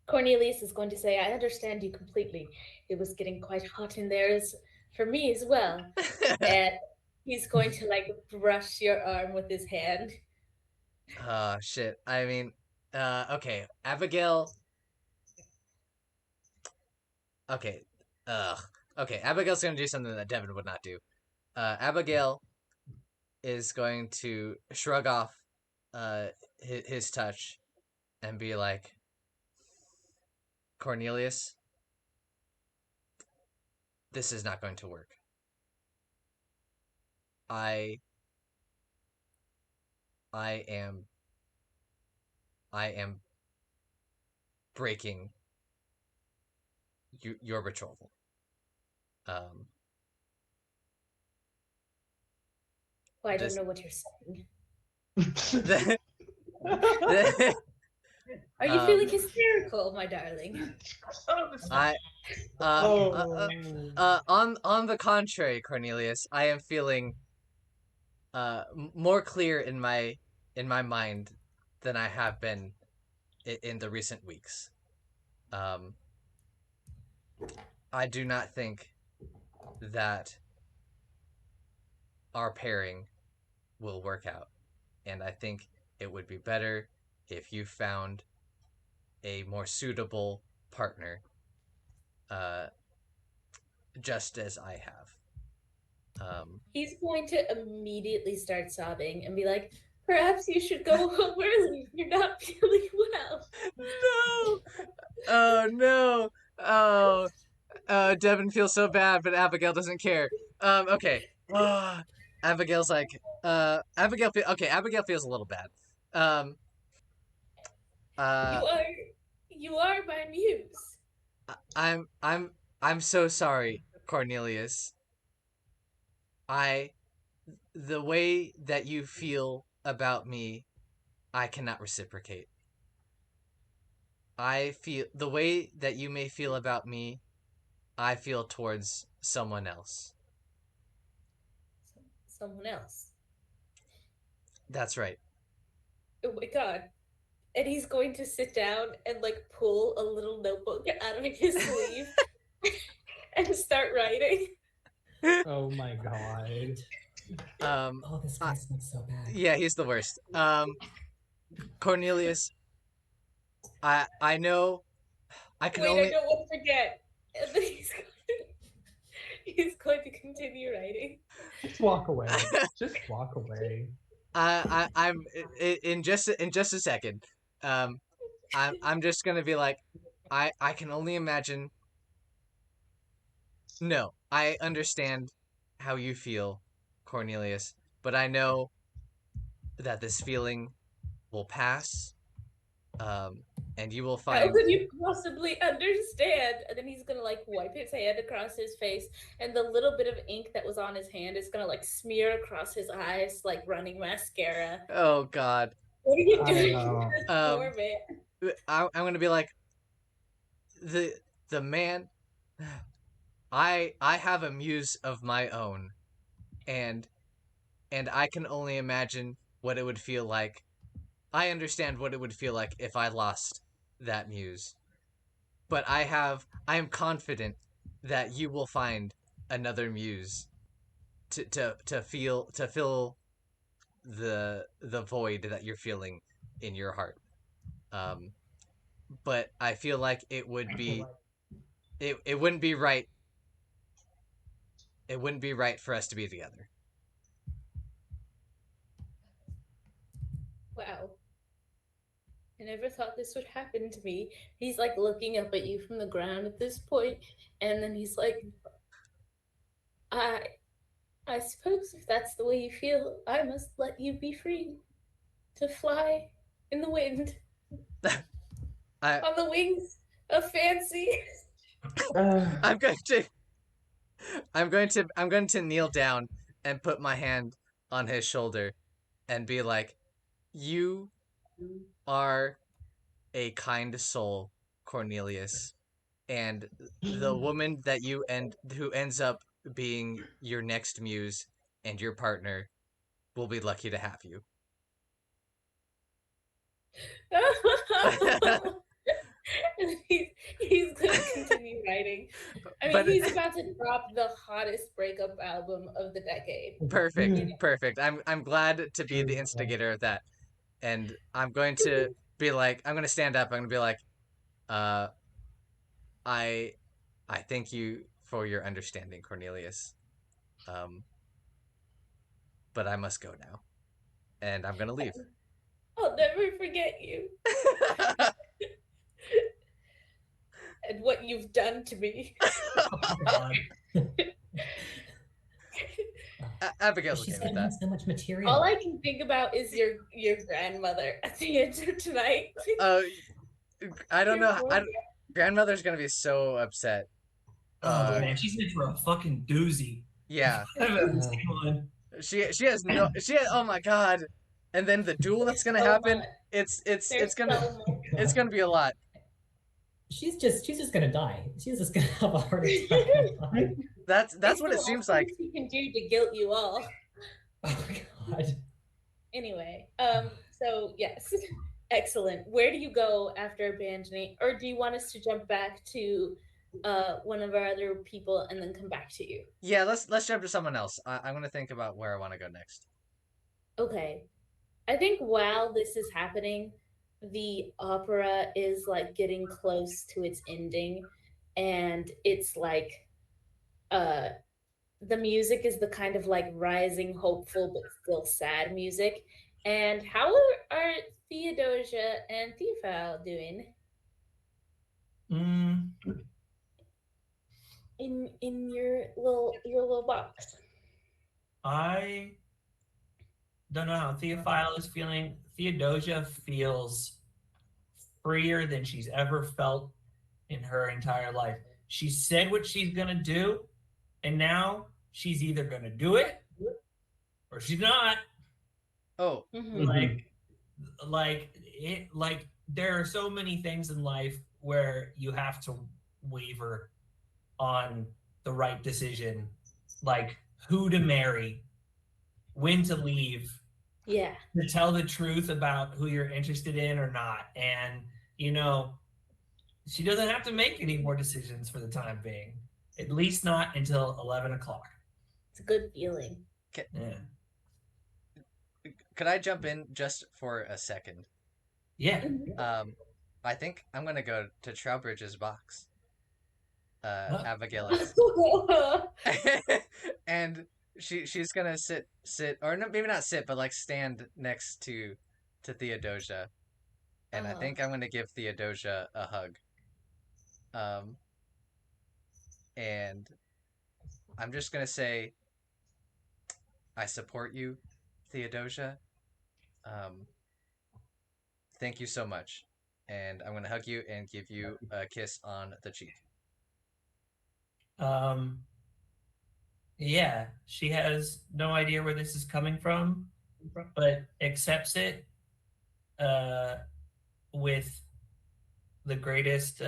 Cornelius is going to say, "I understand you completely. It was getting quite hot in there for me as well." And he's going to like brush your arm with his hand. Oh shit. I mean, okay, Abigail. Okay, okay, Abigail's gonna do something that Devon would not do. Abigail is going to shrug off, his touch, and be like, Cornelius, this is not going to work. I am breaking your betrothal. Well, I don't This- know what you're saying. Are you Um, feeling hysterical, my darling? On the contrary, Cornelius, I am feeling more clear in my mind than I have been in the recent weeks. I do not think that our pairing will work out, and I think it would be better if you found a more suitable partner, just as I have. He's going to immediately start sobbing and be like, perhaps you should go home early if you're not feeling well. No! Oh no! Oh, Devon feels so bad, but Abigail doesn't care. Okay. Abigail's like, Abigail feels a little bad. Uh, You are my muse. I'm so sorry, Cornelius. The way that you feel about me, I cannot reciprocate. I feel the way that you may feel about me, I feel towards someone else. Someone else. That's right. Oh my god. And he's going to sit down and like pull a little notebook out of his sleeve and start writing. Oh my god. Oh, this guy smells so bad. Yeah, he's the worst. Cornelius, I know I can Wait, only I don't want to forget. And then he's going to continue writing. Just walk away. Just walk away. I'm in just a second. I'm just gonna be like, I can only imagine. No, I understand how you feel, Cornelius, but I know that this feeling will pass, and you will How find. could you possibly understand? And then he's gonna like wipe his hand across his face, and the little bit of ink that was on his hand is gonna like smear across his eyes like running mascara. Oh God. What are you I doing know. to this poor man? I'm gonna be like, the man. I have a muse of my own, and I can only imagine what it would feel like. I understand what it would feel like if I lost that muse. But I am confident that you will find another muse to fill the void that you're feeling in your heart. But I feel like it wouldn't be right. It wouldn't be right for us to be together. Wow. I never thought this would happen to me. He's like looking up at you from the ground at this point, and then he's like, I suppose if that's the way you feel, I must let you be free to fly in the wind on the wings of fancy. I'm going to kneel down and put my hand on his shoulder and be like, you are a kind soul, Cornelius, and the woman that who ends up being your next muse and your partner will be lucky to have you. he's going to continue writing. I mean, But- he's about to drop the hottest breakup album of the decade. Perfect. I'm glad to be the instigator of that. And I'm going to be like, I'm going to stand up. I'm going to be like, I thank you for your understanding, Cornelius. But I must go now. And I'm going to leave. I'll never forget you. and what you've done to me. God. Abigail's She's okay with gonna have that. so much material. All I can think about is your grandmother at the end of tonight. I don't Your know. poor Grandmother's gonna be so upset. Oh man, she's in for a fucking doozy. Yeah. I've ever seen one. She has no. Oh my god. And then the duel that's gonna so happen. much. It's There's gonna so much. it's gonna be a lot. She's just gonna die. She's just gonna have a heart attack and die. That's It's what the it seems last like. thing she can do to guilt you all. Oh my god. Anyway, so yes, excellent. Where do you go after abandoning, or do you want us to jump back to one of our other people and then come back to you? Yeah, let's jump to someone else. I'm gonna think about where I want to go next. Okay. I think while this is happening, the opera is like getting close to its ending, and it's like the music is the kind of like rising, hopeful but still sad music. And how are Theodosia and Theophile doing Mm, in your little box? I don't know how Theophile is feeling. Theodosia feels freer than she's ever felt in her entire life. She said what she's gonna do, and now she's either gonna do it or she's not. Oh, Mhm. Like there are so many things in life where you have to waver on the right decision, like who to marry, when to leave, Yeah. to tell the truth about who you're interested in or not. And you know, she doesn't have to make any more decisions for the time being, at least not until 11 o'clock. It's a good feeling. Yeah. could I jump in just for a second? Yeah. I think I'm gonna go to Trowbridge's box. Huh? Abigail is. And she's gonna sit or no, maybe not sit, but like stand next to Theodosia, and I think I'm gonna give Theodosia a hug. And I'm just gonna say, I support you, Theodosia. Thank you so much, and I'm gonna hug you and give you a kiss on the cheek. Yeah, she has no idea where this is coming from, but accepts it with the greatest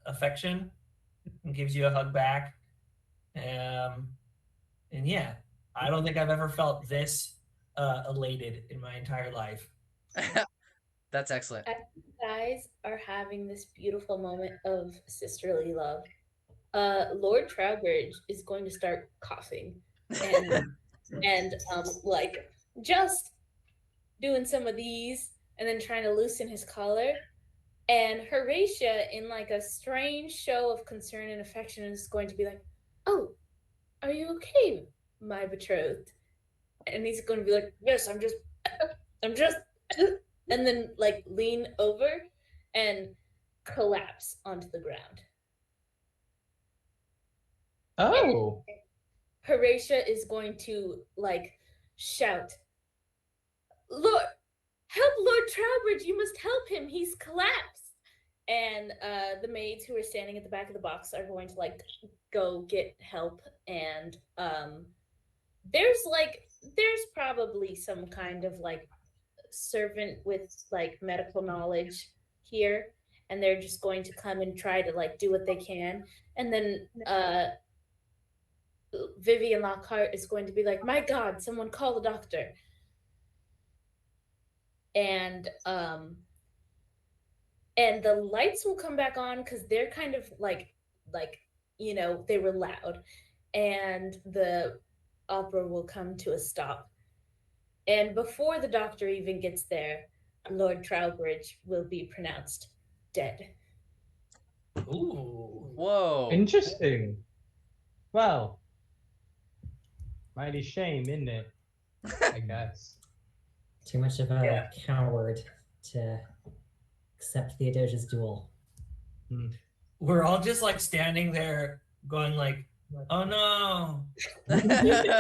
affection and gives you a hug back. And yeah, I don't think I've ever felt this elated in my entire life. That's excellent. As you guys are having this beautiful moment of sisterly love, Lord Trowbridge is going to start coughing and like just doing some of these and then trying to loosen his collar. And Horatia, in like a strange show of concern and affection, is going to be like, "Oh, are you okay, my betrothed?" And he's going to be like, "Yes, I'm just," and then like lean over and collapse onto the ground. Oh. Horatia is going to like shout, "Lord, help Lord Trowbridge! You must help him. He's collapsed." And the maids who are standing at the back of the box are going to like go get help. And there's probably some kind of like servant with like medical knowledge here, and they're just going to come and try to like do what they can. And then Vivian Lockhart is going to be like, "My God, someone call the doctor." And the lights will come back on because they're kind of like they were loud, and the opera will come to a stop. And before the doctor even gets there, Lord Trowbridge will be pronounced dead. Ooh. Whoa. Interesting. Well, mighty shame, isn't it? I guess. Too much of a coward to accept Theodosia's duel. we're all just like standing there going like, oh no. So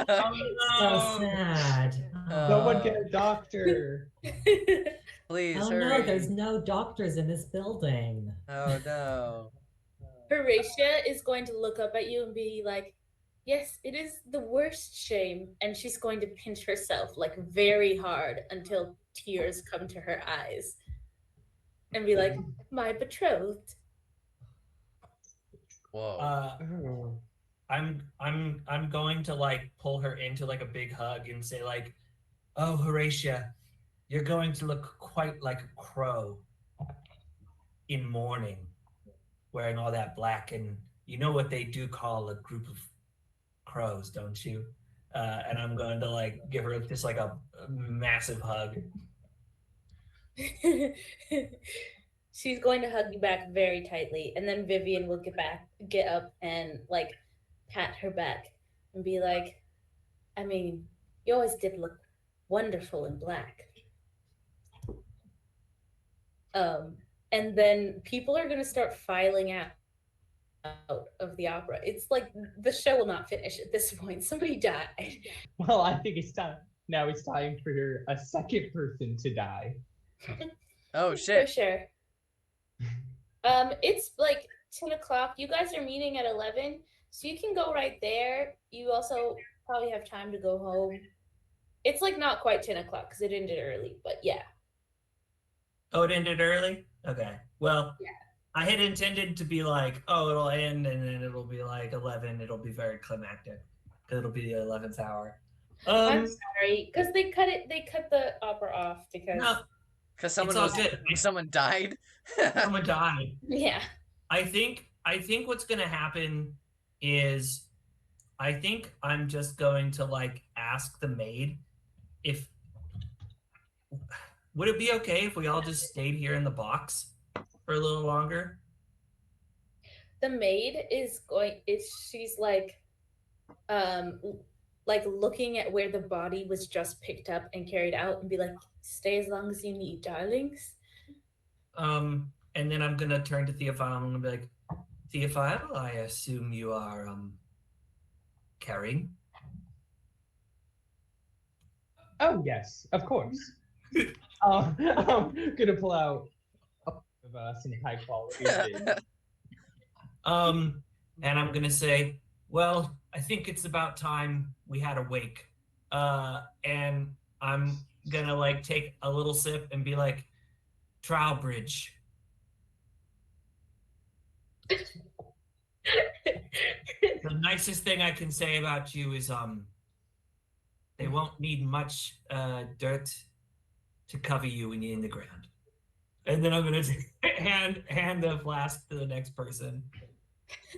Oh no. sad. Someone get a doctor. Please Oh hurry. no, there's no doctors in this building. Oh no. Horatia is going to look up at you and be like, yes, it is the worst shame. And she's going to pinch herself like very hard until tears come to her eyes. And be like, my betrothed. Whoa. Oh. I'm going to like pull her into like a big hug and say like, oh Horatia, you're going to look quite like a crow in mourning, wearing all that black, and you know what they do call a group of crows, don't you? And I'm going to like give her just like a massive hug. She's going to hug you back very tightly, and then Vivian will get up and like pat her back and be like, I mean, you always did look wonderful in black. And then people are gonna start filing out of the opera. It's like the show will not finish at this point. Somebody died. Well, I think it's time. Now it's time for a second person to die. Oh For shit. sure. It's like 10 o'clock. You guys are meeting at 11, so you can go right there. You also probably have time to go home. It's like not quite 10 o'clock because it ended early, but yeah. Oh, it ended early? Okay. Well, Yeah. I had intended to be like, oh, it'll end and then it'll be like 11. It'll be very climactic because it'll be the 11th hour. I'm sorry, because they cut the opera off because No, Because someone all good. someone died. someone died. yeah. I think what's gonna happen is I think I'm just going to like ask the maid if would it be okay if we all just stayed here in the box for a little longer? The maid is she's like looking at where the body was just picked up and carried out and be like, stay as long as you need, darlings. And then I'm gonna turn to Theophile and I'm gonna be like, Theophile, I assume you are carrying. Oh yes, of course. I'm gonna pull out some high quality gin. And I'm gonna say, well, I think it's about time we had a wake. And I'm gonna like take a little sip and be like, Trowbridge. The nicest thing I can say about you is they won't need much dirt to cover you when you're in the ground. And then I'm gonna hand the flask to the next person.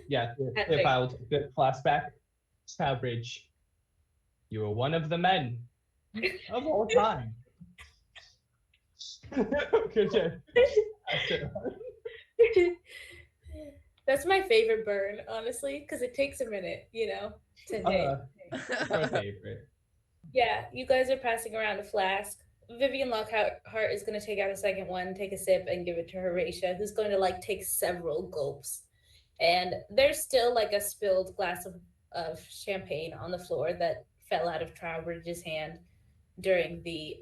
Yeah, if I will take the flashback, Trowbridge, you are one of the men of all time. Good. That's my favorite burn, honestly, because it takes a minute, to hit. My favorite. Yeah, you guys are passing around a flask. Vivian Lockhart is going to take out a second one, take a sip, and give it to Horatia, who's going to like take several gulps. And there's still like a spilled glass of champagne on the floor that fell out of Trowbridge's hand during the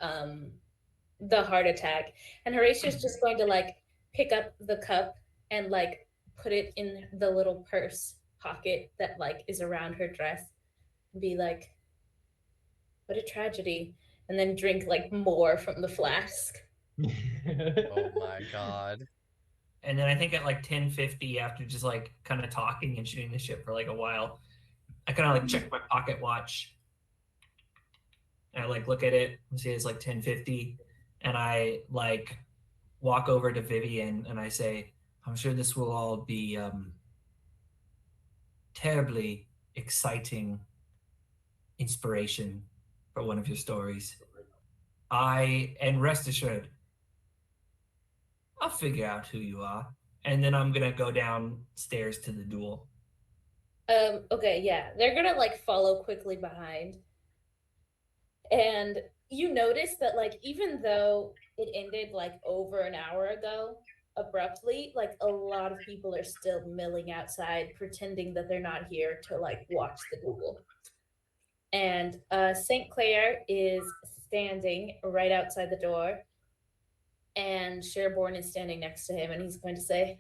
heart attack. And Horatia's just going to like pick up the cup and like put it in the little purse pocket that like is around her dress and be like, what a tragedy. And then drink like more from the flask. Oh my god. And then I think at like 10:50, after just like kind of talking and shooting the shit for like a while, I kind of like check my pocket watch. And I like look at it and see it's like 10:50, and I like walk over to Vivian and I say, I'm sure this will all be terribly exciting inspiration for one of your stories. And rest assured, I'll figure out who you are. And then I'm gonna go downstairs to the duel. Okay, yeah. They're gonna like follow quickly behind. And you notice that like even though it ended like over an hour ago, abruptly, like a lot of people are still milling outside, pretending that they're not here to like watch the duel. And St. Clair is standing right outside the door, and Sherborne is standing next to him, and he's going to say,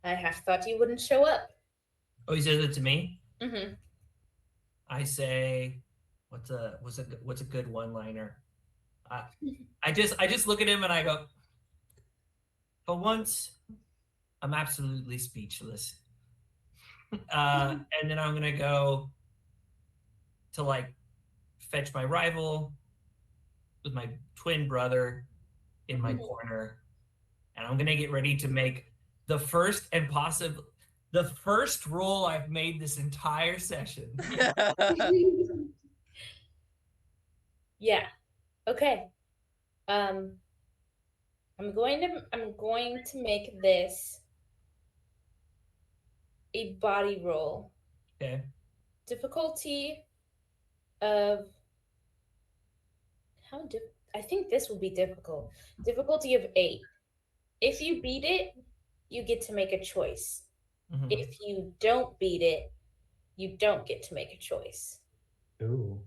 "I half thought you wouldn't show up." Oh, he says it to me. Mm-hmm. I say, what's a good one-liner? I just look at him and I go, for once, I'm absolutely speechless. And then I'm gonna go to like fetch my rival with my twin brother in my corner, and I'm gonna get ready to make the first roll I've made this entire session. Yeah. Okay. I'm going to make this a body roll. Okay. Difficulty of I think this will be difficult. Difficulty of 8. If you beat it, you get to make a choice. Mhm. If you don't beat it, you don't get to make a choice. Ooh.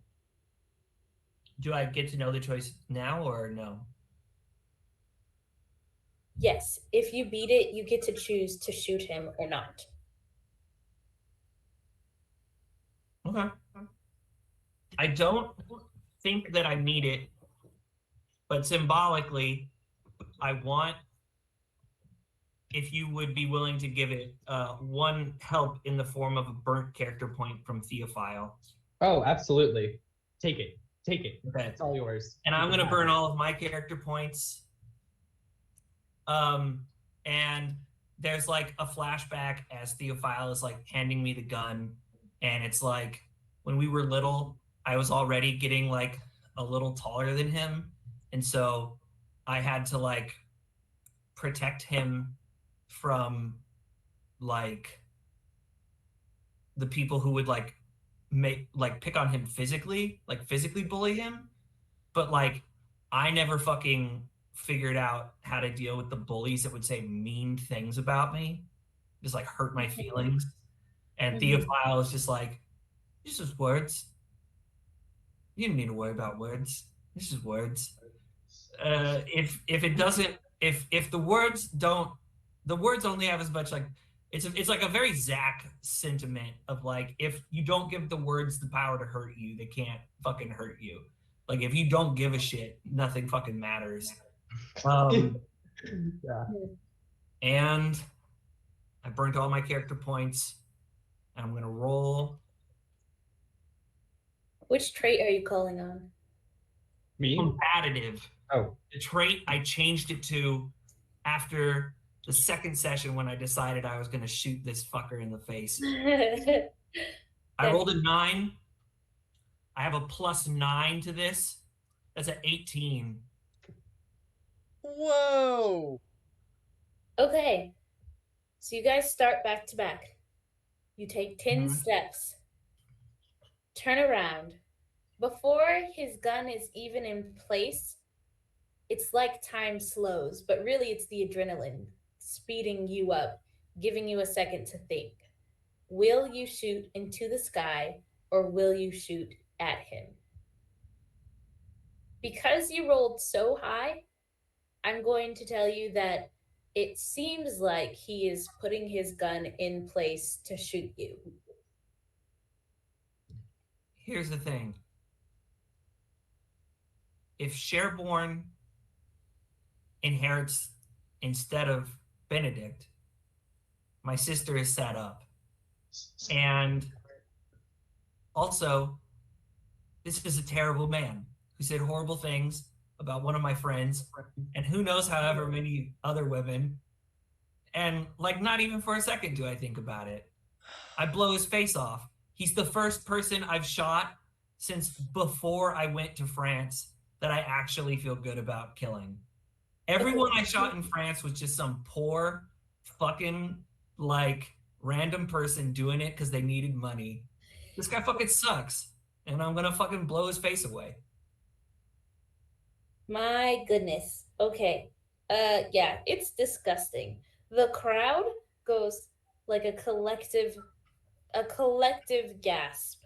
Do I get to know the choice now or no? Yes, if you beat it, you get to choose to shoot him or not. Okay. I don't think that I need it, but symbolically, I want if you would be willing to give it one help in the form of a burnt character point from Theophile. Oh, absolutely. Take it. Take it. Okay. It's all yours. And I'm You can going to have burn it. all of my character points. And there's like a flashback as Theophile is like handing me the gun. And it's like when we were little, I was already getting like a little taller than him. And so I had to like protect him from like the people who would like pick on him physically, like physically bully him. But like I never fucking figured out how to deal with the bullies that would say mean things about me, just like hurt my feelings. And Theophile is just like, it's just words. You don't need to worry about words. It's just words. If it doesn't, if the words don't, the words only have as much like it's like a very Zach sentiment of like if you don't give the words the power to hurt you, they can't fucking hurt you. Like if you don't give a shit, nothing fucking matters. Yeah. And I burnt all my character points. And I'm gonna roll. Which trait are you calling on? Me? Competitive. Oh. The trait I changed it to after the second session when I decided I was gonna shoot this fucker in the face. I rolled a 9. I have a +9 to this. That's an 18. Whoa! Okay. So you guys start back to back. You take 10 steps. Turn around. Before his gun is even in place, it's like time slows, but really it's the adrenaline speeding you up, giving you a second to think. Will you shoot into the sky or will you shoot at him? Because you rolled so high, I'm going to tell you that it seems like he is putting his gun in place to shoot you. Here's the thing. If Sherborne inherits instead of Benedict, my sister is set up. And also, this is a terrible man who said horrible things about one of my friends, and who knows however many other women. And like, not even for a second do I think about it. I blow his face off. He's the first person I've shot since before I went to France that I actually feel good about killing. Everyone I shot in France was just some poor fucking like random person doing it because they needed money. This guy fucking sucks, and I'm gonna fucking blow his face away. My goodness. Okay. Yeah, it's disgusting. The crowd goes like a collective gasp,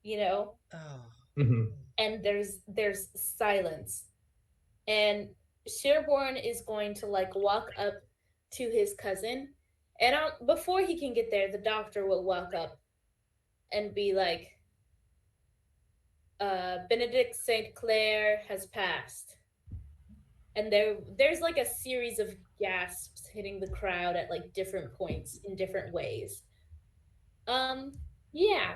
you know? Oh. Mhm. And there's silence. And Sherborne is going to like walk up to his cousin, and before he can get there, the doctor will walk up and be like, Benedict St. Clair has passed. And there's like a series of gasps hitting the crowd at like different points in different ways. Um, yeah.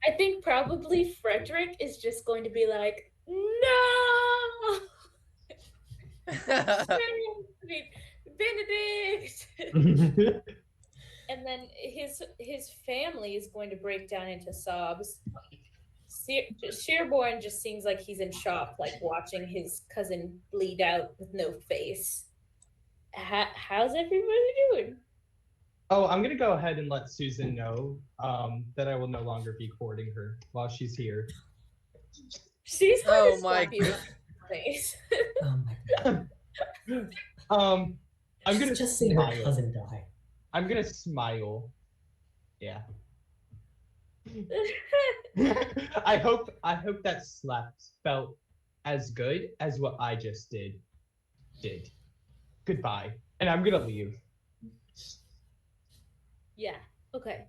I think probably Frederick is just going to be like, no! Benedict! And then his family is going to break down into sobs. Sherborne just seems like he's in shock, like watching his cousin bleed out with no face. How's everybody doing? Oh, I'm gonna go ahead and let Susan know that I will no longer be courting her while she's here. She's going Oh to my slap you in god. the face. Oh my god. I'm gonna Just see her smile. cousin die. I'm gonna smile. Yeah. I hope that slap felt as good as what I just did. Goodbye. And I'm gonna leave. Yeah. Okay.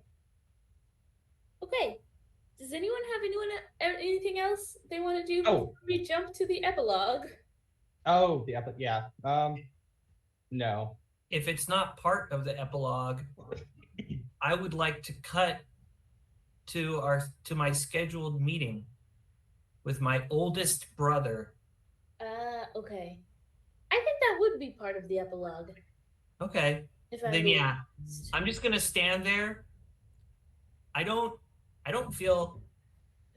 Okay. Does anyone have anything else they want to do before we jump to the epilogue? Oh, yeah. No. If it's not part of the epilogue, I would like to cut to my scheduled meeting with my oldest brother. Okay. I think that would be part of the epilogue. Okay. If I'm Then being yeah, honest. I'm just gonna stand there. I don't feel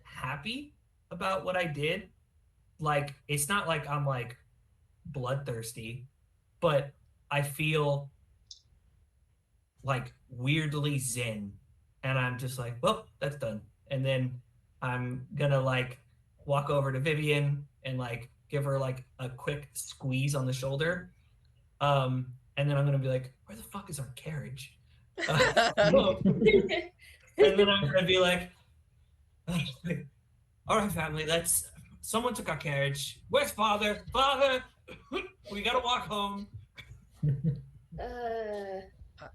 happy about what I did. Like, it's not like I'm like bloodthirsty, but I feel like weirdly zen, and I'm just like, well, that's done. And then I'm gonna like walk over to Vivian and like give her like a quick squeeze on the shoulder, and then I'm gonna be like, where the fuck is our carriage? And then I'm gonna be like, all right, family, someone took our carriage. Where's father? Father, we gotta walk home.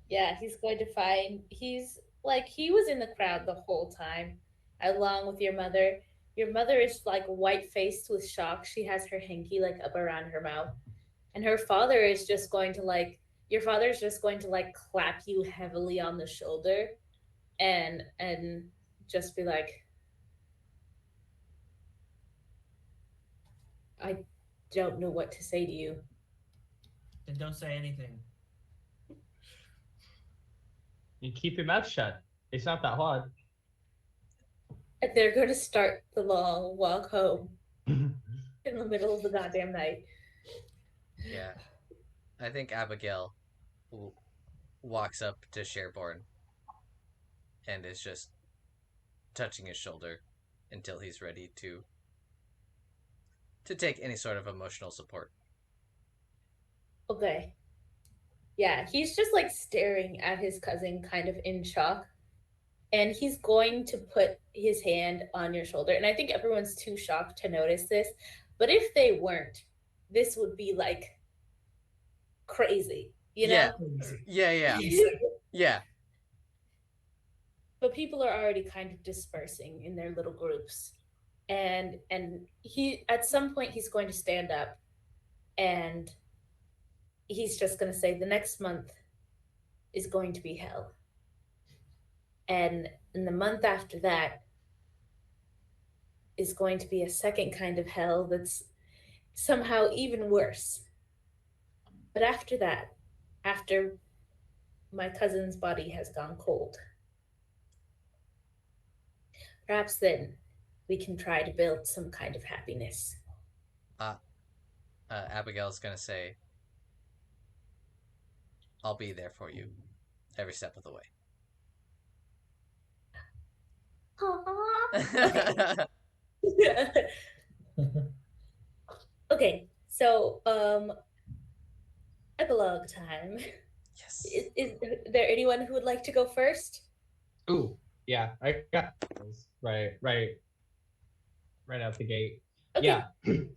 Yeah, he's going to find he was in the crowd the whole time, along with your mother. Your mother is like white faced with shock. She has her hanky like up around her mouth. And her father is just going to like your father's just going to like clap you heavily on the shoulder and just be like, I don't know what to say to you. Then don't say anything. You keep your mouth shut. It's not that hard. And they're going to start the long walk home in the middle of the goddamn night. Yeah. I think Abigail walks up to Sherborne and is just touching his shoulder until he's ready to take any sort of emotional support. Okay. Yeah, he's just like staring at his cousin kind of in shock. And he's going to put his hand on your shoulder. And I think everyone's too shocked to notice this. But if they weren't, this would be like crazy, you know? Yeah. Yeah. But people are already kind of dispersing in their little groups. And he at some point he's going to stand up and he's just going to say the next month is going to be hell. And in the month after that is going to be a second kind of hell that's somehow even worse. But after that, after my cousin's body has gone cold, perhaps then we can try to build some kind of happiness. Abigail's gonna say, I'll be there for you every step of the way. Okay. Okay, So, epilogue time. Yes. Is there anyone who would like to go first? Ooh, yeah, I got those right out the gate. Okay. Yeah, he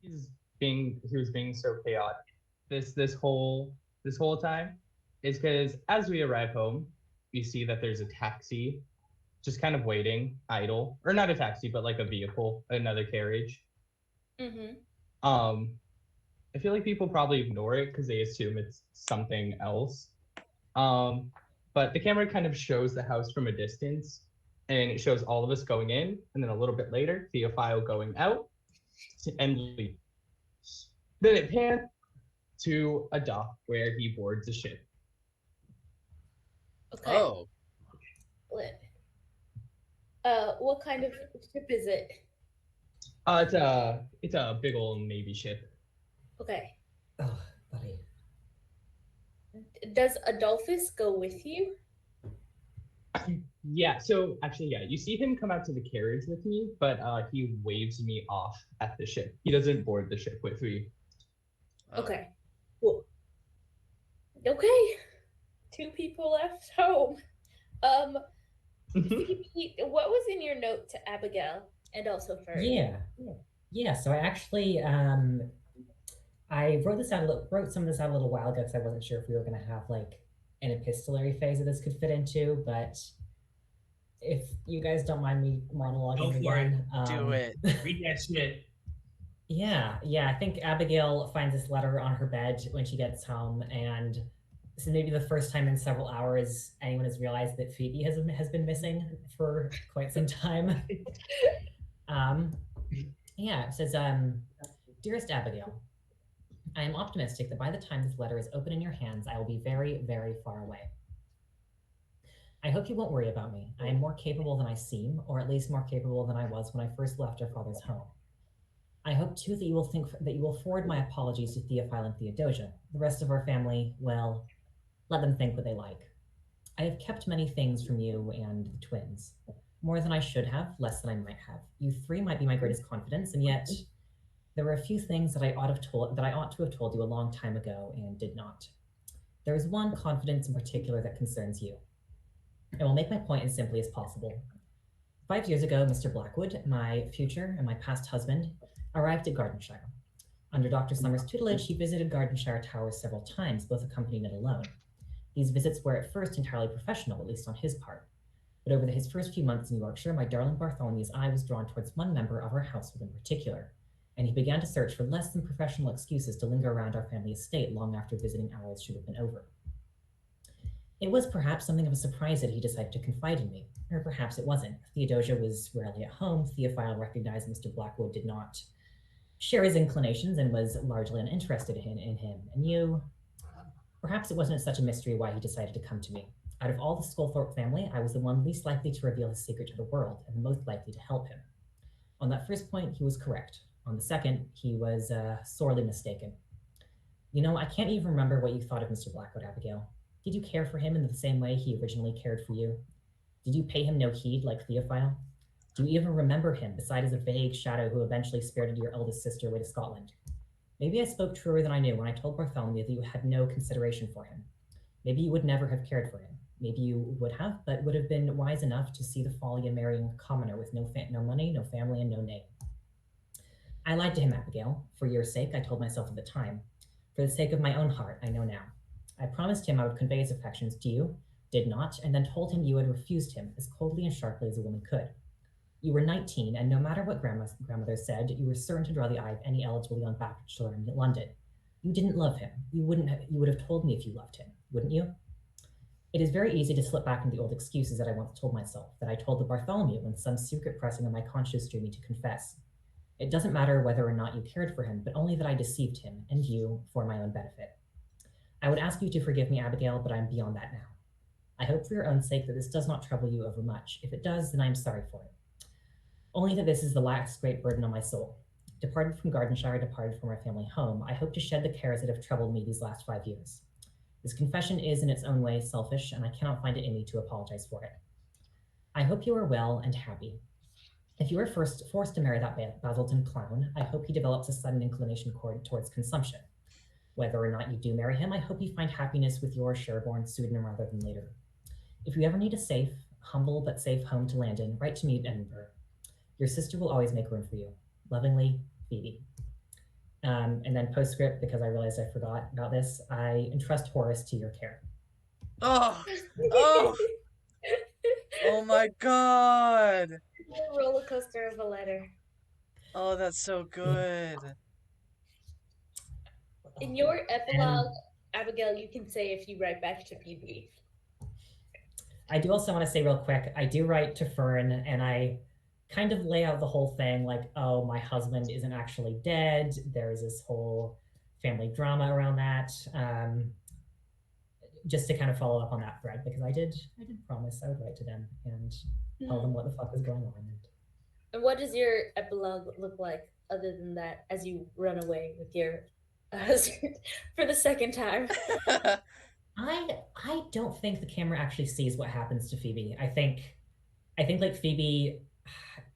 was being so chaotic. This whole time is because as we arrive home, we see that there's a taxi just kind of waiting, idle, or not a taxi, but like a vehicle, another carriage. Mm-hmm. I feel like people probably ignore it because they assume it's something else. But the camera kind of shows the house from a distance, and it shows all of us going in, and then a little bit later, Theophile going out and leaving. Then it pans to a dock where he boards a ship. Okay. Oh, Lit. What kind of ship is it? It's a big old Navy ship. Okay. Oh, buddy. Does Adolphus go with you? Yeah, so actually, yeah, you see him come out to the carriage with me, but he waves me off at the ship. He doesn't board the ship with me. Okay. Cool. Okay. 2 people left home. Phoebe, what was in your note to Abigail and also for Yeah. So I actually I wrote some of this out a little while ago because I wasn't sure if we were going to have like an epistolary phase that this could fit into, but if you guys don't mind me monologuing Go for it. again, do it. Read that shit. Yeah. I think Abigail finds this letter on her bed when she gets home, and this is maybe the first time in several hours anyone has realized that Phoebe has been missing for quite some time. Yeah, it says, "Dearest Abigail, I am optimistic that by the time this letter is open in your hands, I will be very, very far away. I hope you won't worry about me. I am more capable than I seem, or at least more capable than I was when I first left our father's home. I hope too that you will forward my apologies to Theophile and Theodosia. The rest of our family, well, let them think what they like. I have kept many things from you and the twins. More than I should have, less than I might have. You 3 might be my greatest confidence, and yet there were a few things that I ought to have told you a long time ago and did not. There is one confidence in particular that concerns you. I will make my point as simply as possible. 5 years ago, Mr. Blackwood, my future and my past husband, arrived at Gardenshire. Under Dr. Summers' tutelage, he visited Gardenshire Towers several times, both accompanied and alone. These visits were at first entirely professional, at least on his part. But over his first few months in Yorkshire, my darling Bartholomew's eye was drawn towards one member of our household in particular, and he began to search for less than professional excuses to linger around our family estate long after visiting hours should have been over. It was perhaps something of a surprise that he decided to confide in me, or perhaps it wasn't. Theodosia was rarely at home. Theophile recognized Mr. Blackwood did not share his inclinations and was largely uninterested in him. And you, perhaps it wasn't such a mystery why he decided to come to me. Out of all the Scolthorpe family, I was the one least likely to reveal his secret to the world and the most likely to help him. On that first point, he was correct. On the second, he was sorely mistaken. You know, I can't even remember what you thought of Mr. Blackwood, Abigail. Did you care for him in the same way he originally cared for you? Did you pay him no heed like Theophile? Do you even remember him, beside as a vague shadow who eventually spirited your eldest sister away to Scotland? Maybe I spoke truer than I knew when I told Bartholomew that you had no consideration for him. Maybe you would never have cared for him. Maybe you would have, but would have been wise enough to see the folly in marrying a commoner with no money, no family, and no name. I lied to him, Abigail. For your sake, I told myself at the time. For the sake of my own heart, I know now. I promised him I would convey his affections to you, did not, and then told him you had refused him as coldly and sharply as a woman could. You were 19, and no matter what grandmother said, you were certain to draw the eye of any eligible young bachelor in London. You didn't love him. You would have told me if you loved him, wouldn't you? It is very easy to slip back into the old excuses that I once told myself, that I told to Bartholomew when some secret pressing on my conscience drew me to confess. It doesn't matter whether or not you cared for him, but only that I deceived him, and you, for my own benefit. I would ask you to forgive me, Abigail, but I'm beyond that now. I hope for your own sake that this does not trouble you overmuch. If it does, then I am sorry for it. Only that this is the last great burden on my soul. Departed from Gardenshire, departed from our family home, I hope to shed the cares that have troubled me these last 5 years. This confession is in its own way selfish, and I cannot find it in me to apologize for it. I hope you are well and happy. If you are forced to marry that Basildon clown, I hope he develops a sudden inclination towards consumption. Whether or not you do marry him, I hope you find happiness with your Sherborne sooner rather than later. If you ever need a safe, humble but safe home to land in, write to me at Edinburgh. Your sister will always make room for you. Lovingly, Phoebe. And then postscript, because I realized I forgot about this, I entrust Horace to your care. Oh, oh, oh my God. A roller coaster of a letter. Oh, that's so good. In your epilogue, Abigail, you can say if you write back to Phoebe. I do also want to say real quick, I do write to Fern, and I kind of lay out the whole thing like, oh, my husband isn't actually dead. There's this whole family drama around that. Just to kind of follow up on that thread, because I did promise I would write to them and tell them what the fuck is going on. And what does your epilogue look like other than that as you run away with your husband for the second time? I don't think the camera actually sees what happens to Phoebe. I think like Phoebe,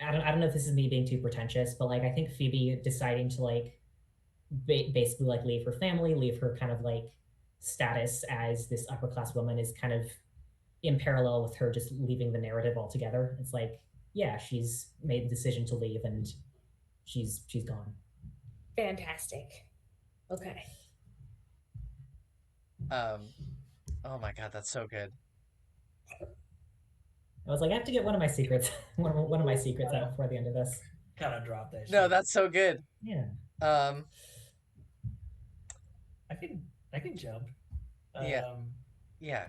I don't know if this is me being too pretentious, but like I think Phoebe deciding to like basically like leave her family, leave her kind of like status as this upper class woman is kind of in parallel with her just leaving the narrative altogether. It's like, yeah, she's made the decision to leave and she's gone. Fantastic. Okay. Oh my God, that's so good. I was like, I have to get one of my secrets, one of my secrets out before the end of this. Kind of drop that. No, that's so good. Yeah. I can jump. Yeah.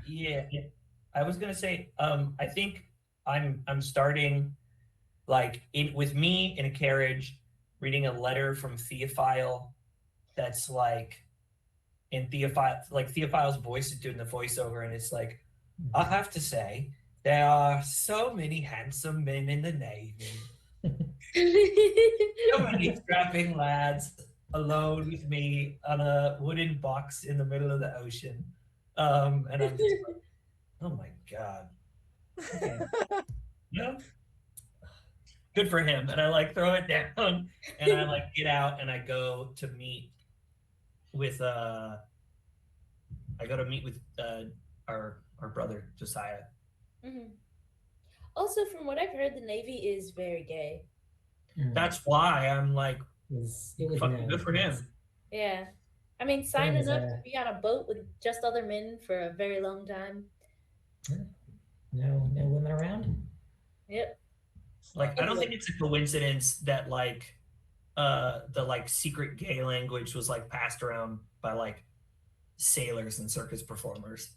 I was gonna say, I think I'm starting like with me in a carriage reading a letter from Theophile that's like in Theophile's voice is doing the voiceover, and it's like, I have to say, there are so many handsome men in the Navy. So many strapping lads alone with me on a wooden box in the middle of the ocean. And I'm just like, oh my God. Okay. Yeah. Good for him. And I like throw it down and I like get out and I go to meet with our brother Josiah. Mm-hmm. Also, from what I've heard, the Navy is very gay. That's why I'm like, it was fucking good for him. Yeah. I mean, signing up to be on a boat with just other men for a very long time. No women around? Yep. Like, I don't think it's a coincidence that like the like secret gay language was like passed around by like sailors and circus performers.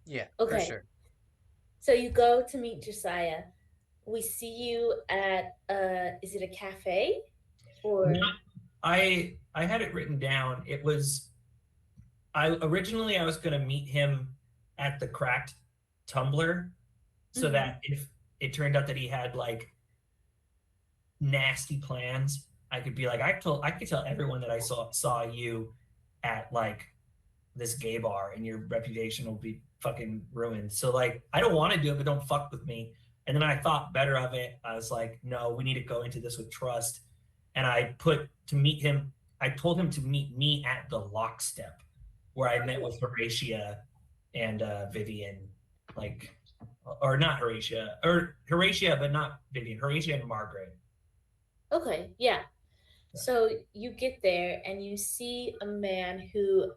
Yeah, okay. for sure. So you go to meet Josiah. We see you at is it a cafe or I had it written down. It was originally I was going to meet him at the Cracked Tumblr, so that if it turned out that he had like nasty plans, I could be like, I could tell everyone that I saw you at like this gay bar, and your reputation will be fucking ruined. So like, I don't want to do it, but don't fuck with me. And then I thought better of it. I was like, no, we need to go into this with trust. And I told him to meet me at the Lockstep, where I met with Horatia and Vivian, like, or not Horatia, or Horatia, but not Vivian, Horatia and Margaret. Okay, yeah. So you get there and you see a man who,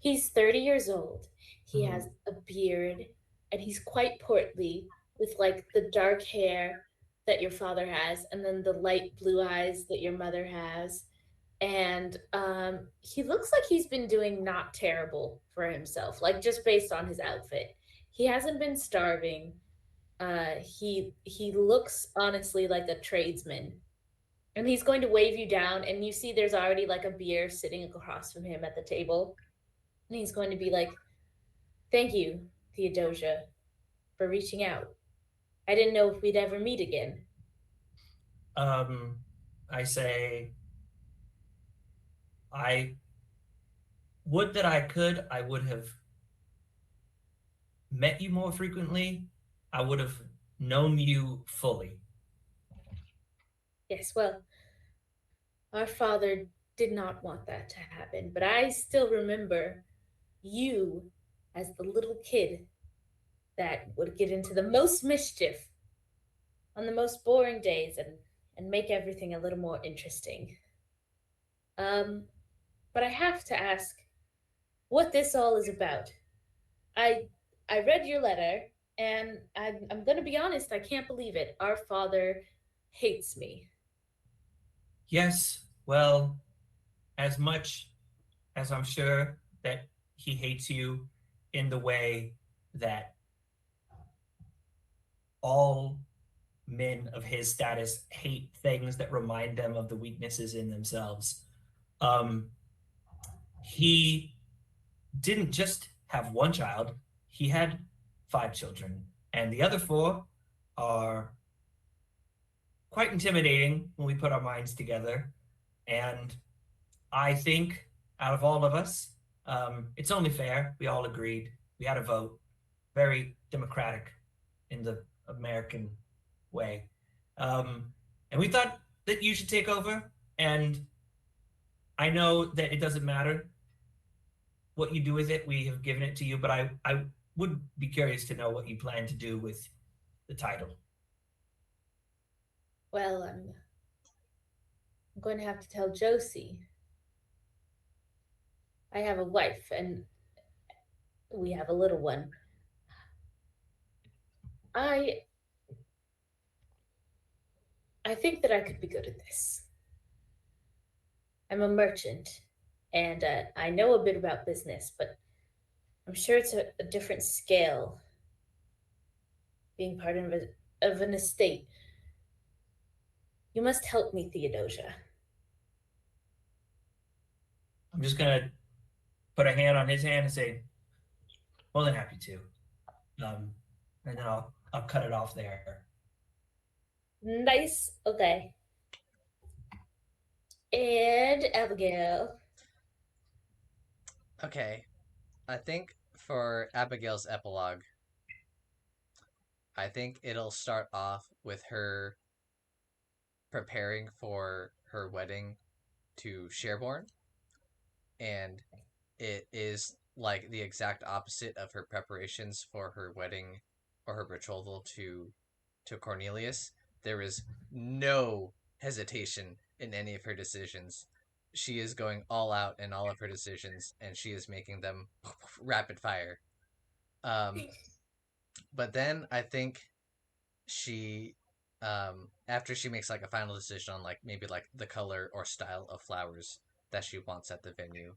he's 30 years old. He has a beard and he's quite portly with like the dark hair that your father has and then the light blue eyes that your mother has. And he looks like he's been doing not terrible for himself, like just based on his outfit. He hasn't been starving. He looks honestly like a tradesman. And he's going to wave you down, and you see there's already like a beer sitting across from him at the table. And he's going to be like, thank you, Theodosia, for reaching out. I didn't know if we'd ever meet again. I say, I would that I could. I would have met you more frequently. I would have known you fully. Yes, well, our father did not want that to happen, but I still remember you as the little kid that would get into the most mischief on the most boring days and make everything a little more interesting. Um, but I have to ask what this all is about. I I read your letter, and I'm gonna be honest, I can't believe it. Our father hates me. Yes, well, as much as I'm sure that he hates you in the way that all men of his status hate things that remind them of the weaknesses in themselves. Um, he didn't just have one child, he had 5 children, and the other 4 are quite intimidating when we put our minds together. And I think out of all of us, it's only fair. We all agreed. We had a vote, very democratic in the American way. And we thought that you should take over. And I know that it doesn't matter what you do with it. We have given it to you, but I would be curious to know what you plan to do with the title. Well, I'm going to have to tell Josie. I have a wife, and we have a little one. I I think that I could be good at this. I'm a merchant, and I know a bit about business, but I'm sure it's a different scale being part of an estate. You must help me, Theodosia. I'm just gonna put a hand on his hand and say, "More than happy to," and then I'll cut it off there. Nice. Okay. And Abigail. Okay, I think for Abigail's epilogue, I think it'll start off with her preparing for her wedding to Sherborne, and it is like the exact opposite of her preparations for her wedding or her betrothal to Cornelius. There is no hesitation in any of her decisions. She is going all out in all of her decisions, and she is making them rapid fire. But then I think she, after she makes like a final decision on like maybe like the color or style of flowers that she wants at the venue,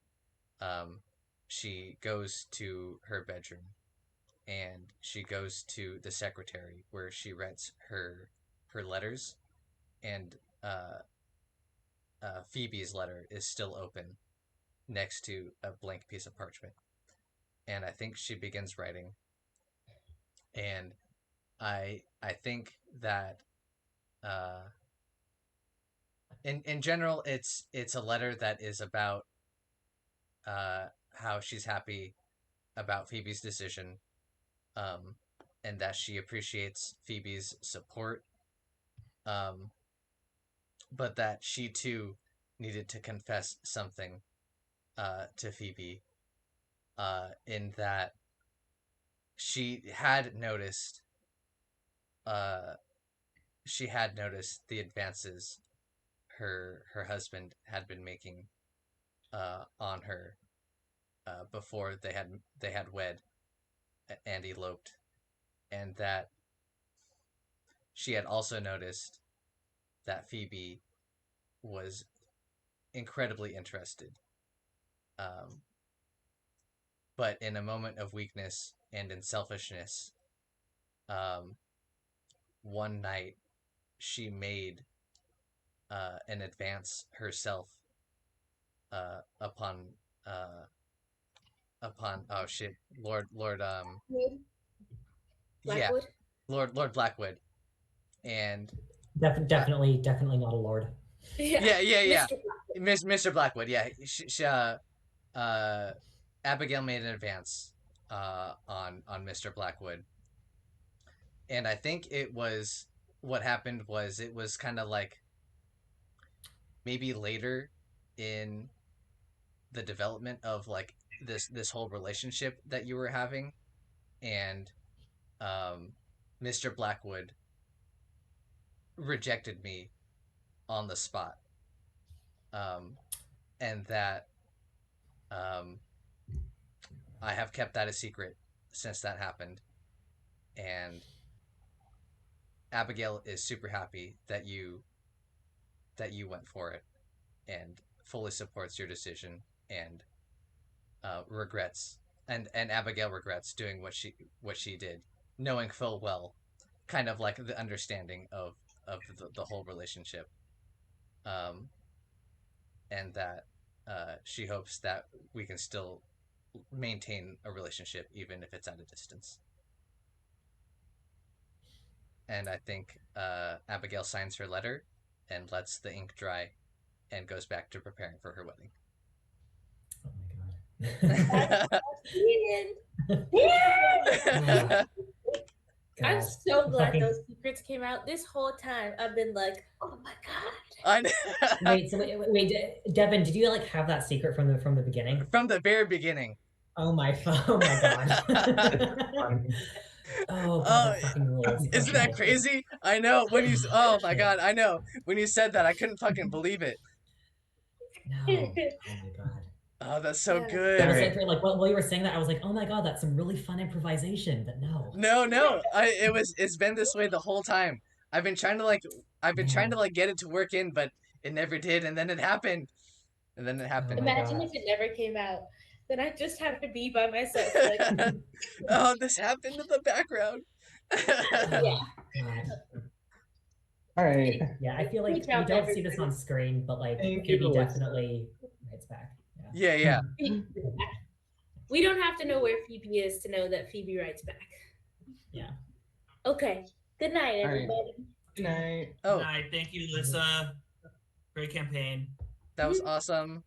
she goes to her bedroom and she goes to the secretary where she writes her letters, and Phoebe's letter is still open next to a blank piece of parchment. And I think she begins writing, and I think that in general it's a letter that is about how she's happy about Phoebe's decision, and that she appreciates Phoebe's support, but that she too needed to confess something to Phoebe, in that she had noticed the advances her husband had been making on her before they had wed and eloped, and that she had also noticed that Phoebe was incredibly interested, but in a moment of weakness and in selfishness, one night she made an advance herself upon oh shit, Lord yeah, Blackwood. Lord Blackwood, and Definitely not a lord. yeah. Mr. Blackwood. Mr. Blackwood, yeah. Abigail made an advance on Mr. Blackwood, And I think what happened was it was kind of like maybe later in the development of like this whole relationship that you were having, and Mr. Blackwood rejected me on the spot, and that I have kept that a secret since that happened, and Abigail is super happy that you went for it and fully supports your decision, and regrets and Abigail regrets doing what she did, knowing full well kind of like the understanding of the whole relationship, and that she hopes that we can still maintain a relationship even if it's at a distance. And I think Abigail signs her letter and lets the ink dry and goes back to preparing for her wedding. Oh my god. I'm so glad Fucking- those secrets came out. This whole time, I've been like, oh my god. I know. Wait, Devon, did you like have that secret from the beginning? From the very beginning. Oh my god. Oh, God, that fucking rules. Isn't that crazy? I know when you. Oh my god, I know when you said that, I couldn't fucking believe it. No. Oh my god. Oh, that's so Yeah. good. I was like, while you were saying that, I was like, oh my god, that's some really fun improvisation. But no. No, it's been this way the whole time. I've been trying to get it to work in, but it never did, and then it happened. my Imagine God. if it never came out. Then I just have to be by myself. Like, Oh, this happened in the background. yeah. God. All right. Yeah, I feel like we Good job, don't see this on screen, but like Thank Phoebe you, Alyssa. definitely writes back. Yeah. Yeah. We don't have to know where Phoebe is to know that Phoebe writes back. Yeah. Okay. Good night, All right. everybody. Good night. Oh, Night. Thank you, Alyssa. Great campaign. that was awesome.